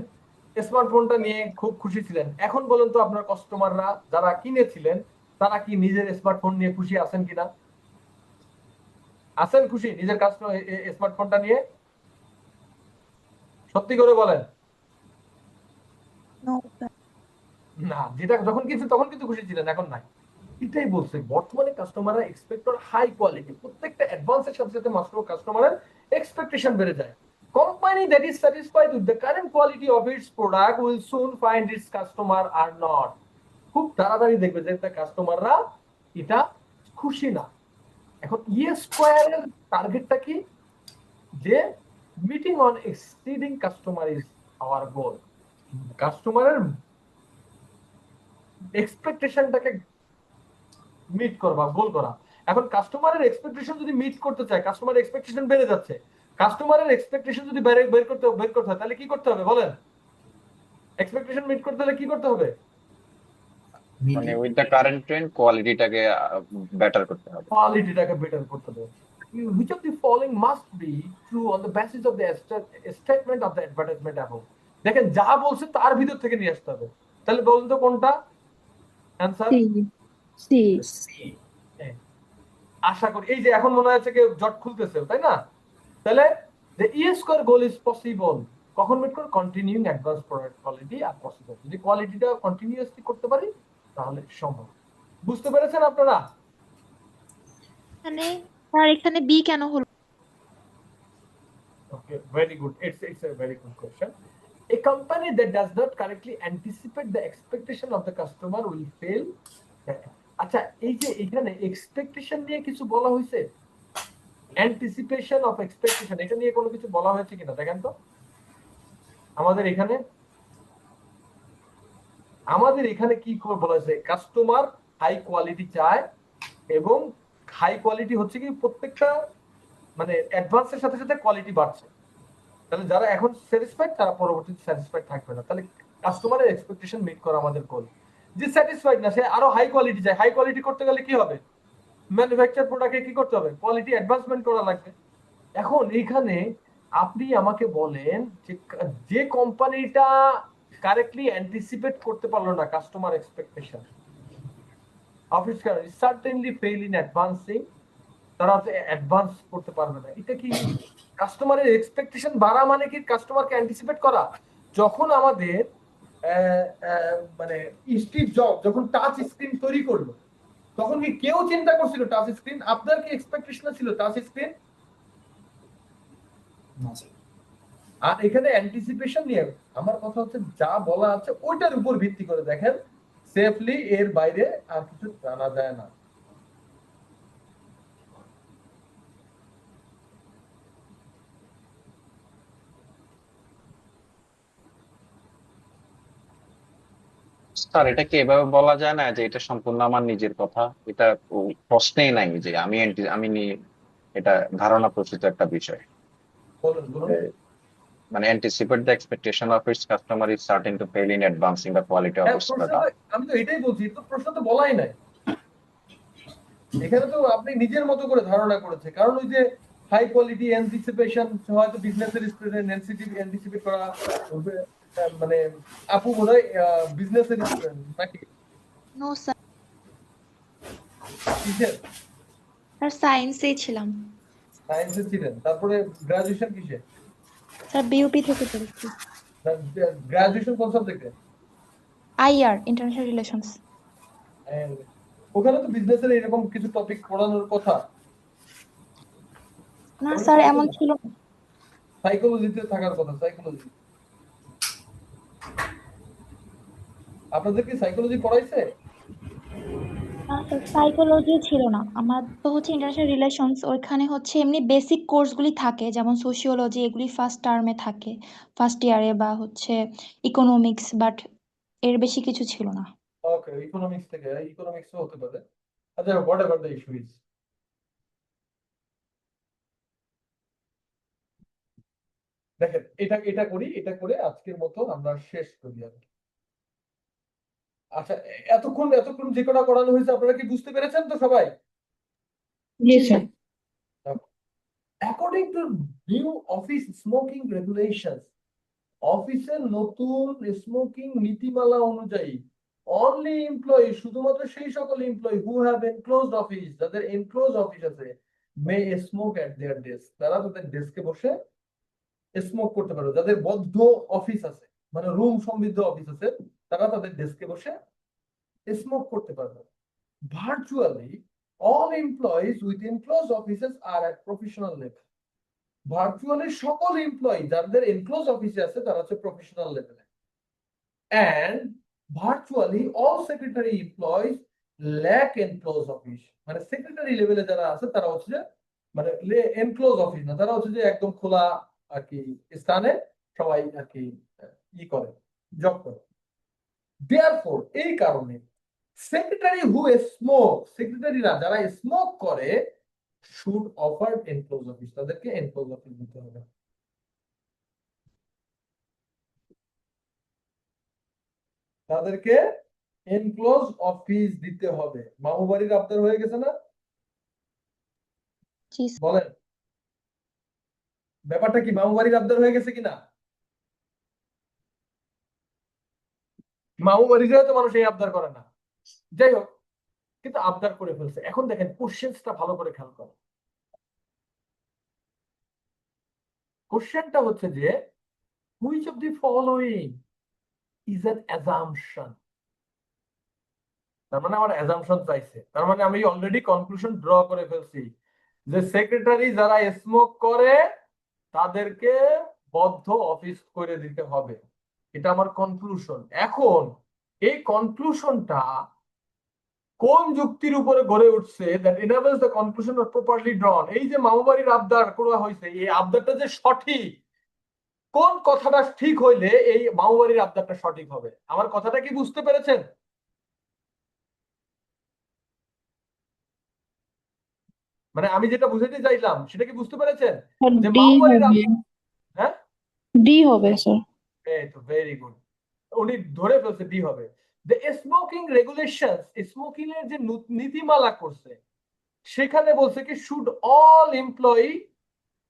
স্মার্টফোনটা নিয়ে খুব খুশি ছিলেন। এখন বলেন তো আপনার কাস্টমাররা যারা কিনেছিলেন তারা কি নিজের স্মার্টফোন নিয়ে খুশি আছেন কিনা? আছেন খুশি নিজের স্মার্টফোনটা নিয়ে? সত্যি করে বলেন। না, যেটা যখন কিনছেন তখন কিন্তু খুশি ছিলেন, এখন নাই। এটাই বলছে বর্তমানে কাস্টমাররা এক্সপেক্ট করে হাই কোয়ালিটি। প্রত্যেকটা অ্যাডভান্সের সাথে সাথে কাস্টমারের এক্সপেকটেশন বেড়ে যায়। Company that is satisfied with the current quality of its product will soon find it's customer are not. খুব তাড়াতাড়ি দেখবে যে কাস্টমাররা এটা খুশি না। এখন ইএস স্কয়ারের টার্গেটটা কি, যে meeting on exceeding customer is our গোল। কাস্টমারের এক্সপেকটেশনটাকে মিট করবা, গোল করা। এখন কাস্টমারের এক্সপেকটেশন যদি মিট করতে চায়, কাস্টমারের এক্সপেকটেশন বেড়ে যাচ্ছে, কাস্টমারের এক্সপেকটেশন যদি বের করতে হয় তাহলে কি করতে হবে বলেন? এক্সপেকটেশন মিট করতে হলে কি করতে হবে? মানে উইথ দ্য কারেন্ট ট্রেন্ড কোয়ালিটিটাকে বেটার করতে হবে। কোয়ালিটিটাকে বেটার করতে হবে। Which of the following must be true on the basis of the statement of the advertisement above? দেখেন যা বলছে তার ভিতর থেকে নিয়ে আসতে হবে। তাহলে বলুন তো কোনটা অ্যান্সার? C C. আশা করি এই যে এখন মনে হচ্ছে কেউ জট খুলতেছে, তাই না? তাহলে the E square goal is possible কখন মিট করে? কন্টিনিউইং অ্যাডভান্স প্রোডাক্ট কোয়ালিটি আর পসিবল। যদি কোয়ালিটিটা কন্টিনিউয়াসলি করতে পারি তাহলে সম্ভব। বুঝতে পেরেছেন আপনারা? মানে স্যার এখানে বি কেন হলো? Okay, very good. It's a very good question. A company that does not correctly anticipate the expectation of the customer will fail. আচ্ছা, এই যে এখানে এক্সপেকটেশন নিয়ে কিছু বলা হয়েছে, অ্যান্টিসিপেশন অফ এক্সপেকটেশন, এটা নিয়ে কোনো কিছু বলা হয়েছে কিনা দেখেন তো। আমাদের এখানে কি বলা হয়েছে? কাস্টমার হাই কোয়ালিটি চায়, এবং হাই কোয়ালিটি হচ্ছে কি প্রত্যেকটা মানে অ্যাডভান্সের সাথে সাথে কোয়ালিটি বাড়ছে। তাহলে যারা এখন স্যাটিসফাইড তারা পরবর্তীতে স্যাটিসফাইড থাকবে না। তাহলে কাস্টমারের এক্সপেকটেশন মিট করা আমাদের গোল। যে স্যাটিসফাইড না সে আরো হাই কোয়ালিটি চায়। হাই কোয়ালিটি করতে গেলে কি হবে? ম্যানুফ্যাকচার প্রোডাক্টে কি করতে হবে? কোয়ালিটি অ্যাডভান্সমেন্ট করা লাগবে। এখন এইখানে আপনি আমাকে বলেন যে কোম্পানিটা কারেক্টলি অ্যান্টিসিপেট করতে পারলো না customer expectation, office certainly fail in advancing, তারা অ্যাডভান্স করতে পারবে না। এটা কি কাস্টমারের এক্সপেকটেশন বাড়া মানে কি কাস্টমারকে অ্যান্টিসিপেট করা? যখন আমাদের মানে স্টিভ জব যখন টাচ স্ক্রিন তৈরি করলো, তখন কি কেউ চিন্তা করছিল টাচ স্ক্রিন? আপনার কি এক্সপেকটেশন ছিল টাচ স্ক্রিন? না স্যার। আর এখানে অ্যান্টিসিপেশন নিয়ে আমার কথা হচ্ছে যা বলা আছে ওইটার উপর ভিত্তি করে দেখেন, সেফলি এর বাইরে আর কিছু জানা যায় না। স্যার এটা কি এভাবে বলা যায় না যে এটা সম্পূর্ণ আমার নিজের কথা? এটা প্রশ্নেই নাই যে এটা ধারণা প্রসূত একটা বিষয়। বলুন বলুন। মানে anticipate the expectation of its customer is certain to fail in advancing the quality of its product. আমি তো এটাই বলছি, তো প্রশ্ন তো বলাই নাই। এখানে তো আপনি নিজের মতো করে ধারণা করেছে, কারণ ওই যে হাই কোয়ালিটি অ্যান্টিসিপেশন হয়তো বিজনেসের স্টুডেন্ট অ্যান্টিসিপেট করা, মানে আপু বোধহয় বিজনেসের স্টুডেন্ট নাকি? নো স্যার, কিসের? স্যার সায়েন্সেই ছিলাম। সায়েন্সে ছিলেন, তারপরে গ্রাজুয়েশন কিসে? স্যার বিউপি থেকে করেছি। গ্রাজুয়েশন কোন সাবজেক্টে? IR, international relations. ওখানে তো বিজনেসের এরকম কিছু টপিক পড়ানোর কথা। না স্যার এমন ছিল না। সাইকোলজিতে থাকার কথা, সাইকোলজি। আপনাদের কি সাইকোলজি পড়াইছে? না স্যার সাইকোলজি ছিল না, আমার তো হচ্ছে ইন্টারন্যাশনাল রিলেশনস। ওইখানে হচ্ছে এমনি বেসিক কোর্সগুলি থাকে, যেমন সোশিওলজি, এগুলি ফার্স্ট টার্মে থাকে, ফার্স্ট ইয়ারে, বা হচ্ছে ইকোনমিক্স, বাট এর বেশি কিছু ছিল না। ওকে, ইকোনমিক্স থেকে, ইকোনমিক্সও হতে পারে। আচ্ছা, হোয়াটএভার দ্য ইস্যু ইজ। দেখেন এটা করে আজকের মতো আমরা শেষ করি আর কি। আচ্ছা, এতক্ষণ যে কটা করানো হয়েছে আপনারা কি বুঝতে পেরেছেন তো সবাই? জি sir. According to new office smoking regulations, অফিসের নতুন স্মোকিং নীতিমালা অনুযায়ী অনলি এমপ্লয়ি, শুধুমাত্র সেই সকল employee who have enclosed office, যাদের এনক্লোজ অফিস আছে, মে স্মোক এট দেয়ার ডেস্ক, তারা তাদের ডেস্কে বসে স্মোক করতে পারবে। যাদের বদ্ধ অফিস আছে, মানে রুম সমৃদ্ধ অফিস আছে, তারা তাদের ডেস্কে বসে স্মোক করতে পারবে। Virtually all employees with enclose offices are at professional level, virtually সকল এমপ্লয়ি যাদের এনক্লোজ অফিসে আছে তারা হচ্ছে প্রফেশনাল লেভেলে। and virtually all secretary employees lack enclosed office, মানে সেক্রেটারি লেভেলে যারা আছে তারা হচ্ছে মানে এনক্লোজ অফিস না, তারা হচ্ছে যে একদম খোলা আর কি স্থানে সবাই আর কি করে যোগ করো। দেয়ারফোর এই কারণে সেক্রেটারি হু স্মোক, সেক্রেটারিরা যারা স্মোক করে শুড অফার এনক্লোজ অফিস, তাদেরকে এনক্লোজ অফিস দিতে হবে। তাদেরকে এনক্লোজ অফিস দিতে হবে। মামু বাড়ির আবদার হয়ে গেছে না? জি বলেন ব্যাপারটা কি, মামু বাড়ির আবদার হয়ে গেছে কিনা? মামু বাড়িতে তো মানুষ এই আবদার করে না, যাই হোক, কিন্তু আবদার করে ফেলছে। এখন দেখেন কোশ্চেনটা ভালো করে খেয়াল করো। কোশ্চেনটা হচ্ছে যে which of the following is an assumption. তার মানে আমার অ্যাজাম্পশন চাইছে, তার মানে আমি অলরেডি কনক্লুশন ড্র করে ফেলছি যে সেক্রেটারি যারা স্মোক করে তাদেরকে বদ্ধ অফিস করে দিতে হবে। এটা আমার কনক্লুশন। এখন এই কনক্লুশনটা কোন যুক্তির উপরে গড়ে উঠছে, that enables the conclusion are properly drawn। এই যে মামুবাড়ির আবদার করা হয়েছে, এই আবদারটা যে সঠিক, কোন কথাটা ঠিক হইলে এই মামুবাড়ির আবদারটা সঠিক হবে। আমার কথাটা কি বুঝতে পেরেছেন? মানে আমি যেটা বুঝাতে চাইলাম সেটা কি বুঝতে পেরেছেন? যে ডি মামুবাড়ির হবে, হ্যাঁ, ডি হবে স্যার। এই তো ভেরি গুড, উনি ধরে ফেলছে ডি হবে। দ্য স্মোকিং রেগুলেশনস, স্মোকিং এর যে নীতিমালা করছে সেখানে বলছে কি শুড অল এমপ্লয়ি,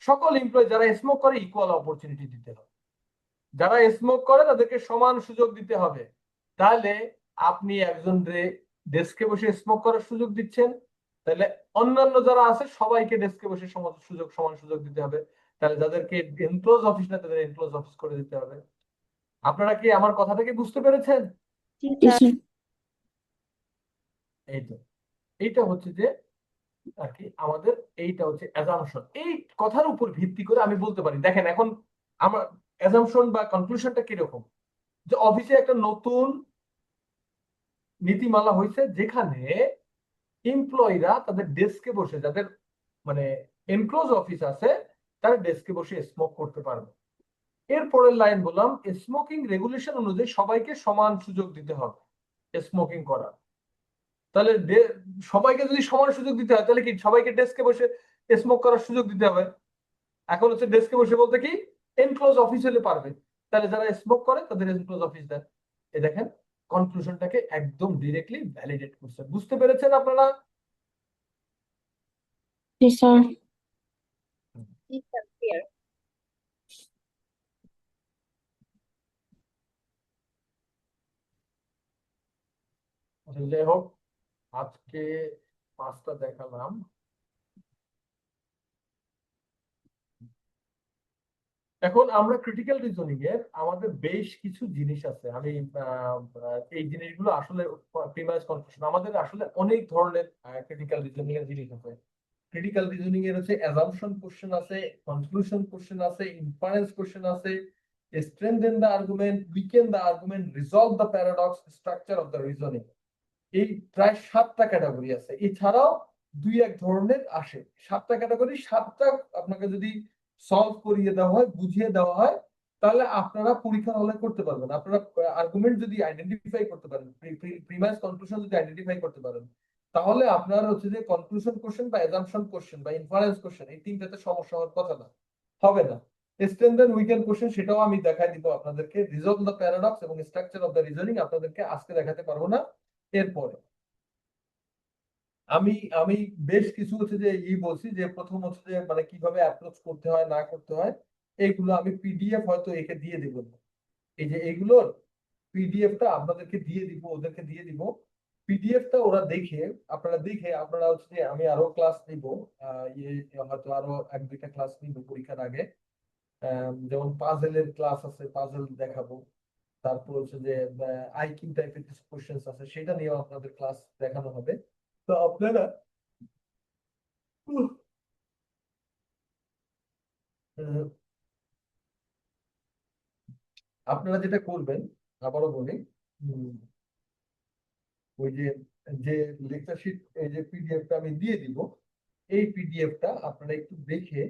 সকল এমপ্লয়ি যারা স্মোক করে ইকুয়াল অপরচুনিটি দিতে হবে। যারা স্মোক করে তাদেরকে সমান সুযোগ দিতে হবে। তাহলে আপনি একজন ডেস্কে বসে স্মোক করার সুযোগ দিচ্ছেন, তাহলে অন্যান্য যারা আছে সবাইকে ডেস্কে বসে সমান সুযোগ দিতে হবে। তাহলে যাদেরকে এনক্লোজ অফিস না তাদের এনক্লোজ অফিস করে দিতে হবে। আপনারা কি আমার কথাটাকে বুঝতে পেরেছেন? জি জি স্যার। স্যার। এই তো, এইটা হচ্ছে যে আর কি আমাদের, এইটা হচ্ছে অ্যাজাম্পশন। এই কথার উপর ভিত্তি করে আমি বলতে পারি, দেখেন এখন আমার অ্যাজাম্পশন বা কনক্লুশনটা কিরকম, যে অফিসে একটা নতুন নীতিমালা হয়েছে যেখানে এমপ্লয়িরা তাদের ডেস্কে বসে, যাদের মানে এনক্লোজ অফিস আছে, তারা ডেস্কে বসে স্মোক করতে পারবে। এরপরের লাইন বললাম স্মোকিং রেগুলেশন অনুযায়ী সবাইকে সমান সুযোগ দিতে হবে স্মোকিং করার। তাহলে সবাইকে যদি সমান সুযোগ দিতে হয় তাহলে কি সবাইকে ডেস্কে বসে স্মোক করার সুযোগ দিতে হবে। এখন হচ্ছে ডেস্কে বসে বলতে কি এনক্লোজ অফিস হলে পারবে, তাহলে যারা স্মোক করে তাদের এনক্লোজ অফিস দেন। এই দেখেন কনক্লুশনটাকে একদম ডিরেক্টলি ভ্যালিডেট করছে। বুঝতে পেরেছেন আপনারা? জি স্যার। জি স্যার, ক্লিয়ার। যাই হোক, আজকে 5টা দেখালাম। এখন আমরা ক্রিটিক্যাল রিজনিং এর আমাদের বেশ কিছু জিনিস আছে। আমি এই জিনিসগুলো আসলে প্রিমাইস কনক্লুশন, আমাদের আসলে অনেক ধরনের ক্রিটিক্যাল রিজনিং এর জিনিস আছে। ক্রিটিক্যাল রিজনিং এর হচ্ছে অ্যাজাম্পশন কোশ্চেন আছে, কনক্লুশন কোশ্চেন আছে, ইনফারেন্স কোশ্চেন আছে, strengthen the argument, weaken the argument, resolve the paradox, structure of the reasoning. এই প্রায় 7টা ক্যাটাগরি আছে। এছাড়াও 2-1 ধরনের আসে। 7টা ক্যাটাগরি, 7টা আপনাকে যদি সলভ করিয়ে দেওয়া হয়, বুঝিয়ে দেওয়া হয়, তাহলে আপনারা পরীক্ষা হলে করতে পারবেন। আপনারা আর্গুমেন্ট যদি আইডেন্টিফাই করতে পারেন, প্রিমাইস কনক্লুশন যদি আইডেন্টিফাই করতে পারেন, তাহলে আপনার হচ্ছে যে কনক্লুশন কোশ্চেন বা অ্যাজাম্পশন কোশ্চেন বা ইনফারেন্স কোশ্চেন এই তিনটাতে সমস্যা হওয়ার কথা না, হবে না। স্ট্রেংথ এন্ড উইকেন কোশ্চেন সেটাও আমি দেখাই দিব আপনাদেরকে। রিজলভ দ্য প্যারাডক্স এবং স্ট্রাকচার অফ দ্য রিজনিং আপনাদেরকে আজকে দেখাতে পারবো না। এরপরে আমি আমি বেশ কিছু হচ্ছে যে বলছি যে প্রথম হচ্ছে যে মানে কিভাবে অ্যাপ্রোচ করতে হয় না করতে হয়, এইগুলো আমি পিডিএফ হয়তো একে দিয়ে দিব। এই যে এইগুলোর পিডিএফটা আপনাদেরকে দিয়ে দিব, ওদেরকে দিয়ে দিব। পিডিএফটা ওরা দেখে, আপনারা দেখে আপনারা হচ্ছে যে আমি আরো ক্লাস নিব, হয়তো আরো 1-2টা ক্লাস নিব পরীক্ষার আগে। যেমন পাজেলের ক্লাস আছে, পাজেল দেখাবো। তারপর হচ্ছে যে আইকিউ টাইপের কিছু কোশ্চেন্স আছে, সেটা নিয়েও আপনাদের ক্লাস দেখানো হবে। তো আপনারা আহ, আপনারা যেটা করবেন, আবারও বলি, উম, ওই যে যে লেকচার শিট, এই যে পিডিএফটা আমি দিয়ে দিব, এই পিডিএফটা আপনারা একটু দেখে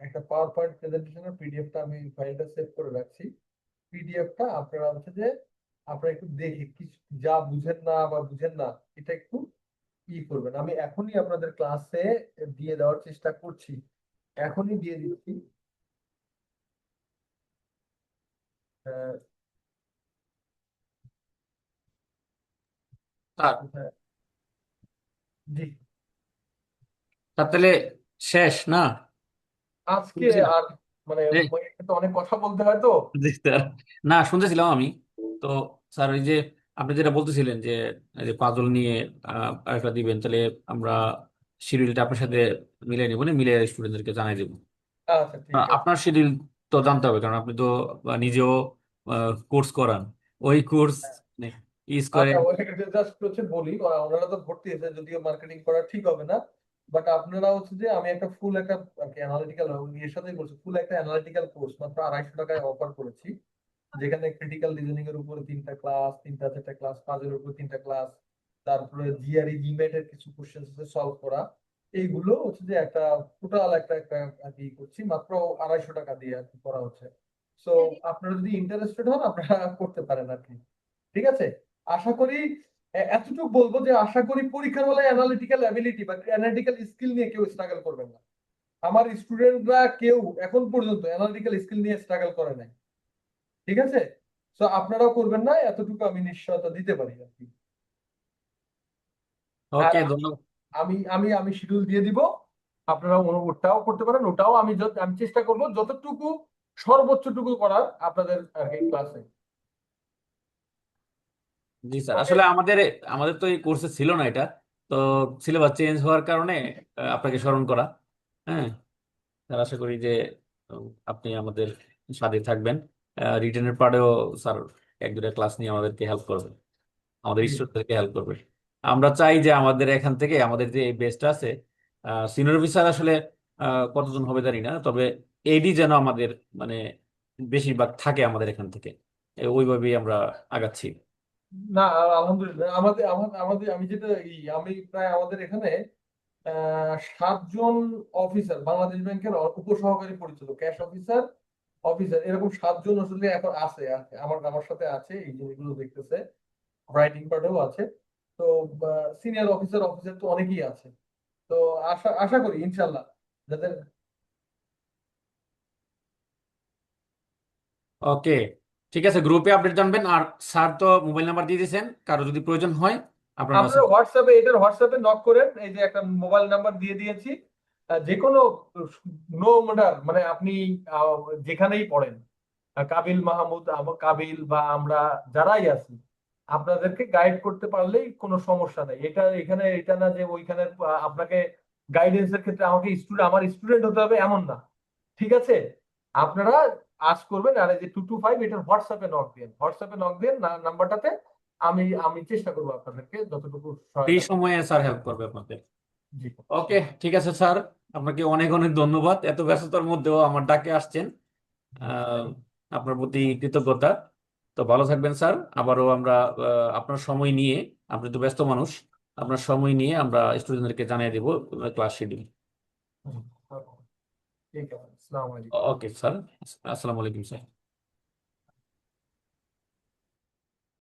একটা পাওয়ার পয়েন্ট প্রেজেন্টেশনের পিডিএফটা আমি ফাইলটা সেভ করে রাখছি। পিডিএফটা আপনারা হচ্ছে যে আপনারা একটু দেখে কিছু যা বুঝেন না বা বুঝেন না এটা একটু করবেন। আমি এখনই আপনাদের ক্লাসে দিয়ে দেওয়ার চেষ্টা করছি, এখনই দিয়ে দিচ্ছি। আহ, স্যার হ্যাঁ, জি তাহলে শেষ না? আজকে শুনছিলাম আর মানে যে তো অনেক কথা বলতে হয় তো। জি স্যার, না শুনতেছিলাম আমি। তো স্যার ওই যে আপনি যেটা বলতেছিলেন যে এই যে পাজল নিয়ে আরেকটা দিবেন, তাহলে আমরা শিডিউলটা আপনার সাথে মিলাই নেবো, না মিলে স্টুডেন্টদেরকে জানাই দেবো। আচ্ছা ঠিক আছে। আপনার শিডিউল তো জানতে হবে, কারণ আপনি তো নিজেও কোর্স করান, ওই কোর্স ইউজ করে। আচ্ছা ওইটাকে জাস্ট হচ্ছে বলি, ওনারা তো ভর্তি হয়েছে, যদিও মার্কেটিং করা ঠিক হবে না, বাট আপনারা হচ্ছে যে আমি একটা ফুল একটা অ্যানালিটিক্যাল এর সাথে বলছি, ফুল একটা অ্যানালিটিক্যাল কোর্স মাত্র 250 টাকায় অফার করেছি, যেখানে ক্রিটিক্যাল রিজনিং এর উপরে 3টা ক্লাস, 3টা 4টা ক্লাস, পাজের উপরে 3টা ক্লাস, তারপরে জিআরই জিমেট এর কিছু কোশ্চেন আছে সলভ করা, এইগুলো হচ্ছে যে একটা টোটাল একটা একটা আর কি করছি মাত্র 250 টাকা দিয়ে আর কি করা হচ্ছে। সো আপনারা যদি ইন্টারেস্টেড হন আপনারা করতে পারেন আর কি। ঠিক আছে, আশা করি এতটুকু বলবো যে আশা করি পরীক্ষার হলে অ্যানালিটিক্যাল অ্যাবিলিটি বা অ্যানালিটিক্যাল স্কিল নিয়ে কেউ স্ট্রাগল করবেন না। আমার স্টুডেন্টরা কেউ এখন পর্যন্ত অ্যানালিটিক্যাল স্কিল নিয়ে স্ট্রাগল করে নাই। ঠিক আছে, তো আপনারাও করবেন না, এতটুকু আমি নিশ্চয়তা দিতে পারি আর কি। আর ওকে, ধন্যবাদ। আমি আমি আমি শিডিউল দিয়ে দিব, আপনারা ওটাও করতে পারেন, ওটাও আমি চেষ্টা করব যতটুকু সর্বোচ্চটুকু করার আপনাদের ক্লাসে। জি স্যার, ওকে, আসলে আমাদের আমাদের তো এই কোর্সে ছিল না এটা, তো সিলেবাস চেঞ্জ হওয়ার কারণে আপনাকে স্মরণ করা। হ্যাঁ স্যার, আশা করি যে আপনি আমাদের সাথে থাকবেন। রিটেনের পার্টেও স্যার 1-2টা ক্লাস নিয়ে আমাদেরকে হেল্প করবেন, আমাদের স্টুডেন্টদেরকে হেল্প করবে। আমরা চাই যে আমাদের এখান থেকে আমাদের যে এই বেস্ট আছে, সিনিয়র অফিসার আসলে কতজন হবে জানি না, তবে এডি যেন আমাদের মানে বেশিরভাগ থাকে আমাদের এখান থেকে, ওইভাবেই আমরা আগাচ্ছি। না আলহামদুলিল্লাহ, আমাদের আমাদের আমাদের আমি যেটা আমি প্রায় আমাদের এখানে 7 জন অফিসার, বাংলাদেশ ব্যাংকের উপসহকারী পরিচালক, ক্যাশ অফিসার, অফিসার, এরকম 7 জন আসলে এখন আছে আমার আমার সাথে আছে, এই জিনিসগুলো দেখতেছে, রাইটিং পার্টেও আছে। তো সিনিয়র অফিসার অফিসার তো অনেকেই আছে। তো আশা আশা করি ইনশাল্লাহ যাদের ওকে, ঠিক আছে, গ্রুপে আপডেট জানবেন। আর স্যার তো মোবাইল নাম্বার দিয়ে দিয়েছেন, কারো যদি প্রয়োজন হয় আপনারা আপনারা হোয়াটসঅ্যাপে নক করেন, এই যে একটা মোবাইল নাম্বার দিয়ে দিয়েছি, যে কোনো নো ম্যাটার, মানে আপনি আহ, যেখানেই পড়েন, কাবিল মাহমুদ, কাবিল বা আমরা যারাই আছি, আপনাদেরকে গাইড করতে পারলেই কোনো সমস্যা নেই। এখানে এটা না যে ওইখানে আপনাকে গাইডেন্সের ক্ষেত্রে আমার স্টুডেন্ট হতে হবে এমন না। ঠিক আছে, আপনারা আজ করবেন, আর এই যে 225 এটার হোয়াটসঅ্যাপে নক দেন নাম্বারটাতে, আমি আমি চেষ্টা করবো আপনাদেরকে যতটুকু এই সহায়তা করতে। সময়ে স্যার হেল্প করবে আপনাদের। জি ওকে, ঠিক আছে স্যার, আপনাকে অনেক অনেক ধন্যবাদ, এত ব্যস্ততার মধ্যেও আমার ডাকে আসছেন। আহ, আপনার প্রতি কৃতজ্ঞতা। তো ভালো থাকবেন স্যার, আবারও আমরা আপনার সময় নিয়ে, আপনি তো ব্যস্ত মানুষ, আপনার সময় নিয়ে আমরা স্টুডেন্টদেরকে জানিয়ে দেবো ক্লাস শিডিউল। ঠিক আছে, আসসালামু আলাইকুম। ওকে স্যার, আসসালামু আলাইকুম স্যার।